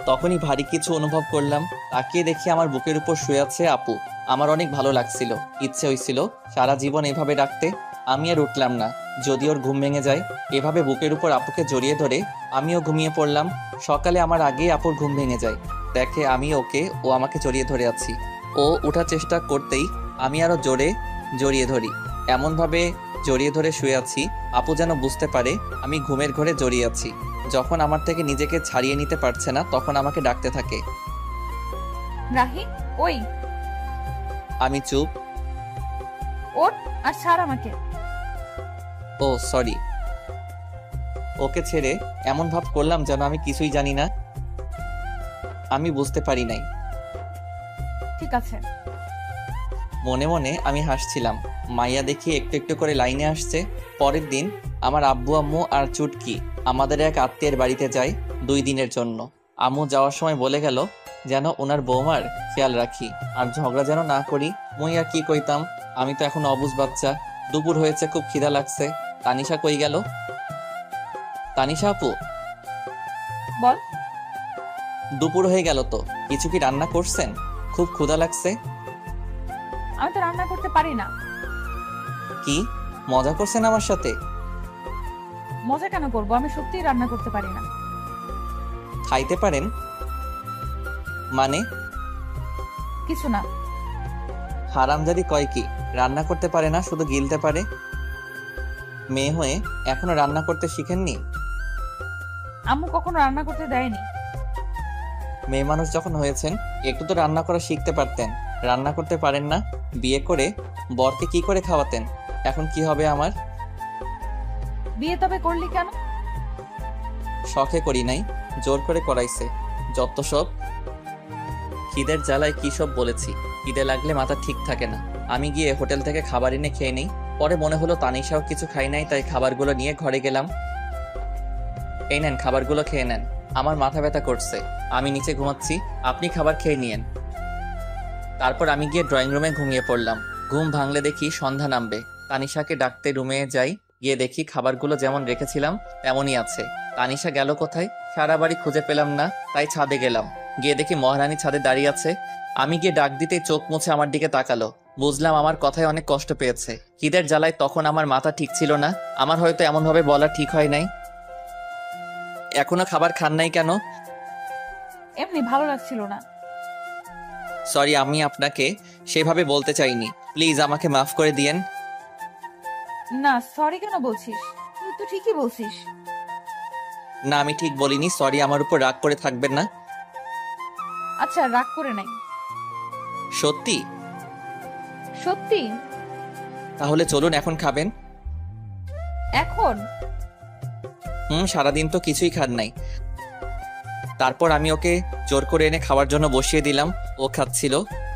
[SPEAKER 2] তখনই ভারী কিছু অনুভব করলাম। তাকিয়ে দেখি আমার বুকের উপর শুয়ে আছে আপু। আমার অনেক ভালো লাগছিল, ইচ্ছে হয়েছিল সারা জীবন এভাবে রাখতে। আমি আর উঠলাম না, যদি ওর ঘুম ভেঙে যায়। এভাবে বুকের উপর আপুকে জড়িয়ে ধরে আমিও ঘুমিয়ে পড়লাম। সকালে আমার আগেই আপুর ঘুম ভেঙে যায়, দেখে আমি ওকে, ও আমাকে জড়িয়ে ধরে আছি। ও ওঠার চেষ্টা করতেই আমি আরো জোরে জড়িয়ে ধরি। এমনভাবে জড়িয়ে ধরে শুয়ে আছি আপু যেন বুঝতে পারে আমি ঘুমের ঘরে জড়িয়ে আছি। যখন আমার থেকে নিজেকে ছাড়িয়ে নিতে পারছে না, তখন আমাকে ডাকতে থাকে।
[SPEAKER 6] রাহি, ওই
[SPEAKER 2] আমি চুপ।
[SPEAKER 6] ওঠ আর ছাড় আমাকে।
[SPEAKER 2] ও সরি। ওকে ছেড়ে এমন ভাব করলাম যেন আমি কিছুই জানি না, আমি বুঝতে পারি নাই।
[SPEAKER 6] ঠিক আছে।
[SPEAKER 2] মনে মনে আমি হাসছিলাম। মাইয়া দেখি একটু একটু করে লাইনে আসছে। পরের দিন আমার আব্বু আম্মু আর চুটকি আমাদের এক আত্মীয়ের বাড়িতে যায় 2 দিনের জন্য। আম্মু যাওয়ার সময় বলে গেল যেন ওনার বৌমার খেয়াল রাখি আর ঝগড়া যেন না করি। মুই আর কি কইতাম, আমি তো এখন অবুঝ বাচ্চা। দুপুর হয়েছে, খুব খিদা লাগছে। তানিশা কই গেল? তানিশা আপু,
[SPEAKER 6] বল।
[SPEAKER 2] দুপুর হয়ে গেল তো, কিছু কি রান্না করছেন? খুব ক্ষুধা লাগছে।
[SPEAKER 6] আমি তো রান্না করতে পারি না।
[SPEAKER 2] কি মজা করছেন আমার সাথে?
[SPEAKER 6] মজা কেন করবো, আমি সত্যিই রান্না করতে পারি না।
[SPEAKER 2] খাইতে পারেন মানে?
[SPEAKER 6] কিছু না।
[SPEAKER 2] হারামজাদি কয় কি রান্না করতে পারে না, শুধু গিলতে পারে? মেয়ে হয়ে এখনো রান্না করতে শিখেননি?
[SPEAKER 6] আম্মু কখনো রান্না করতে দেয়নি।
[SPEAKER 2] মেয়ে মানুষ যখন হয়েছেন একটু তো রান্না করা শিখতে পারতেন। রান্না করতে পারেন না? বিয়ে করে বরকে কি করে খাওয়াতেন? এখন কি হবে আমার?
[SPEAKER 6] বিয়ে তবে করলি কেন?
[SPEAKER 2] শখে করি নাই, জোর করে করাইছে। যত সব। খিদের জ্বালায় কি সব বলেছি। খিদে লাগলে মাথা ঠিক থাকে না। আমি গিয়ে হোটেল থেকে খাবার এনে খেয়ে নিই। পরে মনে হলো তানিশাও কিছু খাই নাই, তাই খাবারগুলো নিয়ে ঘরে গেলাম। এই নেন, খাবারগুলো খেয়ে নেন। আমার মাথা ব্যথা করছে, আমি নিচে ঘুমাচ্ছি, আপনি খাবার খেয়ে নিয়েন। তারপর আমি গিয়ে ড্রয়িং রুমে ঘুমিয়ে পড়লাম। ঘুম ভাঙলে দেখি সন্ধ্যা নামবে। তানিশাকে ডাকতে রুমে যাই, গিয়ে দেখি খাবারগুলো যেমন রেখেছিলাম তেমনই আছে। তানিশা গেল কোথায়? সারা বাড়ি খুঁজে পেলাম না, তাই ছাদে গেলাম। গিয়ে দেখি মহারানী ছাদে দাঁড়িয়ে আছে। আমি গিয়ে ডাক দিতেই চোখ মুছে আমার দিকে তাকালো। বুঝলাম আমার কথায় অনেক কষ্ট পেয়েছে। খিদের জ্বালায় তখন আমার মাথা ঠিক ছিল না। আমার হয়তো এমনভাবে বলা ঠিক হয় নাই। এখনো খাবার খান নাই কেন?
[SPEAKER 6] এমনি ভালো লাগছিল না।
[SPEAKER 2] সরি, আমি আপনাকে সেভাবে বলতে চাইনি। প্লিজ আমাকে মাফ করে দিয়েন।
[SPEAKER 6] না, সরি কেন বলছিস? তুই তো ঠিকই বলছিস।
[SPEAKER 2] না, আমি ঠিক বলিনি। সরি, আমার উপর রাগ করে থাকবেন না।
[SPEAKER 6] আচ্ছা, রাগ করে নাই।
[SPEAKER 2] সত্যি?
[SPEAKER 6] সত্যি।
[SPEAKER 2] তাহলে চলুন, এখন খাবেন।
[SPEAKER 6] এখন?
[SPEAKER 2] সারাদিন তো কিছুই খান নাই। তারপর আমি ওকে জোর করে এনে খাওয়ার জন্য বসিয়ে দিলাম। ও খাচ্ছিল,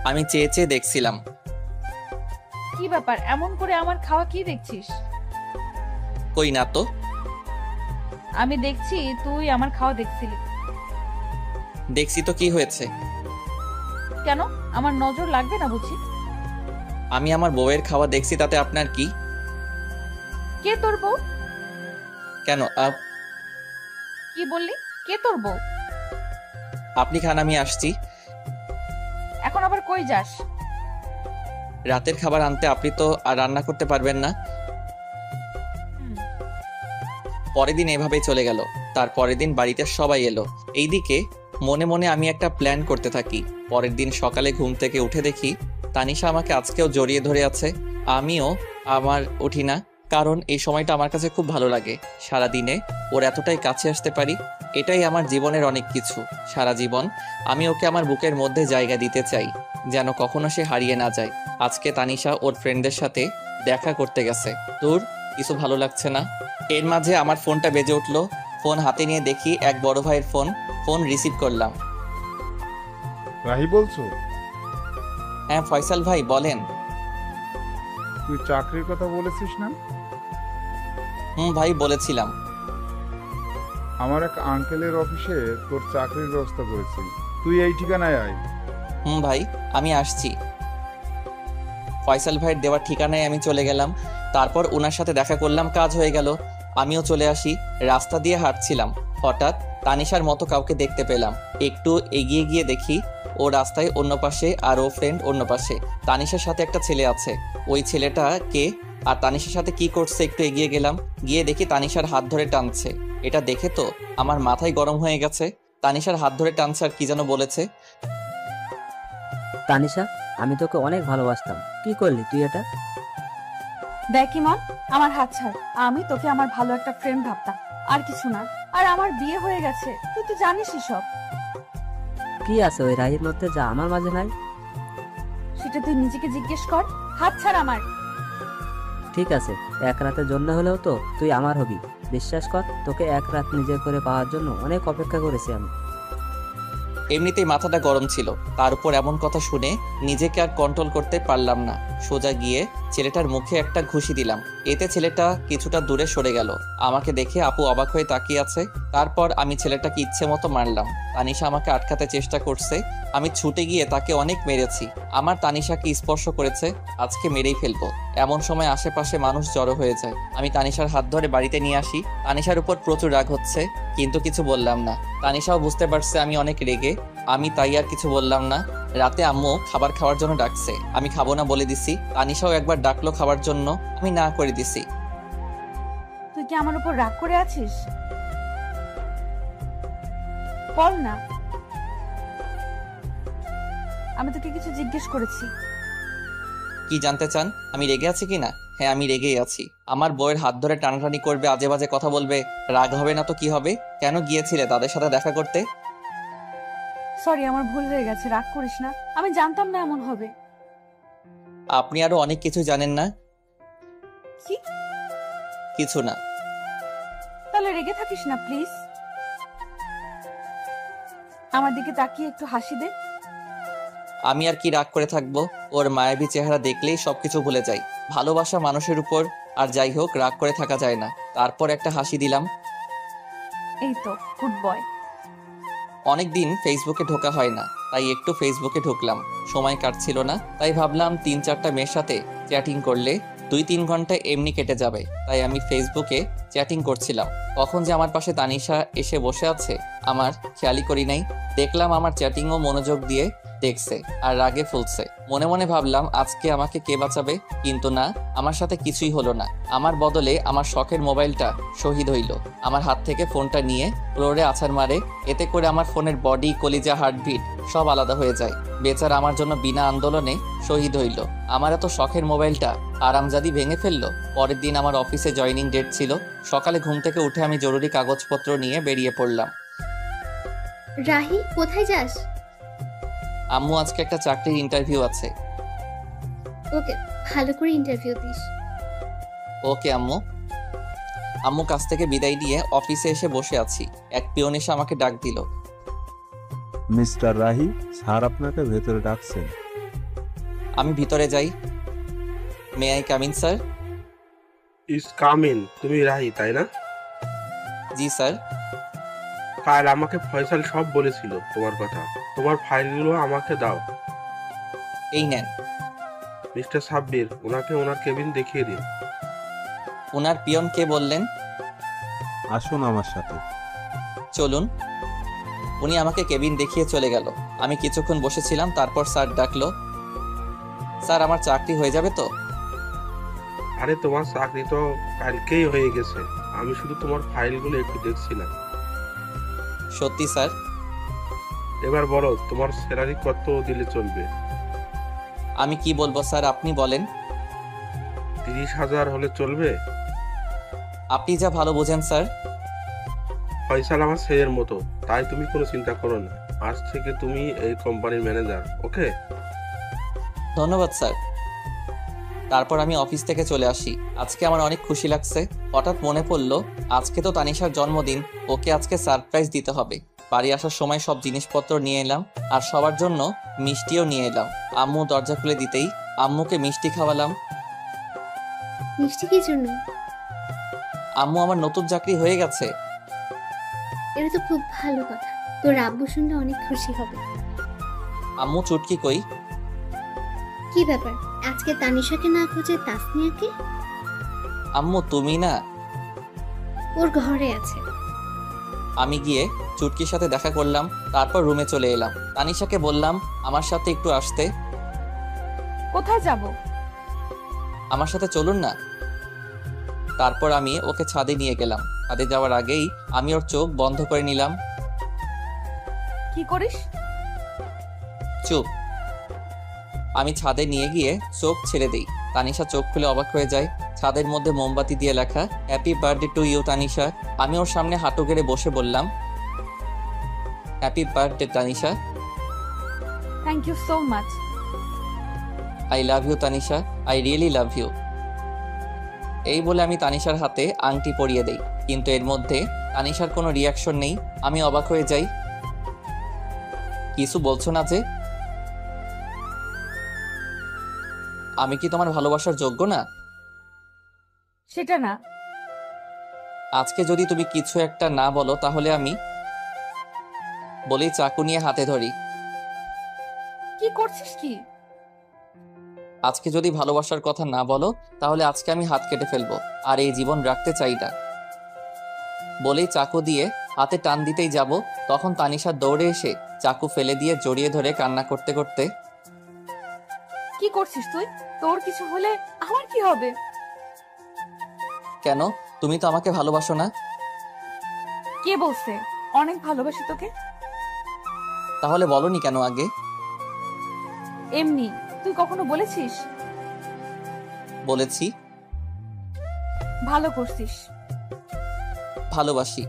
[SPEAKER 2] আমি চেয়ে চেয়ে দেখছিলাম।
[SPEAKER 6] কি ব্যাপার, এমন করে আমার খাওয়া কি দেখছিস?
[SPEAKER 2] কই না তো।
[SPEAKER 6] আমি দেখছি তুই আমার খাওয়া দেখছিলি।
[SPEAKER 2] দেখছি তো, কি হয়েছে?
[SPEAKER 6] কেন, আমার নজর লাগবে না বুঝি?
[SPEAKER 2] আমি আমার বউয়ের খাওয়া দেখছি, তাতে আপনার কি?
[SPEAKER 6] কে তোর বউ?
[SPEAKER 2] কেন
[SPEAKER 6] কি বললি? কে তোর বউ?
[SPEAKER 2] আপনি খান, আমি আসছি।
[SPEAKER 6] এখন আবার কই যাস?
[SPEAKER 2] রাতের খাবার আনতে। আপনি তো আর রান্না করতে পারবেন না। পরের দিন এভাবেই চলে গেল। তার পরের দিন বাড়িতে সবাই এলো। এইদিকে মনে মনে আমি একটা প্ল্যান করতে থাকি। পরের দিন সকালে ঘুম থেকে উঠে দেখি তানিশা আমাকে আজকেও জড়িয়ে ধরে আছে। আমিও আমার উঠি না, কারণ এই সময়টা আমার কাছে খুব ভালো লাগে। সারা দিনে ওর এতটাই কাছে আসতে পারি, এটাই আমার জীবনের অনেক কিছু। সারা জীবন আমি ওকে আমার বুকের মধ্যে জায়গা দিতে চাই, যেন কখনো সে হারিয়ে না যায়। আজকে তানিশা ওর ফ্রেন্ডদের সাথে দেখা করতে গেছে। দূর, কিছু ভালো লাগছে না। এর মাঝে আমার ফোনটা বেজে উঠলো। ফোন হাতে নিয়ে দেখি এক বড় ভাইয়ের ফোন। ফোন রিসিভ করলাম।
[SPEAKER 10] রাহি বলছো?
[SPEAKER 2] হ্যাঁ ফয়সাল ভাই, বলেন।
[SPEAKER 10] তুই চাকরির কথা বলেছিস না?
[SPEAKER 2] ভাই, বলেছিলাম।
[SPEAKER 10] আমার এক আঙ্কেলের অফিসে তোর চাকরির ব্যবস্থা করেছি, তুই এই ঠিকানায় আয়।
[SPEAKER 2] ভাই, আমি আসছি। ফয়সাল ভাইয়ের দেওয়ার ঠিকানায় আমি চলে গেলাম। তারপর ওনার সাথে দেখা করলাম, কাজ হয়ে গেল। আমিও চলে আসি। রাস্তা দিয়ে হাঁটছিলাম, হঠাৎ তানিশার মতো কাউকে দেখতে পেলাম। একটু এগিয়ে গিয়ে দেখি ও রাস্তায় অন্য পাশে আর ও ফ্রেন্ড অন্য পাশে। তানিশার সাথে একটা ছেলে আছে। ওই ছেলেটা কে আর তানিশার সাথে কি করছে একটু এগিয়ে গেলাম, গিয়ে দেখি তানিশার হাত ধরে টানছে। এটা দেখে তো আমার মাথায় গরম হয়ে গেছে। তানিশার হাত ধরে টানছে আর কি যেন বলেছে।
[SPEAKER 4] তানিশা, আমি তোকে অনেক ভালোবাসতাম, কি করলি তুই এটা?
[SPEAKER 6] দেখ ইমন, আমার হাত ছাড়। আমি তোকে আমার ভালো একটা ফ্রেন্ড ভাবতাম, আর কিছু না। আর আমার বিয়ে হয়ে গেছে, তুই তো জানিসই সব।
[SPEAKER 4] কি আছে ওই রাহির মধ্যে যা আমার মাঝে নাই?
[SPEAKER 6] সেটা তুই নিজেকে জিজ্ঞেস কর। হাত ছাড় আমার।
[SPEAKER 4] ঠিক আছে, এক রাতের জন্য হলেও তো তুই আমার হবি। বিশ্বাস কর, তোকে এক রাত নিজের করে পাওয়ার জন্য অনেক অপেক্ষা করেছি আমি।
[SPEAKER 2] এমনিতেই মাথাটা গরম ছিল, তার উপর এমন কথা শুনে নিজেকে আর কন্ট্রোল করতে পারলাম না। সোজা গিয়ে ছেলেটার মুখে একটা ঘুষি দিলাম। এতে ছেলেটা কিছুটা দূরে সরে গেল। আমাকে দেখে আপু অবাক হয়ে তাকিয়ে আছে। তারপর আমি ছেলেটাকে ইচ্ছে মতো মারলাম। তানিশা আমাকে আটকাতে চেষ্টা করছে। আমি ছুটে গিয়ে তাকে অনেক মেরেছি। আমার তানিশাকে স্পর্শ করেছে, আজকে মেরেই ফেলবো। এমন সময় আশেপাশে মানুষ জড়ো হয়ে যায়। আমি তানিশার হাত ধরে বাড়িতে নিয়ে আসি। তানিশার উপর প্রচুর রাগ হচ্ছে, কিন্তু কিছু বললাম না। তানিশাও বুঝতে পারছে আমি অনেক রেগে, আমি তাই আর কিছু বললাম না। রাতে আম্মু খাবার খাওয়ার জন্য ডাকছে, আমি খাবো না বলে দিছি। তানিশাও একবার ডাকলো খাবার জন্য, আমি না করে দিছি।
[SPEAKER 6] তুই কি আমার উপর রাগ করে আছিস? বল না। আমি তোকে কিছু জিজ্ঞেস করেছি।
[SPEAKER 2] কি জানতে চান? আমি রেগে আছি কিনা? হ্যাঁ, আমি রেগেই আছি। আমার বউয়ের হাত ধরে টানাটানি করবে, আজে বাজে কথা বলবে, রাগ হবে না তো কি হবে? কেন গিয়েছিলে তাদের সাথে দেখা করতে?
[SPEAKER 6] সরি, আমার ভুল হয়ে গেছে, রাগ করিস না। আমি জানতাম না এমন হবে।
[SPEAKER 2] আপনি আরো অনেক কিছু জানেন না।
[SPEAKER 6] কি?
[SPEAKER 2] কিছু না।
[SPEAKER 6] তাহলে রেগে থাকিস না প্লিজ। আমার দিকে তাকিয়ে একটু হাসি দে।
[SPEAKER 2] আমি আর কি রাগ করে থাকবো? ওর মায়াবী চেহারা দেখলেই সবকিছু ভুলে যাই। ভালোবাসা মানুষের উপর, আর যাই হোক রাগ করে থাকা যায় না। তারপর একটা হাসি দিলাম।
[SPEAKER 6] এই তো গুড বয়।
[SPEAKER 2] অনেকদিন ফেসবুকে ঢোকা হয় না, তাই একটু ফেসবুকে ঢুকলাম। সময় কাটছিল না, তাই ভাবলাম 3-4টা মেয়ের সাথে চ্যাটিং করলে 2-3 ঘন্টা এমনি কেটে যাবে। তাই আমি ফেসবুকে চ্যাটিং করছিলাম। কখন যে আমার পাশে তানিশা এসে বসে আছে আমার খেয়ালই করি নাই। দেখলাম আমার চ্যাটিংও মনোযোগ দিয়ে দেখছে আর রাগে ফুলছে। মনে মনে ভাবলাম আজকে আমাকে কে বাঁচাবে, কিন্তু না, আমার সাথে কিছুই হলো না। আমার বদলে আমার শখের মোবাইলটা শহীদ হইল। আমার হাত থেকে ফোনটা নিয়ে ফ্লোরে আছাড় মারে। এতে করে আমার ফোনের বডি, কলিজা, হার্টবিট সব আলাদা হয়ে যায়। বেচারা আমার জন্য বিনা আন্দোলনে শহীদ হইল। আমার এত শখের মোবাইলটা আরামজাদি ভেঙে ফেললো। পরের দিন আমার অফিসে জয়েনিং ডেট ছিল। সকালে ঘুম থেকে উঠে আমি জরুরি কাগজপত্র নিয়ে বেরিয়ে পড়লাম।
[SPEAKER 9] রাহি, কোথায় যাস?
[SPEAKER 2] আম্মু, আজকে একটা চাকরির ইন্টারভিউ আছে।
[SPEAKER 9] ওকে, ভালো করে ইন্টারভিউ দিস।
[SPEAKER 2] ওকে আম্মু। আম্মু কাছ থেকে বিদায় নিয়ে অফিসে এসে বসে আছি। এক পিয়ন এসে আমাকে ডাক দিল।
[SPEAKER 3] মিস্টার রাহি, স্যার আপনাকে ভেতরে ডাকছেন।
[SPEAKER 2] আমি ভিতরে যাই। May I come in sir?
[SPEAKER 5] Yes come in. তুমি রাহি, তাই না?
[SPEAKER 2] জি স্যার।
[SPEAKER 5] কাল আমাকে ফয়সাল সব বলেছিল তোমার কথা। তোমার ফাইলগুলো আমাকে দাও।
[SPEAKER 2] এই নেন।
[SPEAKER 5] মিস্টার সাব্বির, ওনাকে ওনার কেবিন দেখিয়ে দিন।
[SPEAKER 2] ওনার পিয়ন কে বললেন?
[SPEAKER 3] আসুন আমার সাথে।
[SPEAKER 2] চলুন। উনি আমাকে কেবিন দেখিয়ে চলে গেল। আমি কিছুক্ষণ বসেছিলাম, তারপর স্যার ডাকলো। স্যার, আমার চাকরি হয়ে যাবে তো?
[SPEAKER 5] আরে তোমার চাকরি তো কালকেই হয়ে গেছে। আমি শুধু তোমার ফাইলগুলো একটু দেখছিলাম।
[SPEAKER 2] সত্যি স্যার?
[SPEAKER 5] এবার বলো, তোমার স্যালারি কত দিলে চলবে?
[SPEAKER 2] আমি কি বলবো স্যার, আপনি বলেন।
[SPEAKER 5] 30,000 হলে চলবে?
[SPEAKER 2] আপনি যা ভালো বোঝেন স্যার।
[SPEAKER 5] ফয়সাল আমার ছেলের মতো, তাই তুমি কোনো চিন্তা করো না। আজ থেকে তুমি এই কোম্পানির ম্যানেজার, ওকে?
[SPEAKER 2] ধন্যবাদ স্যার। তারপর আমি অফিস থেকে চলে আসি। আজকে আমার অনেক খুশি লাগছে। হঠাৎ মনে পড়লো আজকে তো তানিশার জন্মদিন, ওকে আজকে সারপ্রাইজ দিতে হবে। বাড়ি আসার সময় সব জিনিসপত্র নিয়ে এলাম, আর সবার জন্য মিষ্টিও নিয়ে এলাম। আম্মু দরজা খুলে দিতেই আম্মুকে মিষ্টি খাওয়ালাম।
[SPEAKER 9] মিষ্টি কি জন্য?
[SPEAKER 2] আম্মু, আমার নতুন চাকরি হয়ে গেছে।
[SPEAKER 9] এটা তো খুব ভালো কথা, তোর আব্বু শুনলে অনেক খুশি হবে।
[SPEAKER 2] আম্মু, চুটকি কই?
[SPEAKER 9] কি ব্যাপার, আজকে তানিশাকে না খুঁজে তাসনিয়াকে?
[SPEAKER 2] আম্মু তুমি না?
[SPEAKER 9] ওর ঘরে আছে।
[SPEAKER 2] আমি গিয়ে চুটকির সাথে দেখা করলাম, তারপর রুমে চলে এলাম। তানিশাকে বললাম আমার সাথে একটু আসতে।
[SPEAKER 6] কোথায় যাব?
[SPEAKER 2] আমার সাথে চলুন না। তারপর আমি ওকে ছাদে নিয়ে গেলাম। ছাদে যাওয়ার আগেই আমি ওর চোখ বন্ধ করে নিলাম।
[SPEAKER 6] কি করিস?
[SPEAKER 2] চুপ। আমি ছাদে নিয়ে গিয়ে চোখ ছেড়ে দেই। তানিশা চোখ খুলে অবাক হয়ে যায়। ছাদের মধ্যে মোমবাতি দিয়ে লেখা happy birthday to you Tanisha. আমি ওর সামনে হাঁটু গেড়ে বসে বললাম happy birthday Tanisha.
[SPEAKER 6] Thank you so much.
[SPEAKER 2] I love you Tanisha, I really love you. এই বলে আমি তানিশার হাতে আংটি পরিয়ে দেই, কিন্তু এর মধ্যে তানিশার কোনো রিয়াকশন নেই। আমি অবাক হয়ে যাই। কিছু বলছো না যে? আমি কি তোমার ভালোবাসার যোগ্য না?
[SPEAKER 6] সেটা না।
[SPEAKER 2] আজকে যদি তুমি কিছু একটা না বলো তাহলে আমি বলেই চাকু নিয়ে হাতে ধরি।
[SPEAKER 6] কি করছিস কি?
[SPEAKER 2] আজকে যদি ভালোবাসার কথা না বলো তাহলে আজকে আমি হাত কেটে ফেলবো, আর এই জীবন রাখতে চাই না। বলেই চাকু দিয়ে হাতে টান দিতেই যাব, তখন তানিশা দৌড়ে এসে চাকু ফেলে দিয়ে জড়িয়ে ধরে কান্না করতে করতে,
[SPEAKER 6] কি করছিস তুই? তোর কিছু হলে আমার কি হবে?
[SPEAKER 2] কেন? তুমি তো আমাকে ভালোবাসো না।
[SPEAKER 6] কে বলছে? অনেক ভালোবাসি তোকে।
[SPEAKER 2] তাহলে বলনি কেন আগে?
[SPEAKER 6] এমনি। তুই কখনো বলেছিস?
[SPEAKER 2] বলেছি।
[SPEAKER 6] ভালো করছিস।
[SPEAKER 2] ভালোবাসি।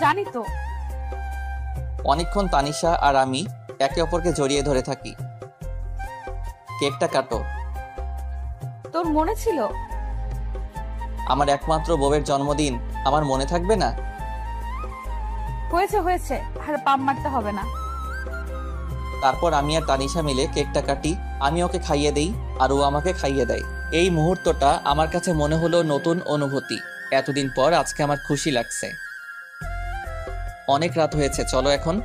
[SPEAKER 6] জানি তো।
[SPEAKER 2] অনেকক্ষণ তানিশা আর আমি একে অপরকে জড়িয়ে ধরে থাকি। কেকটা কাটো।
[SPEAKER 6] তোর মনে ছিল?
[SPEAKER 2] আমার একমাত্র বউয়ের জন্মদিন আমার মনে থাকবে না?
[SPEAKER 6] হয়েছে হয়েছে, আর পাম মারতে হবে না।
[SPEAKER 2] তারপর আমি আর তানিশা মিলে কেকটা কাটি। আমি ওকে খাইয়ে দেই আর ও আমাকে খাইয়ে দেয়। এই মুহূর্তটা আমার কাছে মনে হলো নতুন অনুভূতি। এতদিন পর আজকে আমার খুশি লাগছে। অনেক রাত হয়েছে, চলো এখন।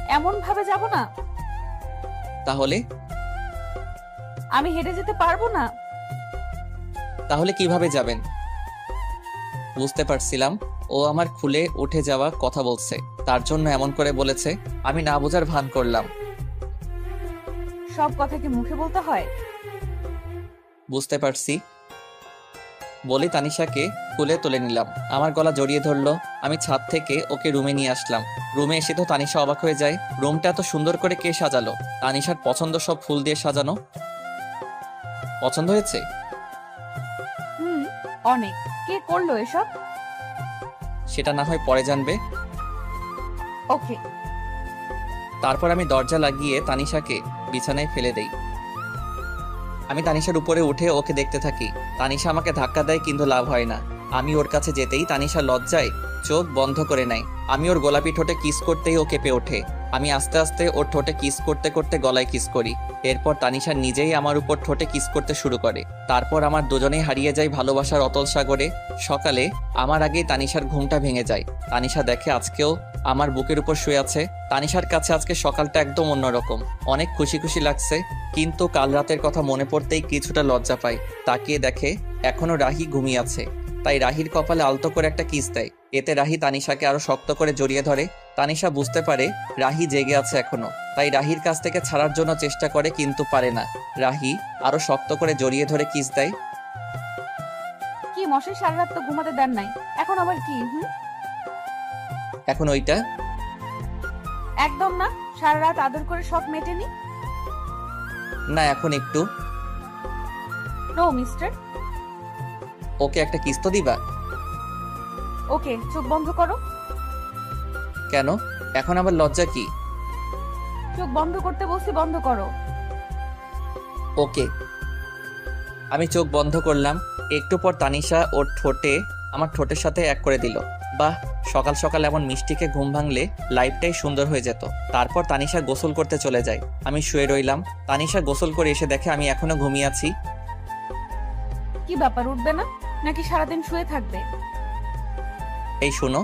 [SPEAKER 6] এমন ভাবে যাব না।
[SPEAKER 2] তাহলে?
[SPEAKER 6] আমি হেঁটে যেতে পারবো না।
[SPEAKER 2] তাহলে কিভাবে যাবেন? বুঝতে পারছিলাম ও আমার খুলে উঠে যাওয়া কথা বলছে, তার জন্য এমন করে বলেছে। আমি না বোঝার ভান করলাম।
[SPEAKER 6] সব কথা কি মুখে বলতে হয়?
[SPEAKER 2] বুঝতে পারছি। বলে তানিশাকে কুলে তুলে নিলাম, আমার গলা জড়িয়ে ধরলো। আমি ছাদ থেকে ওকে রুমে নিয়ে আসলাম। রুমে এসে তো তানিশা অবাক হয়ে যায়। রুমটা এত সুন্দর করে কে সাজালো? তানিশার পছন্দ সব ফুল দিয়ে সাজানো। পছন্দ হয়েছে?
[SPEAKER 6] অনেক। কে করলো এসব?
[SPEAKER 2] সেটা না হয় পরে জানবে।
[SPEAKER 6] ওকে।
[SPEAKER 2] তারপর আমি দরজা লাগিয়ে তানিশাকে বিছানায় ফেলে দেই। আমি তানিশার উপরে উঠে ওকে দেখতে থাকি। তানিশা আমাকে ধাক্কা দেয়, কিন্তু লাভ হয় না। আমি ওর কাছে যেতেই তানিশা লজ্জায় চোখ বন্ধ করে নেয়। আমি ওর গোলাপি ঠোঁটে কিস করতেই ও কেঁপে ওঠে। আমি আস্তে আস্তে ওর ঠোঁটে কিস করতে করতে গলায় কিস করি। এরপর তানিশা নিজেই আমার উপর ঠোঁটে কিস করতে শুরু করে। তারপর আমার দুজনেই হারিয়ে যায় ভালোবাসার অতল সাগরে। সকালে আমার আগেই তানিশার ঘুমটা ভেঙে যায়। তানিশা দেখে আজকেও আমার বুকের উপর শুয়ে আছে। তানিশার কাছে আজকে সকালটা একদম অন্যরকম। অনেক খুশি খুশি লাগছে, কিন্তু কাল রাতের কথা মনে পড়তেই কিছুটা লজ্জা পাই। তাকিয়ে দেখে এখনো রাহি ঘুমিয়ে আছে। তাই রাহির কপালে আলতো করে একটা কিস দেয়। এতে রাহি তানিশাকে আরো শক্ত করে জড়িয়ে ধরে। তানিশা বুঝতে পারে রাহি জেগে আছে এখনো, তাই রাহির কাছ থেকে ছাড়ার জন্য চেষ্টা করে, কিন্তু পারে না। রাহি আরো শক্ত করে জড়িয়ে ধরে কিস দেয়।
[SPEAKER 6] কি মশাই সারা রাত তো ঘুমাতে দেন নাই, এখন আবার কি?
[SPEAKER 2] এখন ওইটা?
[SPEAKER 6] একদম না, সারা রাত আদর করে শখ মেটেনি।
[SPEAKER 2] না, এখন একটু।
[SPEAKER 6] No mister.
[SPEAKER 2] ওকে একটা কিস তো দিবা?
[SPEAKER 6] ওকে, চোখ বন্ধ করো।
[SPEAKER 2] কেন? এখন আবার লজ্জা কি?
[SPEAKER 6] চোখ বন্ধ করতে বলছি, বন্ধ করো।
[SPEAKER 2] ওকে। আমি চোখ বন্ধ করলাম। একটু পর তানিশা ওর ঠোঁটে আমার ঠোঁটের সাথে এক করে দিল। বাহ, সকাল সকাল এমন মিষ্টিকে ঘুম ভাঙলে লাইফটাই সুন্দর হয়ে যেত। তারপর তানিশা গোসল করতে চলে যায়। আমি শুয়ে রইলাম। তানিশা গোসল করে এসে দেখে আমি এখনো ঘুমিয়ে আছি।
[SPEAKER 6] কি ব্যাপার, উঠবে না নাকি সারাদিন শুয়ে থাকবে?
[SPEAKER 2] এই শোনো।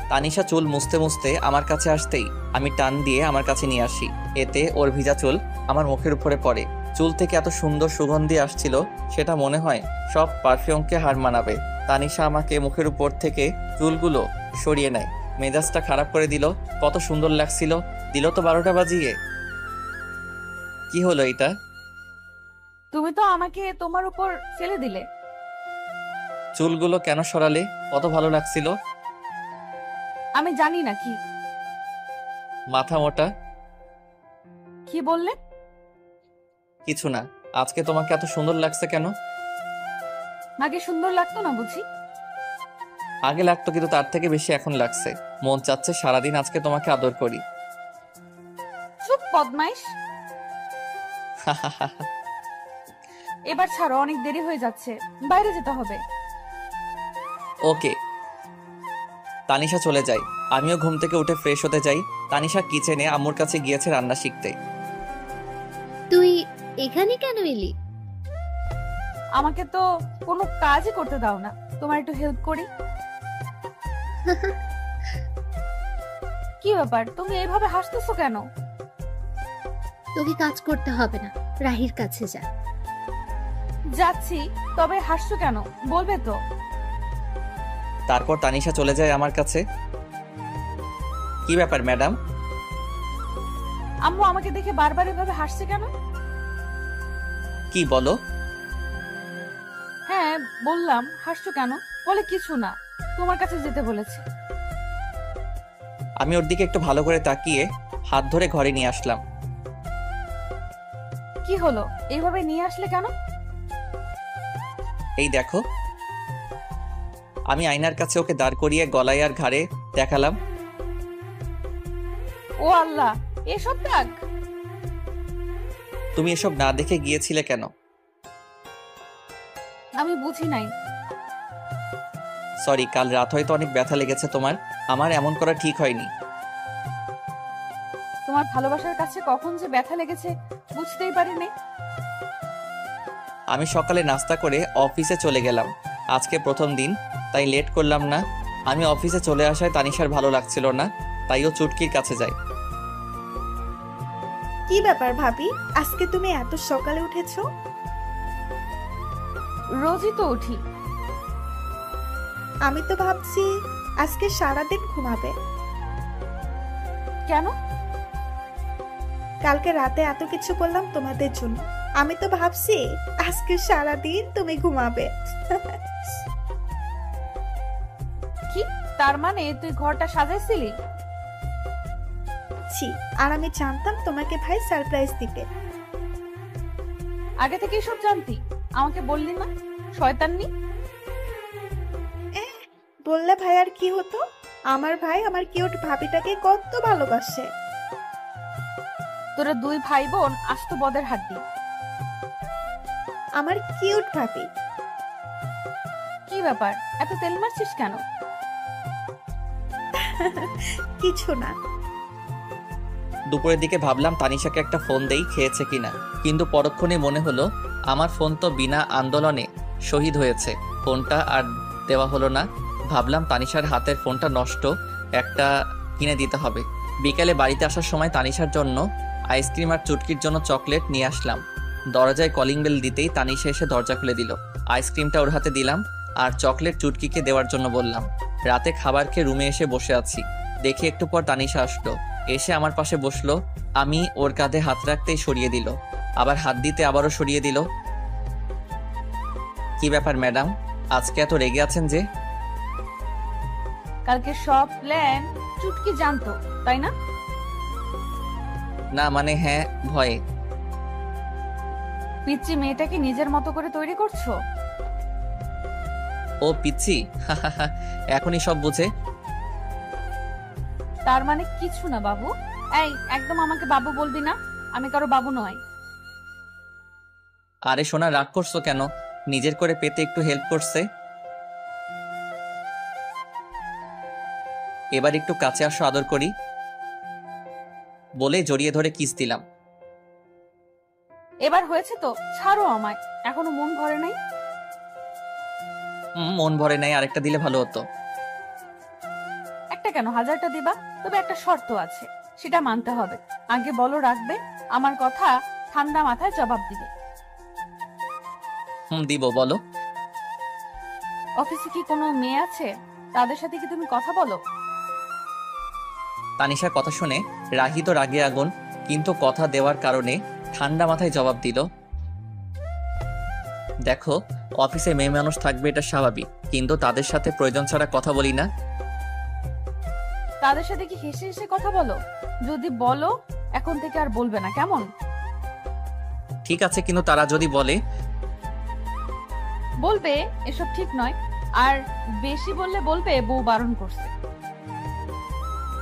[SPEAKER 2] তানিশা চুল মুছতে মুছতে আমার কাছে আসতেই আমি টান দিয়ে আমার কাছে নিয়ে আসি। এতে ওর ভিজা চুল আমার মুখের উপরে পড়ে। চুল থেকে এত সুন্দর সুগন্ধি আসছিল, সেটা মনে হয় সব পারফিউমকে হার মানাবে। তানিশা আমাকে মুখের উপর থেকে চুলগুলো সরিয়ে নেয়, মেজাজটা খারাপ করে দিল। কত সুন্দর লাগছিল, দিল তো 12টা বাজিয়ে। কি হলো এটা?
[SPEAKER 6] তুমি তো আমাকে তোমার উপর ফেলে দিলে।
[SPEAKER 2] চুলগুলো কেন সরালে? কত ভালো লাগছিল।
[SPEAKER 6] আমি জানি না কি
[SPEAKER 2] মাথা মোটা।
[SPEAKER 6] কি বললে?
[SPEAKER 2] কিছু না। আজকে তোমাকে এত সুন্দর লাগছে কেন?
[SPEAKER 6] আগে সুন্দর লাগতো না বুঝি?
[SPEAKER 2] আগে লাগতো, কিন্তু তার থেকে বেশি এখন লাগছে। মন চাচ্ছে সারাদিন আজকে তোমাকে আদর করি।
[SPEAKER 6] চুপ বদমাইশ। এবার ছাড়ো, অনেক দেরি হয়ে যাচ্ছে, বাইরে যেতে হবে।
[SPEAKER 2] ওকে। তানিশা চলে যায়, আমিও ঘুম থেকে উঠে ফ্রেশ হতে যাই। তানিশা কিচেনে আম্মুর কাছে গিয়েছে রান্না শিখতে।
[SPEAKER 9] তুই এখানে কেন এলি?
[SPEAKER 6] আমাকে তো কোনো কাজই করতে দাও না, তোমার একটু হেল্প করি। কি ব্যাপার, তুমি এইভাবে হাসতেছো কেন?
[SPEAKER 9] তোকে কাজ করতে হবে না, রাহির কাছে যা।
[SPEAKER 6] যাচ্ছি, তবে হাসছো কেন বলবে তো?
[SPEAKER 2] তারপর তানিশা চলে যায় আমার কাছে। কি ব্যাপার ম্যাডাম?
[SPEAKER 6] আম্মু আমাকে দেখে বারবার এভাবে হাসছে কেন?
[SPEAKER 2] কি বলো?
[SPEAKER 6] হ্যাঁ বললাম, হাসছো কেন? বলে কিছু না, তোমার কাছে যেতে বলেছে।
[SPEAKER 2] আমি ওর দিকে একটু ভালো করে তাকিয়ে হাত ধরে ঘরে নিয়ে আসলাম।
[SPEAKER 6] কি হলো, এইভাবে নিয়ে আসলে কেন?
[SPEAKER 2] এই দেখো। আমি আয়নার কাছে ওকে দাঁড় করিয়ে গলায় আর ঘাড়ে দেখালাম।
[SPEAKER 6] ও আল্লাহ, এসব দাগ!
[SPEAKER 2] তুমি এসব না দেখে গিয়েছিলে কেন?
[SPEAKER 6] আমি বুঝি নাই।
[SPEAKER 2] সরি, কাল রাত হয়তো অনেক ব্যথা লেগেছে তোমার। আমার এমন করা ঠিক হয়নি।
[SPEAKER 6] তোমার ভালোবাসার কাছে কখন যে ব্যথা লেগেছে বুঝতেই পারিনি।
[SPEAKER 2] আমি সকালে নাস্তা করে অফিসে চলে গেলাম। আজকে প্রথম দিন, তাই লেট করলাম না। আমি অফিসে চলে আসায় তানিশার ভালো লাগছিল না, তাই ও চুটকির কাছে যায়।
[SPEAKER 11] কি ব্যাপার ভাবি, আজকে তুমি এত সকালে উঠেছো?
[SPEAKER 6] রোজই তো উঠি।
[SPEAKER 11] আমি তো ভাবছি আজকে সারাদিন ঘুমাবে।
[SPEAKER 6] কেন?
[SPEAKER 11] কালকে রাতে এত কিছু করলাম তোমাদের জন্য, আমি তো ভাবছি আজকে সারাদিন তুমি ঘুমাবে।
[SPEAKER 6] কি তার মানে তুই ঘরটা সাজাইছিলি?
[SPEAKER 11] ছি, আর আমি জানতাম তোমাকে ভাই সারপ্রাইজ দিবে।
[SPEAKER 6] আগে থেকেই সব জানতি, আমাকে বললি না? শয়তাননি।
[SPEAKER 11] বললে ভাই আর কি হতো? আমার ভাই আমার কিউট ভাবিটাকে কত ভালোবাসে।
[SPEAKER 6] তোরা দুই ভাই বোন আস্ত বদের হাড্ডি।
[SPEAKER 11] আমার কিউট ভাবি।
[SPEAKER 6] কি ব্যাপার, এত তেল মারছিস কেন?
[SPEAKER 11] কিছু না।
[SPEAKER 2] দুপুরের দিকে ভাবলাম তানিশাকে একটা ফোন দেই, খেয়েছে কিনা, কিন্তু পরক্ষণে মনে হলো আমার ফোন তো বিনা আন্দোলনে শহীদ হয়েছে। ফোনটা আর দেওয়া হলো না। ভাবলাম তানিশার হাতের ফোনটা নষ্ট, একটা কিনে দিতে হবে। বিকেলে বাড়িতে আসার সময় তানিশার জন্য আইসক্রিম আর চুটকির জন্য চকলেট নিয়ে আসলাম। দরজায় কলিং বেল দিতেই তানিশা এসে দরজা খুলে দিল। আইসক্রিমটা ওর হাতে দিলাম আর চকলেট চুটকিকে দেওয়ার জন্য বললাম। রাতে খাবার খেয়ে রুমে এসে বসে আছি, দেখি একটু পর তানিশা আসলো, এসে আমার পাশে বসলো। আমি ওর কাঁধে হাত রাখতেই সরিয়ে দিল, আবার হাত দিতে আবারও সরিয়ে দিল। কি ব্যাপার ম্যাডাম, আজকে এত রেগে আছেন যে?
[SPEAKER 6] কালকে সব প্ল্যান চুটকি জানতো, তাই না?
[SPEAKER 2] না মানে হ্যাঁ, ভয়ে।
[SPEAKER 6] পিচ্চি মেয়েটাকে নিজের মতো করে তৈরি করছো?
[SPEAKER 2] ও পিচ্ছি, এখনই সব বুঝে।
[SPEAKER 6] তার মানে কিছু না বাবু। এই একদম আমাকে বাবু বলবি না, আমি কারো বাবু নয়।
[SPEAKER 2] আরে সোনা, রাগ করছো কেন? নিজের করে পেতে একটু হেল্প করছে। এবার একটু কাছে আসো, আদর করি বলে জড়িয়ে ধরে কিস দিলাম।
[SPEAKER 6] এবার হয়েছে তো, ছাড়ো আমায়, এখনো মন ভরে নাই।
[SPEAKER 2] মন ভরে নাই, আরেকটা দিলে ভালো হতো।
[SPEAKER 6] একটা কেন, 1000টা দিবা, তবে একটা শর্ত আছে, সেটা মানতে হবে। আগে বলো রাখবে, আমার কথা ঠান্ডা মাথায় জবাব দিবে।
[SPEAKER 2] দিব, বলো।
[SPEAKER 6] অফিসে কি কোনো মেয়ে আছে? তাদের সাথে কি তুমি কথা বলো?
[SPEAKER 2] তানিশার কথা শুনে রাহি তো রাগে আগুন, কিন্তু কথা দেওয়ার কারণে ঠান্ডা মাথায় জবাব দিল, দেখো, অফিসে মেয়ে মানুষ থাকবে এটা স্বাভাবিক, কিন্তু তাদের সাথে প্রয়োজন ছাড়া কথা বলি না।
[SPEAKER 6] তাদের সাথে কি হেসে হেসে কথা বলো? যদি বলো এখন থেকে আর বলবে না, কেমন?
[SPEAKER 2] ঠিক আছে, কিন্তু তারা যদি বলে?
[SPEAKER 6] বলবে এসব ঠিক নয়, আর বেশি বললে বলবে বউ বারণ করছে।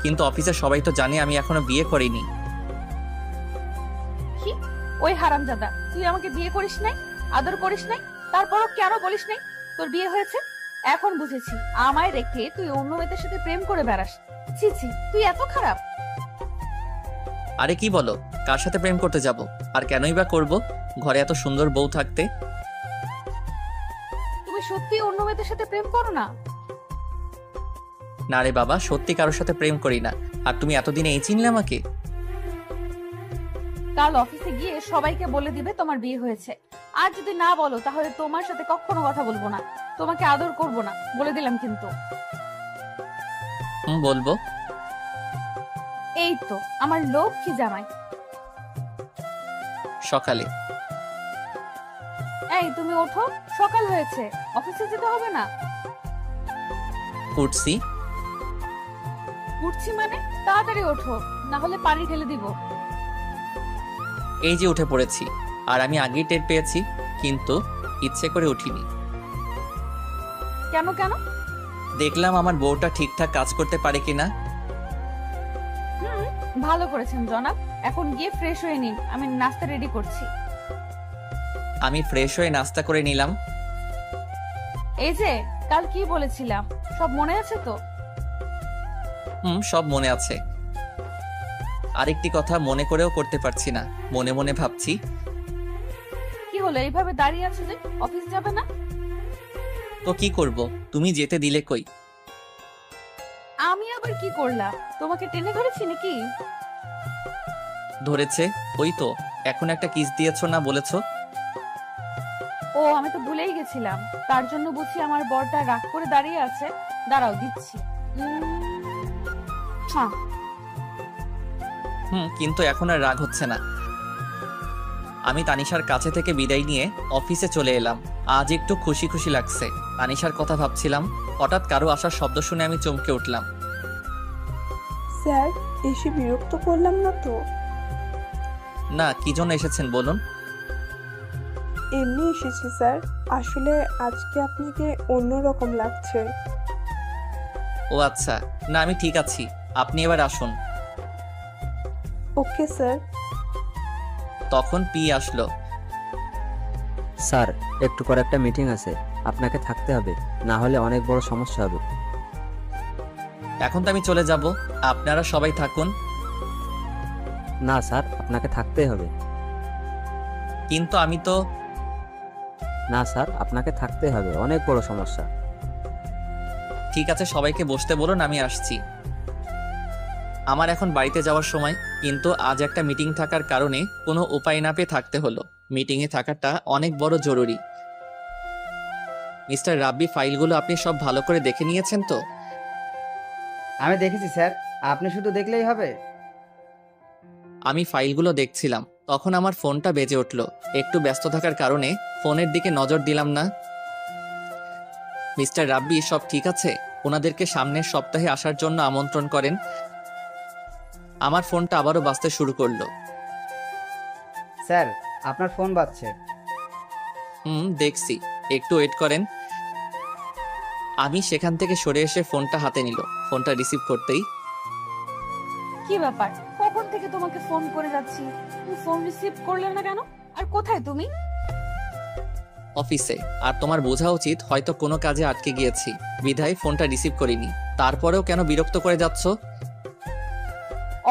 [SPEAKER 2] কিন্তু অফিসে সবাই তো জানে আমি এখনো বিয়ে করিনি।
[SPEAKER 6] কি? ওই হারামজাদা, তুই আমাকে বিয়ে করিস নাই, আদর করিস নাই, তারপরও কেন বলিস নাই তোর বিয়ে হয়েছে? এখন বুঝেছি, আমায় রেখে তুই অন্য মেয়েদের সাথে প্রেম করে বেড়াস। ছি ছি, তুই এত খারাপ।
[SPEAKER 2] আরে কি বলো, কার সাথে প্রেম করতে যাব? আর কেনই বা করব, ঘরে এত সুন্দর বউ থাকতে।
[SPEAKER 6] তুমি সত্যি অন্য মেয়েদের সাথে প্রেম করো না?
[SPEAKER 2] না রে বাবা, সত্যি কারোর সাথে প্রেম করি না। আর তুমি এতদিনে এই চিনলে আমাকে?
[SPEAKER 6] কাল অফিসে গিয়ে সবাইকে বলে দিবে তোমার বিয়ে হয়েছে। আর যদি না বলো তাহলে তোমার সাথে কখনো কথা বলবো না, তোমাকে আদর করব না, বলে দিলাম কিন্তু।
[SPEAKER 2] বলবো।
[SPEAKER 6] এই তো আমার লক্ষ্মী জামাই।
[SPEAKER 2] সকালে।
[SPEAKER 6] এই তুমি ওঠো, সকাল হয়েছে, অফিসে যেতে হবে না?
[SPEAKER 2] উঠছি।
[SPEAKER 6] উঠছি মানে? তাড়াতাড়ি ওঠো, না হলে পানি ঢেলে দিব।
[SPEAKER 2] এই যে উঠে পড়েছি, আর আমি আগেই টের পেয়েছি, কিন্তু ইচ্ছে করে উঠিনি।
[SPEAKER 6] কেন কেন?
[SPEAKER 2] দেখলাম আমার বউটা ঠিকঠাক কাজ করতে পারে কিনা।
[SPEAKER 6] ভালো করেছেন জনাব, এখন গিয়ে ফ্রেশ হয়ে নিন, আমি নাস্তা রেডি করছি।
[SPEAKER 2] আমি ফ্রেশ হয়ে নাস্তা করে নিলাম।
[SPEAKER 6] এই যে কাল কি বলেছিলাম সব মনে আছে তো?
[SPEAKER 2] সব মনে আছে। আরেকটি কথা মনে করেও করতে পারছি না, মনে মনে ভাবছি।
[SPEAKER 6] কি হলো, এইভাবে দাঁড়িয়ে আছো যে? অফিস যাবে না?
[SPEAKER 2] তো কি করব, তুমি যেতে দিলে কই?
[SPEAKER 6] আমি আবার কি করলাম? তোমাকে টেনে ধরেছি নাকি?
[SPEAKER 2] ধরেছে, ওই তো এখন একটা কিস দিয়েছো না বলেছো?
[SPEAKER 6] ও, আমি তো ভুলেই গেছিলাম। তার জন্য বুঝি আমার বরটা রাগ করে দাঁড়িয়ে আছে। দাঁড়াও, দিচ্ছি।
[SPEAKER 2] কিন্তু এখন আর রাগ হচ্ছে না। আমি তানিশার কাছে থেকে বিদায় নিয়ে অফিসে চলে এলাম। আজ একটু খুশি খুশি লাগছে। তানিশার কথা ভাবছিলাম, হঠাৎ কারো আসার শব্দ শুনে আমি চমকে উঠলাম।
[SPEAKER 13] স্যার, এসে বিরক্ত করলাম না তো?
[SPEAKER 2] না, কি জন্য এসেছেন বলুন।
[SPEAKER 13] এমনি এসেছি স্যার, আসলে আজকে আপনাকে অন্যরকম লাগছে।
[SPEAKER 2] ও আচ্ছা, না আমি ঠিক আছি, আপনি এবার আসুন।
[SPEAKER 13] Okay sir.
[SPEAKER 2] তখন পি আসলো।
[SPEAKER 4] স্যার, একটু পর একটা মিটিং আছে, আপনাকে থাকতে হবে, না হলে অনেক বড় সমস্যা হবে।
[SPEAKER 2] এখন তো আমি চলে যাব, আপনারা সবাই থাকুন।
[SPEAKER 4] না স্যার, আপনাকে থাকতেই হবে।
[SPEAKER 2] কিন্তু আমি তো।
[SPEAKER 4] না স্যার, আপনাকে থাকতেই হবে, অনেক বড় সমস্যা।
[SPEAKER 2] ঠিক আছে, সবাইকে বসতে বলুন, আমি আসছি। আমার এখন বাড়িতে যাওয়ার সময়, কিন্তু আজ একটা মিটিং থাকার কারণে কোনো উপায় না পেয়ে থাকতে হলো। মিটিংয়ে থাকাটা অনেক বড় জরুরি। মিস্টার রাব্বি, ফাইলগুলো আপনি সব ভালো করে দেখে নিয়েছেন তো?
[SPEAKER 14] আমি দেখেছি স্যার, আপনি শুধু দেখলেই হবে।
[SPEAKER 2] আমি ফাইলগুলো দেখছিলাম, তখন আমার ফোনটা বেজে উঠল। একটু ব্যস্ত থাকার কারণে ফোনের দিকে নজর দিলাম না। মিস্টার রাব্বি, সব ঠিক আছে? ওনাদেরকে সামনের সপ্তাহে আসার জন্য আমন্ত্রণ করেন। আমার ফোনটা আবারও বাজতে শুরু করলো।
[SPEAKER 14] স্যার, আপনার ফোন বাজছে।
[SPEAKER 2] দেখছি, একটু ওয়েট করেন। আমি সেখান থেকে সরে এসে ফোনটা হাতে নিল। ফোনটা রিসিভ করতেই,
[SPEAKER 6] কি ব্যাপার, কখন থেকে তোমাকে ফোন করে যাচ্ছি, তুমি ফোন রিসিভ করলে না কেন? আর কোথায় তুমি?
[SPEAKER 2] অফিসে। আর তোমার বোঝা উচিত হয়তো কোনো কাজে আটকে গিয়েছি, বিধায় ফোনটা রিসিভ করিনি। তারপরেও কেন বিরক্ত করে যাচ্ছ?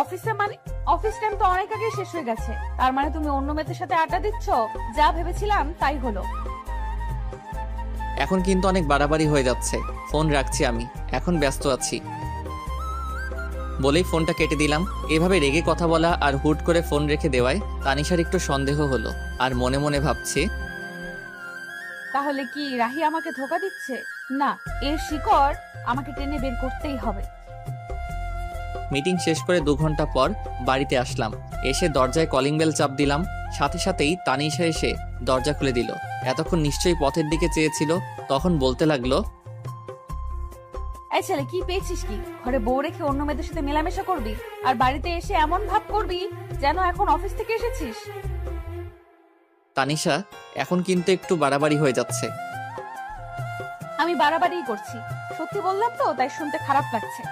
[SPEAKER 6] অফিসে মানে? অফিস টাইম তো অনেক আগে শেষ হয়ে গেছে। তার মানে তুমি অন্য মেয়েদের সাথে আড্ডা দিচ্ছ? যা ভেবেছিলাম তাই হলো।
[SPEAKER 2] এখন কিন্তু অনেক বাড়াবাড়ি হয়ে যাচ্ছে। ফোন রাখছি আমি, এখন ব্যস্ত আছি। বলেই ফোনটা কেটে দিলাম। এভাবে রেগে কথা বলা আর হুট করে ফোন রেখে দেওয়ায় তানিশার একটু সন্দেহ হলো, আর মনে মনে ভাবছে
[SPEAKER 6] তাহলে কি রাহি আমাকে ধোকা দিচ্ছে? না, এর শিকড় আমাকে টেনে বের করতেই হবে।
[SPEAKER 2] মিটিং শেষ করে 2 ঘন্টা পর বাড়িতে আসলাম। এসে দরজায় কলিং বেল চাপ দিলাম, সাথে সাথেই তানিশা এসে দরজা খুলে দিল। এতক্ষণ নিশ্চয়ই পথের দিকে চেয়েছিল, তখন বলতে লাগলো,
[SPEAKER 6] এই ছেলে, কি পেয়েছিস কি? ঘরে বউ রেখে অন্য মেয়েদের সাথে মেলামেশা করবি, আর বাড়িতে এসে এমন ভাব করবি যেন এখন অফিস থেকে এসেছিস।
[SPEAKER 2] তানিশা, এখন কিন্তু একটু বাড়াবাড়ি হয়ে যাচ্ছে।
[SPEAKER 6] আমি বাড়াবাড়িই করছি, সত্যি বললাম তো, তাই শুনতে খারাপ লাগছে।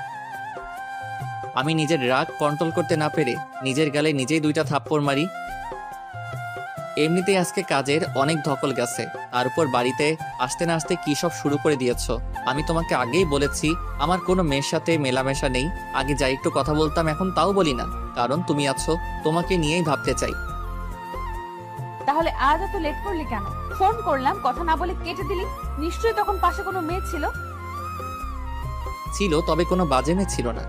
[SPEAKER 2] আমি নিজের রাগ কন্ট্রোল করতে না পেরে নিজের গালে নিজেই 2টা থাপ্পড় মারি। এমনিতেই আজকে কাজের অনেক ধকল গেছে, তার উপর বাড়িতে আসতে না আসতে কি সব শুরু করে দিয়েছ। আমি তোমাকে আগেই বলেছি আমার কোনো মেয়ের সাথে মেলামেশা নেই। আগে যাই একটু কথা বলতাম, এখন তাও বলি না, কারণ তুমি আছো, তোমাকে নিয়েই ভাবতে চাই।
[SPEAKER 6] তাহলে আজ এত লেট করলি কেন? ফোন করলাম, কথা না বলে কেটে দিলি। নিশ্চয়ই তখন পাশে কোনো মেয়ে ছিল।
[SPEAKER 2] ছিল, তবে কোনো বাজে মেয়ে ছিল না।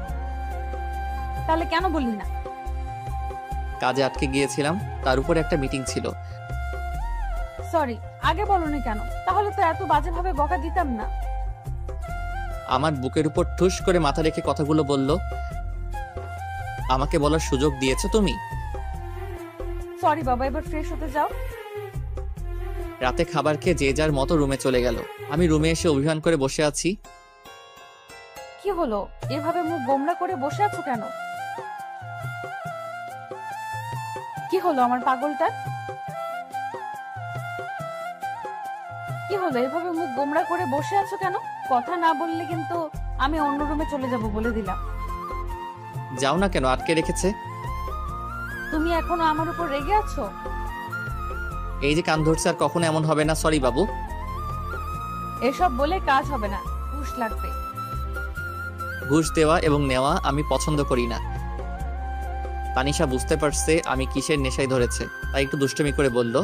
[SPEAKER 6] তাহলে কেন বললি না?
[SPEAKER 2] কাজে আটকে গিয়েছিলাম, তার উপর একটা মিটিং ছিল।
[SPEAKER 6] সরি, আগে বলনি কেন? তাহলে তো এত বাজেভাবে বকা দিতাম না।
[SPEAKER 2] আমার বুকের উপর ঠুস করে মাথা রেখে কথাগুলো বলল, আমাকে বলার সুযোগ দিয়েছো তুমি।
[SPEAKER 6] সরি বাবা, এবার ফ্রেশ হতে যাও।
[SPEAKER 2] রাতে খাবার খেয়ে যে যার মতো রুমে চলে গেল। আমি রুমে এসে অভিমান করে বসে আছি।
[SPEAKER 6] কি হলো, এভাবে মুখ গোমড়া করে বসে আছো কেন? কি হলো আমার পাগলটার? কি হলো, এভাবে মুখ গোমড়া করে বসে আছো কেন? কথা না বললে কিন্তু আমি অন্য রুমে চলে যাব বলে দিলাম।
[SPEAKER 2] যাও না কেন, আটকে রেখেছে।
[SPEAKER 6] তুমি এখনো আমার উপর রেগে আছো?
[SPEAKER 2] এই যে কান ধরছে, আর কখনো এমন হবে না। সরি বাবু।
[SPEAKER 6] এসব বলে কাজ হবে না, ঘুষ লাগবে।
[SPEAKER 2] ঘুষ দেওয়া এবং নেওয়া আমি পছন্দ করি না। তানিশা বুঝতে পারছে আমি কিসের নেশায় ধরেছে, তাই একটু দুষ্টুমি করে বলল,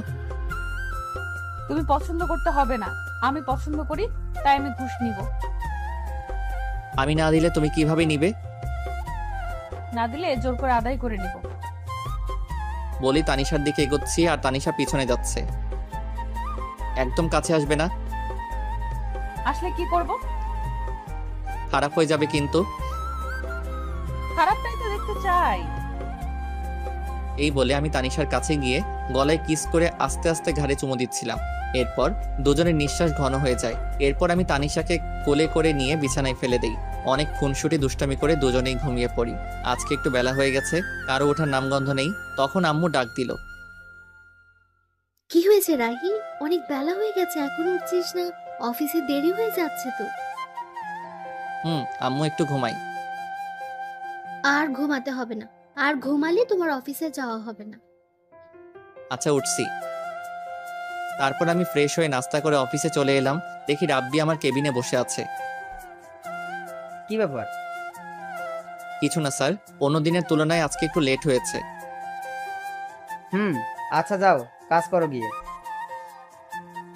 [SPEAKER 6] তুমি পছন্দ করতে হবে না, আমি পছন্দ করি, তাই আমি ঘুষ নিব।
[SPEAKER 2] আমি না দিলে তুমি কিভাবে নিবে?
[SPEAKER 6] না দিলে জোর করে আদায় করে নিব।
[SPEAKER 2] বলি তানিশার দিকে এগোচ্ছি, আর তানিশা পিছনে যাচ্ছে। একদম কাছে আসবে না,
[SPEAKER 6] আসলে কি করব?
[SPEAKER 2] খারাপ হয়ে যাবে কিন্তু।
[SPEAKER 6] খারাপটাই তো দেখতে চাই।
[SPEAKER 2] এই বলে আমি তানিশার কাছে গিয়ে গলায় কিস করে আস্তে আস্তে ঘাড়ে চুমু দিচ্ছিলাম। এরপর দুজনের নিঃশ্বাস ঘন হয়ে যায়। এরপর আমি তানিশাকে কোলে করে নিয়ে বিছানায় ফেলে দেই। অনেক খুনসুটি দুষ্টামি করে দুজনেই ঘুমিয়ে পড়ি। আজকে একটু বেলা হয়ে গেছে, কারো ওঠার নামগন্ধ নেই। তখন আম্মু ডাক দিল,
[SPEAKER 9] কি হয়েছে রাহি? অনেক বেলা হয়ে গেছে, এখনো উঠছিস না? অফিসে দেরি হয়ে যাচ্ছে তো।
[SPEAKER 2] আম্মু একটু ঘুমাই।
[SPEAKER 9] আর ঘুমাতে হবে না, আর ঘুমালে তোমার অফিসে যাওয়া হবে না।
[SPEAKER 2] আচ্ছা, উঠছি। তারপর আমি ফ্রেশ হয়ে নাস্তা করে অফিসে চলে এলাম। দেখি রাব্বি আমার কেবিনে বসে আছে।
[SPEAKER 14] কি ব্যাপার?
[SPEAKER 2] কিছু না স্যার, অন্য দিনের তুলনায় আজকে একটু লেট হয়েছে।
[SPEAKER 14] আচ্ছা যাও, কাজ করো গিয়ে।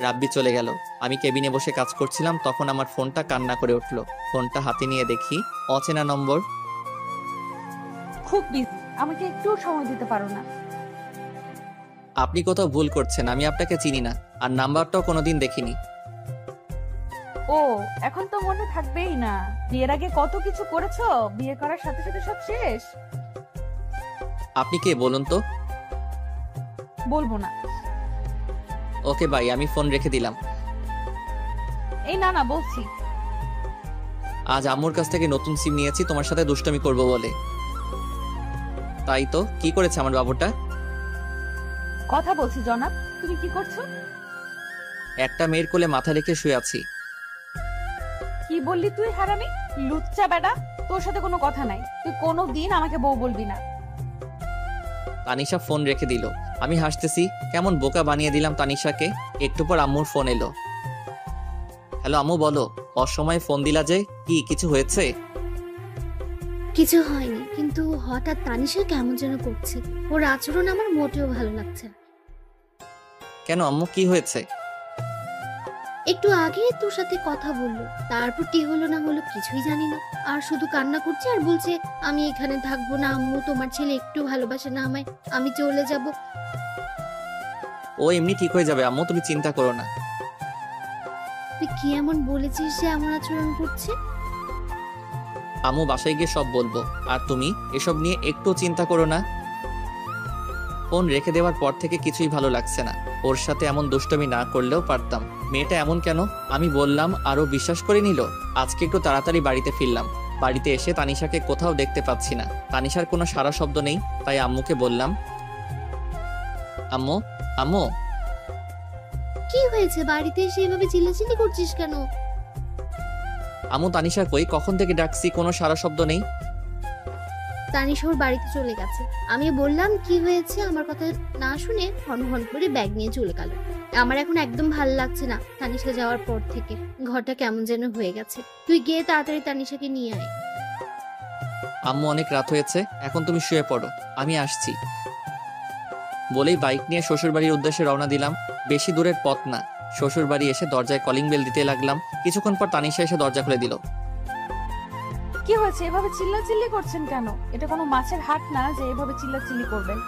[SPEAKER 2] রাব্বি চলে গেল। আমি কেবিনে বসে কাজ করছিলাম, তখন আমার ফোনটা কান্না করে উঠলো। ফোনটা হাতে নিয়ে দেখি অচেনা নম্বর।
[SPEAKER 6] খুব বিজি, আমাকে একটু সময় দিতে পারো না?
[SPEAKER 2] আপনি কোথাও ভুল করছেন, আমি আপনাকে চিনি না, আর নাম্বারটাও কোনোদিন দেখিনি।
[SPEAKER 6] ও, এখন তো মনে থাকবেই না। বিয়ের আগে কত কিছু করেছো, বিয়ে করার সাথে সাথে সব শেষ।
[SPEAKER 2] আপনি কে বলুন তো?
[SPEAKER 6] বলবো না।
[SPEAKER 2] ওকে ভাই, আমি ফোন রেখে দিলাম।
[SPEAKER 6] এই না না, বলছি।
[SPEAKER 2] আজ আম্মুর কাছ থেকে নতুন সিম নিয়েছি তোমার সাথে দুষ্টমি করব বলে। তাই তো, কি করেছে আমার বাবুটা?
[SPEAKER 6] কথা বলছি জনাব, তুমি কি করছো?
[SPEAKER 2] একটা মেয়ের কোলে মাথা রেখে শুয়ে আছি।
[SPEAKER 6] কি বললি তুই হারামি? লুচ্চা বেটা, তোর সাথে কোনো কথা নাই। তুই কোনোদিন আমাকে বউ বলবি না।
[SPEAKER 2] তানিশা ফোন রেখে দিল। আমি হাসতেছি, কেমন বোকা বানিয়ে দিলাম তানিশাকে। একটু পর আম্মুর ফোন এলো। হ্যালো আম্মু, বলো। অসময়ে ফোন দিলা যে, কি কিছু হয়েছে?
[SPEAKER 9] কিছু হয়নি, কিন্তু হঠাৎ তানিশা কেমন যেন করছে। ওর আচরণ আমার মোটেও ভালো লাগছে না।
[SPEAKER 2] কেন আম্মু, কি হয়েছে?
[SPEAKER 9] একটু আগে তোর সাথে কথা বললো, তারপর কি হলো না হলো কিছুই জানি না, আর শুধু কান্না করছে আর বলছে আমি এখানে থাকবো না আম্মু, তোমার ছেলে একটু ভালোবাসে না আমায়, আমি চলে যাব।
[SPEAKER 2] ও এমনি ঠিক হয়ে যাবে আম্মু, তুমি চিন্তা করো না।
[SPEAKER 9] তুই কি এমন বলেছিস যে এমন আচরণ করছে?
[SPEAKER 2] আম্মু বাসায় গিয়ে সব বলবো, আর তুমি এসব নিয়ে একটু চিন্তা করো না। ফোন রেখে দেওয়ার পর থেকে কিছুই ভালো লাগছে না। ওর সাথে এমন দুষ্টমি না করলেও পারতাম। মেয়েটা এমন কেন? আমি বললাম আরো বিশ্বাস করে নিল। আজকে একটু তাড়াতাড়ি বাড়িতে ফিরলাম। বাড়িতে এসে তানিশাকে কোথাও দেখতে পাচ্ছি না। তানিশার কোনো সারা শব্দ নেই, তাই আম্মুকে বললাম, আম্মু আম্মু।
[SPEAKER 9] কি হয়েছে? বাড়িতে এসে এভাবে চিল্লাচিল্লি করছিস কেন?
[SPEAKER 2] আম্মু তানিশা কই? কখন থেকে ডাকছি, কোনো সারা শব্দ নেই।
[SPEAKER 9] তানিশা ওর বাড়িতে চলে গেছে। আমি বললাম কি হয়েছে, আমার কথা না শুনে হন হন করে ব্যাগ নিয়ে চলে গেল। আমার এখন একদম ভালো লাগছে না তানিশা যাওয়ার পর থেকে। ঘরটা কেমন যেন হয়ে গেছে। তুই গিয়ে তাড়াতাড়ি তানিশাকে নিয়ে আয়।
[SPEAKER 2] আম্মু অনেক রাত হয়েছে, এখন তুমি শুয়ে পড়ো, আমি আসছি। বলেই বাইক নিয়ে শ্বশুর বাড়ির উদ্দেশ্যে রওনা দিলাম। বেশি দূরের পথ না। শ্বশুর বাড়ি এসে দরজায় কলিং বেল দিতে লাগলাম। কিছুক্ষণ পর তানিশা এসে দরজা খুলে দিল।
[SPEAKER 6] কি হয়েছে? এভাবে চিল্লাচিল্লি করছেন কেন? এটা কোনো মাছের হাট না যে এভাবে চিল্লাচিল্লি করবেন।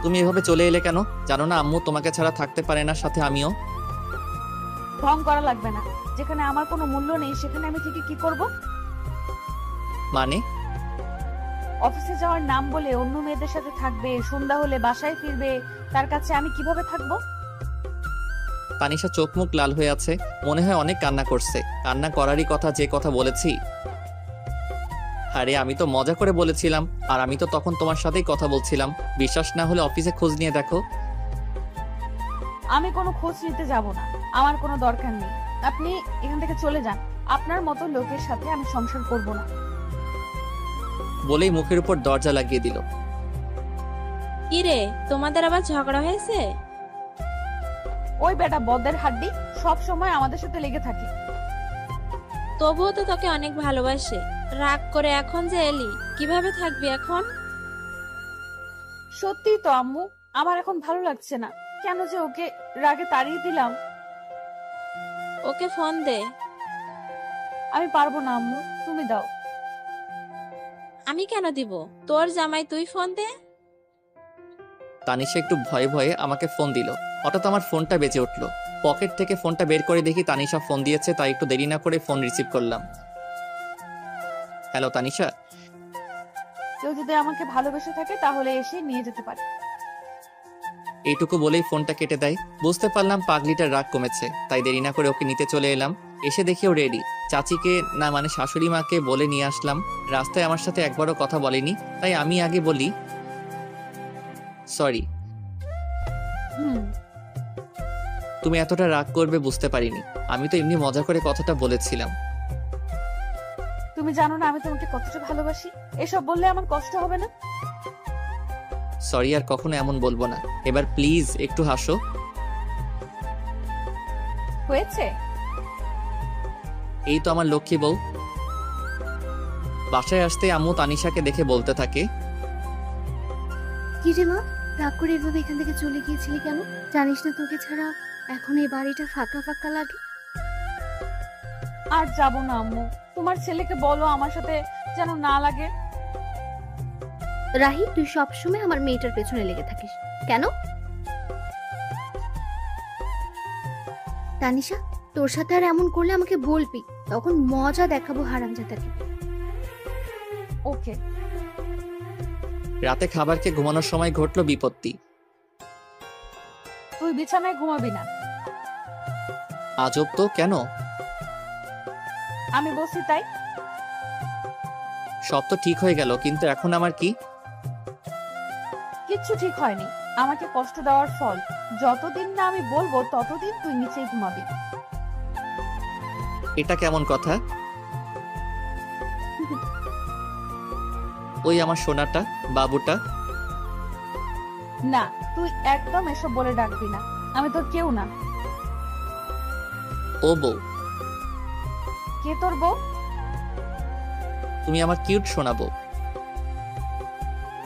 [SPEAKER 2] তুমি এভাবে চলে এলে কেন? জানো না আম্মু তোমাকে ছাড়া থাকতে পারে না, সাথে আমিও।
[SPEAKER 6] ঢং করা লাগবে না। যেখানে আমার কোনো মূল্য নেই সেখানে আমি থেকে কি করব?
[SPEAKER 2] মানে?
[SPEAKER 6] অফিসে যাওয়ার নাম বলে অন্য মেয়েদের সাথে থাকবে, সন্ধ্যা হলে বাসায় ফিরবে, তার কাছে আমি কিভাবে থাকবো?
[SPEAKER 2] তানিশা চোখ মুখ লাল হয়ে আছে, মনে হয় অনেক কান্না করছে। কান্না করারই কথা, যে কথা বলেছি। আরে আমি তো মজা করে বলেছিলাম, আর আমি তো তখন তোমার সাথেই কথা বলছিলাম। বিশ্বাস না হলে অফিসে খোঁজ নিয়ে দেখো।
[SPEAKER 6] আমি কোনো খোঁজ নিতে যাব না, আমার কোনো দরকার নেই। আপনি এখান থেকে চলে যান। আপনার মতো লোকের সাথে আমি সংসার করব না।
[SPEAKER 2] বলেই মুখের উপর দরজা লাগিয়ে দিল।
[SPEAKER 12] কি রে, তোমাদের আবার ঝগড়া হয়েছে?
[SPEAKER 6] ওই বেটা বদের হাড্ডি সব সময় আমাদের সাথে লেগে থাকে।
[SPEAKER 12] তবুও তো তোকে অনেক ভালোবাসে। রাগ করে এখন যে এলি, কিভাবে থাকবি এখন?
[SPEAKER 6] সত্যি তো আম্মু, আমার এখন ভালো লাগছে না। কেন যে ওকে রাগে তাড়িয়ে দিলাম।
[SPEAKER 12] ওকে ফোন দে।
[SPEAKER 6] আমি পারবো না আম্মু, তুমি দাও।
[SPEAKER 12] আমি কেন দিব? তোর জামাই, তুই ফোন দে।
[SPEAKER 2] তানিশা একটু ভয়ে ভয়ে আমাকে ফোন দিল। হঠাৎ আমার ফোনটা বেজে উঠলো। পকেট থেকে ফোনটা বের করে দেখি তানিশা ফোন দিয়েছে, তাই একটু দেরি না করে ফোন রিসিভ করলাম। হ্যালো তানিশা।
[SPEAKER 6] কেউ যদি আমাকে ভালোবেসে থাকে তাহলে এসে নিয়ে যেতে পারে।
[SPEAKER 2] এইটুকু বলেই ফোনটা কেটে দেয়। বুঝতে পারলাম পাগলিটার রাগ কমেছে, তাই দেরি না করে ওকে নিতে চলে এলাম। এসে দেখি ও রেডি। চাচিকে না মানে শাশুড়ি মাকে বলে নিয়ে আসলাম। রাস্তায় আমার সাথে একবারও কথা বলেনি, তাই আমি আগে বলি সরি। তুমি এতটা রাগ করবে বুঝতে পারিনি। আমি তো এমনি মজা করে কথাটা বলেছিলাম।
[SPEAKER 6] তুমি জানো না আমি তোমাকে কতটা ভালোবাসি। এসব বললে আমার কষ্ট হবে না?
[SPEAKER 2] সরি, আর কখনো এমন বলবো না। এবার প্লিজ একটু হাসো।
[SPEAKER 6] হয়েছে?
[SPEAKER 2] এই তো আমার লক্ষ্মী বউ। বাসায় আসতে আম্মু তানিশাকে দেখে বলতে থাকে,
[SPEAKER 9] কি রে মা, রাগ করে এভাবে এখান থেকে চলে গিয়েছিলি কেন? জানিস না তোকে ছাড়া এখন এই বাড়িটা ফাঁকা ফাঁকা লাগে।
[SPEAKER 6] আর যাব না আম্মু, তোমার ছেলেকে বলো আমার সাথে যেন না লাগে।
[SPEAKER 9] রাহি, তুই সবসময় আমার মেয়েটার পেছনে লেগে থাকিস কেন? তানিশা, তোর সাথে আর এমন করলে আমাকে বলবি, তখন মজা দেখাবো হারামজাদাকে।
[SPEAKER 6] ওকে।
[SPEAKER 2] রাতে খাবার খেয়ে ঘুমানোর সময় ঘটলো বিপত্তি।
[SPEAKER 6] তুই বিছানায় ঘুমাবি না।
[SPEAKER 2] আজব তো, কেন?
[SPEAKER 6] আমি বলছি তাই।
[SPEAKER 2] সব তো ঠিক হয়ে গেল, কিন্তু এখন আমার কি?
[SPEAKER 6] কিচ্ছু ঠিক হয়নি। আমাকে কষ্ট দেওয়ার ফল। যতদিন না আমি বলবো ততদিন তুই নিচেই ঘুমাবি।
[SPEAKER 2] এটা কেমন কথা? ওই আমার সোনাটা, বাবুটা।
[SPEAKER 6] না, তুই একদম এসব বলে ডাকবি না। আমি তোর কেউ না।
[SPEAKER 2] ও বউ।
[SPEAKER 6] কে তোর বউ?
[SPEAKER 2] তুমি আমার কিউট সোনা বউ।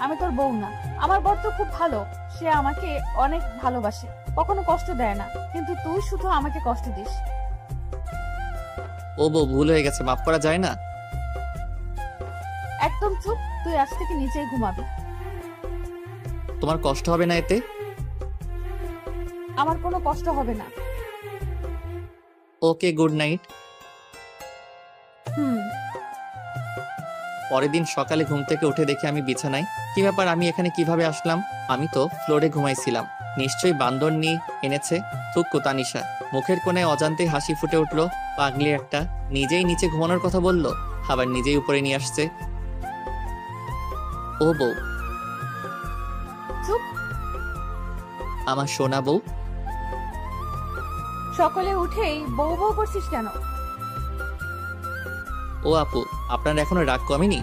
[SPEAKER 6] আমি তোর বউ না। আমার বর তো খুব ভালো, সে আমাকে অনেক ভালোবাসে। কখনো কষ্ট দেয় না, কিন্তু তুই শুধু আমাকে কষ্ট দিস।
[SPEAKER 2] ও বউ, ভুল হয়ে গেছে, মাফ করা যায় না?
[SPEAKER 6] একদম চুপ, তুই আজ থেকে নিচেই ঘুমাবি।
[SPEAKER 2] তোমার কষ্ট হবে না এতে?
[SPEAKER 6] আমার কোনো কষ্ট হবে না।
[SPEAKER 2] ওকে, গুড নাইট।
[SPEAKER 6] হুম।
[SPEAKER 2] পরের দিন সকালে ঘুম থেকে উঠে দেখি আমি বিছানায়। কি ব্যাপার, আমি এখানে কিভাবে আসলাম? আমি তো ফ্লোরে ঘুমাইছিলাম। নিশ্চয়ই বান্দর নিয়ে এনেছে। থুক্কু তানিশা। মুখের কোণে অজান্তেই হাসি ফুটে উঠলো। পাগলি একটা, নিজেই নিচে ঘুমানোর কথা বললো, আবার নিজেই উপরে নিয়ে আসছে। ও বউ,
[SPEAKER 6] চুপ।
[SPEAKER 2] আমার সোনা বউ।
[SPEAKER 6] সকালে উঠেই বউ বউ করছিস কেন?
[SPEAKER 2] ও আপু, আপনার এখনো রাগ কমেনি?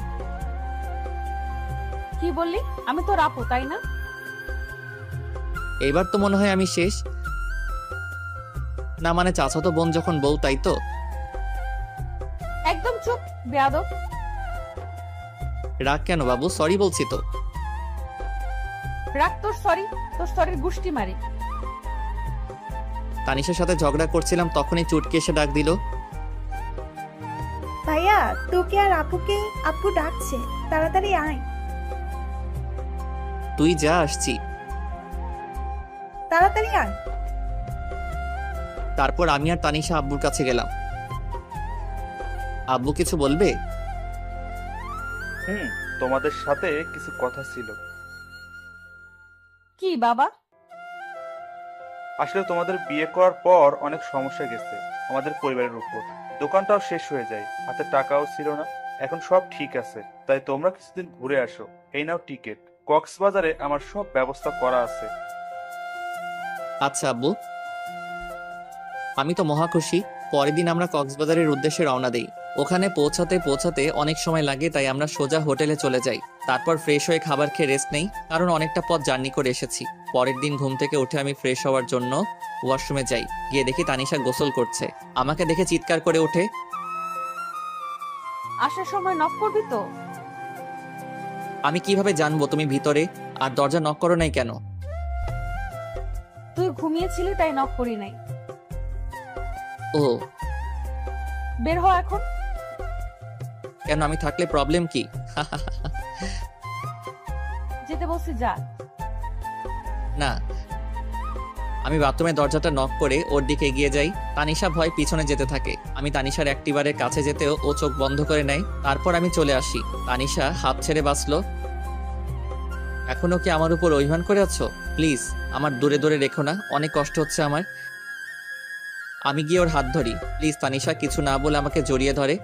[SPEAKER 6] কি বললি? আমি তোর আপু, তাই না?
[SPEAKER 2] এবার তো মনে হয় আমি শেষ। না মানে চাচাতো বোন যখন বউ, তাই তো?
[SPEAKER 6] একদম চুপ, বেয়াদব।
[SPEAKER 2] রাগ কেন বাবু? সরি বলছি তো।
[SPEAKER 6] রাগ তোর সরি, তোর সরির গুষ্টি মারি।
[SPEAKER 2] তানিশার সাথে ঝগড়া করছিলাম, তখনই চুটকি এসে ডাক দিল।
[SPEAKER 11] ভাইয়া, তোকে আর আপুকে আপু ডাকছে, তাড়াতাড়ি আয়।
[SPEAKER 2] তুই যা, আসছি।
[SPEAKER 11] তাড়াতাড়ি আয়।
[SPEAKER 2] তারপর আমি আর তানিশা আব্বুর কাছে গেলাম। আব্বু কিছু বলবে?
[SPEAKER 7] তোমাদের সাথে কিছু কথা ছিল।
[SPEAKER 6] কি বাবা?
[SPEAKER 7] আসলে তোমাদের বিয়ে করার পর অনেক সমস্যা গেছে আমাদের পরিবারের উপর। দোকানটাও শেষ হয়ে যায়, হাতে টাকাও ছিল না। এখন সব ঠিক আছে, তাই তোমরা কিছুদিন ঘুরে আসো। এই নাও টিকিট। কক্সবাজারে আমার সব ব্যবস্থা করা আছে।
[SPEAKER 2] আচ্ছা আব্বু, আমি তো মহা খুশি। পরের দিন আমরা কক্সবাজারের উদ্দেশ্যে রওনা দেই। ওখানে পৌঁছাতে অনেক সময় লাগে, তাই আমরা সোজা হোটেলে চলে যাই। তারপর ফ্রেশ হয়ে খাবার খেয়ে রেস্ট নেই, কারণ অনেকটা পথ জার্নি করে এসেছি। পরের দিন ঘুম থেকে উঠে আমি ফ্রেশ হওয়ার জন্য ওয়াশরুমে যাই। গিয়ে দেখি তানিশা গোসল করছে। আমাকে দেখে চিৎকার করে ওঠে।
[SPEAKER 6] আসার সময় নক করবি তো?
[SPEAKER 2] আমি কিভাবে জানবো তুমি ভিতরে? আর দরজা নক করো নাই কেন?
[SPEAKER 6] তুই ঘুমিয়েছিলি তাই নক করি নাই।
[SPEAKER 2] ও,
[SPEAKER 6] বের হ এখন।
[SPEAKER 2] কেন, আমি থাকলে প্রবলেম কি?
[SPEAKER 6] যেতে বলছি যা।
[SPEAKER 2] না, আমি বাথরুমের দরজাটা নক করে ওর দিকে এগিয়ে যাই। তানিশা ভয় পিছনে যেতে থাকে। আমি তানিশার অ্যাক্টিভারের কাছে যেতেও ও চোখ বন্ধ করে নেয়। তারপর আমি চলে আসি। তানিশা হাত ছেড়ে বাঁচলো। এখনো কি আমার উপর অভিমান করে আছো? প্লিজ আমার দূরে দূরে রেখো না, অনেক কষ্ট হচ্ছে আমার। আমি গিয়ে ওর হাত ধরি। প্লিজ তানিশা কিছু না বলে আমাকে জড়িয়ে ধরে।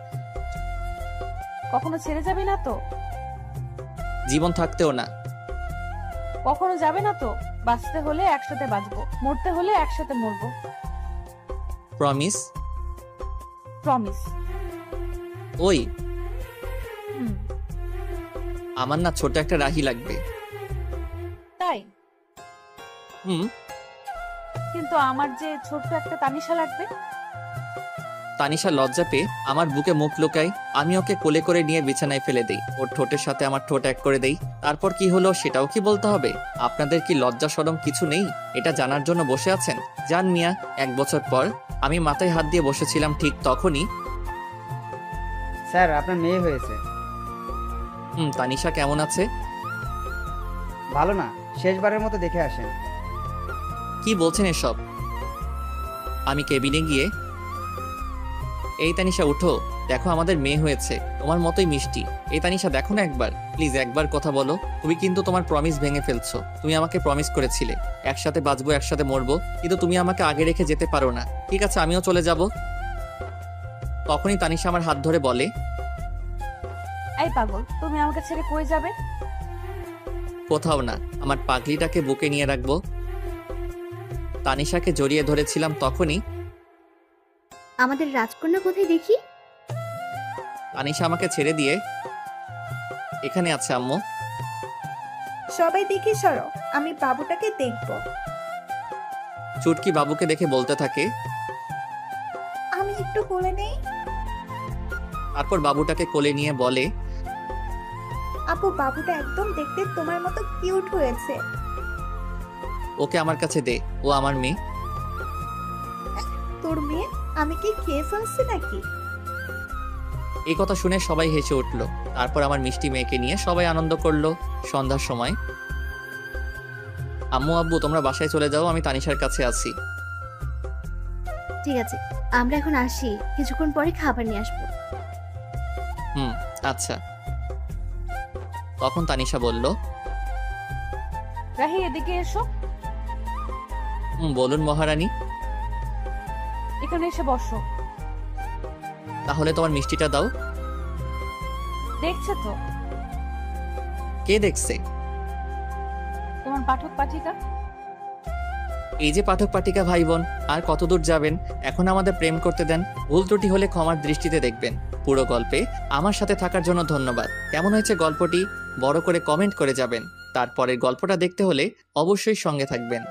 [SPEAKER 6] কখনো ছেড়ে যাবি না তো?
[SPEAKER 2] জীবন থাকতেও না।
[SPEAKER 6] কখনো যাবে না তো? বাঁচতে হলে একসাথে বাঁচবো, মরতে হলে একসাথে মরবো।
[SPEAKER 2] প্রমিস?
[SPEAKER 6] প্রমিস।
[SPEAKER 2] ওই
[SPEAKER 6] হুম।
[SPEAKER 2] আমার না ছোট একটা রাহি লাগবে।
[SPEAKER 6] তাই?
[SPEAKER 2] হুম।
[SPEAKER 6] কিন্তু আমার যে ছোট্ট একটা তানিশা লাগবে।
[SPEAKER 2] তানিশা লজ্জা পেয়ে আমার বুকে মুখ লুকায়। আমি ওকে কোলে করে নিয়ে বিছানায় ফেলে দেই। ওর ঠোঁটের সাথে আমার ঠোঁট এক করে দেই। তারপর কি হলো সেটাও কি বলতে হবে? আপনাদের কি লজ্জা শরম কিছু নেই? এটা জানার জন্য বসে আছেন? জান মিয়া। 1 বছর পর আমি মাথায় হাত দিয়ে বসেছিলাম, ঠিক তখনই
[SPEAKER 14] স্যার, আপনার মেয়ে হয়েছে।
[SPEAKER 2] তানিশা কেমন আছে?
[SPEAKER 14] ভালো না, শেষবারের মতো দেখে আসেন।
[SPEAKER 2] কি বলছেন এসব? আমি কেবিনে গিয়ে, এই তানিশা উঠো, দেখো আমাদের মেয়ে হয়েছে, তোমার মতোই মিষ্টি। এই তানিশা দেখো না একবার, প্লিজ একবার কথা বলো। তুমি কিন্তু তোমার প্রমিস ভেঙে ফেলছো। তুমি আমাকে প্রমিস করেছিলে একসাথে বাঁচবো, একসাথে মরবো, কিন্তু তুমি আমাকে আগে রেখে যেতে পারো না। ঠিক আছে, আমিও চলে যাব। তখনই তানিশা আমার হাত ধরে বলে,
[SPEAKER 6] এই পাগল, তুমি আমাকে ছেড়ে কই যাবে?
[SPEAKER 2] কোথাও না, আমার পাগলিটাকে বুকে নিয়ে রাখবো। তানিশাকে জড়িয়ে ধরেছিলাম, তখনই
[SPEAKER 9] আমাদের রাজকন্যা কোথায় দেখি?
[SPEAKER 2] তানিশা আমাকে ছেড়ে দিয়ে, এখানে আছে আম্মু।
[SPEAKER 11] সবাই দেখে সরো, আমি বাবুটাকে দেখবো।
[SPEAKER 2] চুটকি বাবুকে দেখে বলতে থাকে,
[SPEAKER 11] আমি একটু কোলে নেই।
[SPEAKER 2] তারপর বাবুটাকে কোলে নিয়ে বলে,
[SPEAKER 11] আপু, বাবুটা একদম দেখতে তোমার মতো কিউট হয়েছে।
[SPEAKER 2] ও ওকে আমার কাছে দে, ও আমার মেয়ে।
[SPEAKER 11] তোর মেয়ে? আমি কি খেয়ে ফেলছি নাকি?
[SPEAKER 2] এই কথা শুনে সবাই হেসে উঠল। তারপর আমার মিষ্টি মেয়েকে নিয়ে সবাই আনন্দ করলো। সন্ধ্যার সময় আম্মু আব্বু তোমরা বাসায় চলে যাও, আমি তানিশার কাছে আছি।
[SPEAKER 9] ঠিক আছে, আমরা এখন আসি, কিছুক্ষণ পরে খাবার নিয়ে আসবো।
[SPEAKER 2] আচ্ছা। তখন তানিশা বলল,
[SPEAKER 6] রাহি এদিকে এসো।
[SPEAKER 2] বলুন মহারানী।
[SPEAKER 6] এখানে এসে বসো।
[SPEAKER 2] তাহলে তোমার মিষ্টিটা দাও।
[SPEAKER 6] দেখছে তো?
[SPEAKER 2] কে দেখছে?
[SPEAKER 6] তোমার পাঠক পাঠিকা।
[SPEAKER 2] এই যে পাঠক পাঠিকা ভাই বোন, আর কতদূর যাবেন? এখন আমাদের প্রেম করতে দেন। ভুল ত্রুটি হলে ক্ষমার দৃষ্টিতে দেখবেন। পুরো গল্পে আমার সাথে থাকার জন্য ধন্যবাদ। কেমন হয়েছে গল্পটি বড় করে কমেন্ট করে যাবেন। তারপরের গল্পটা দেখতে হলে অবশ্যই সঙ্গে থাকবেন।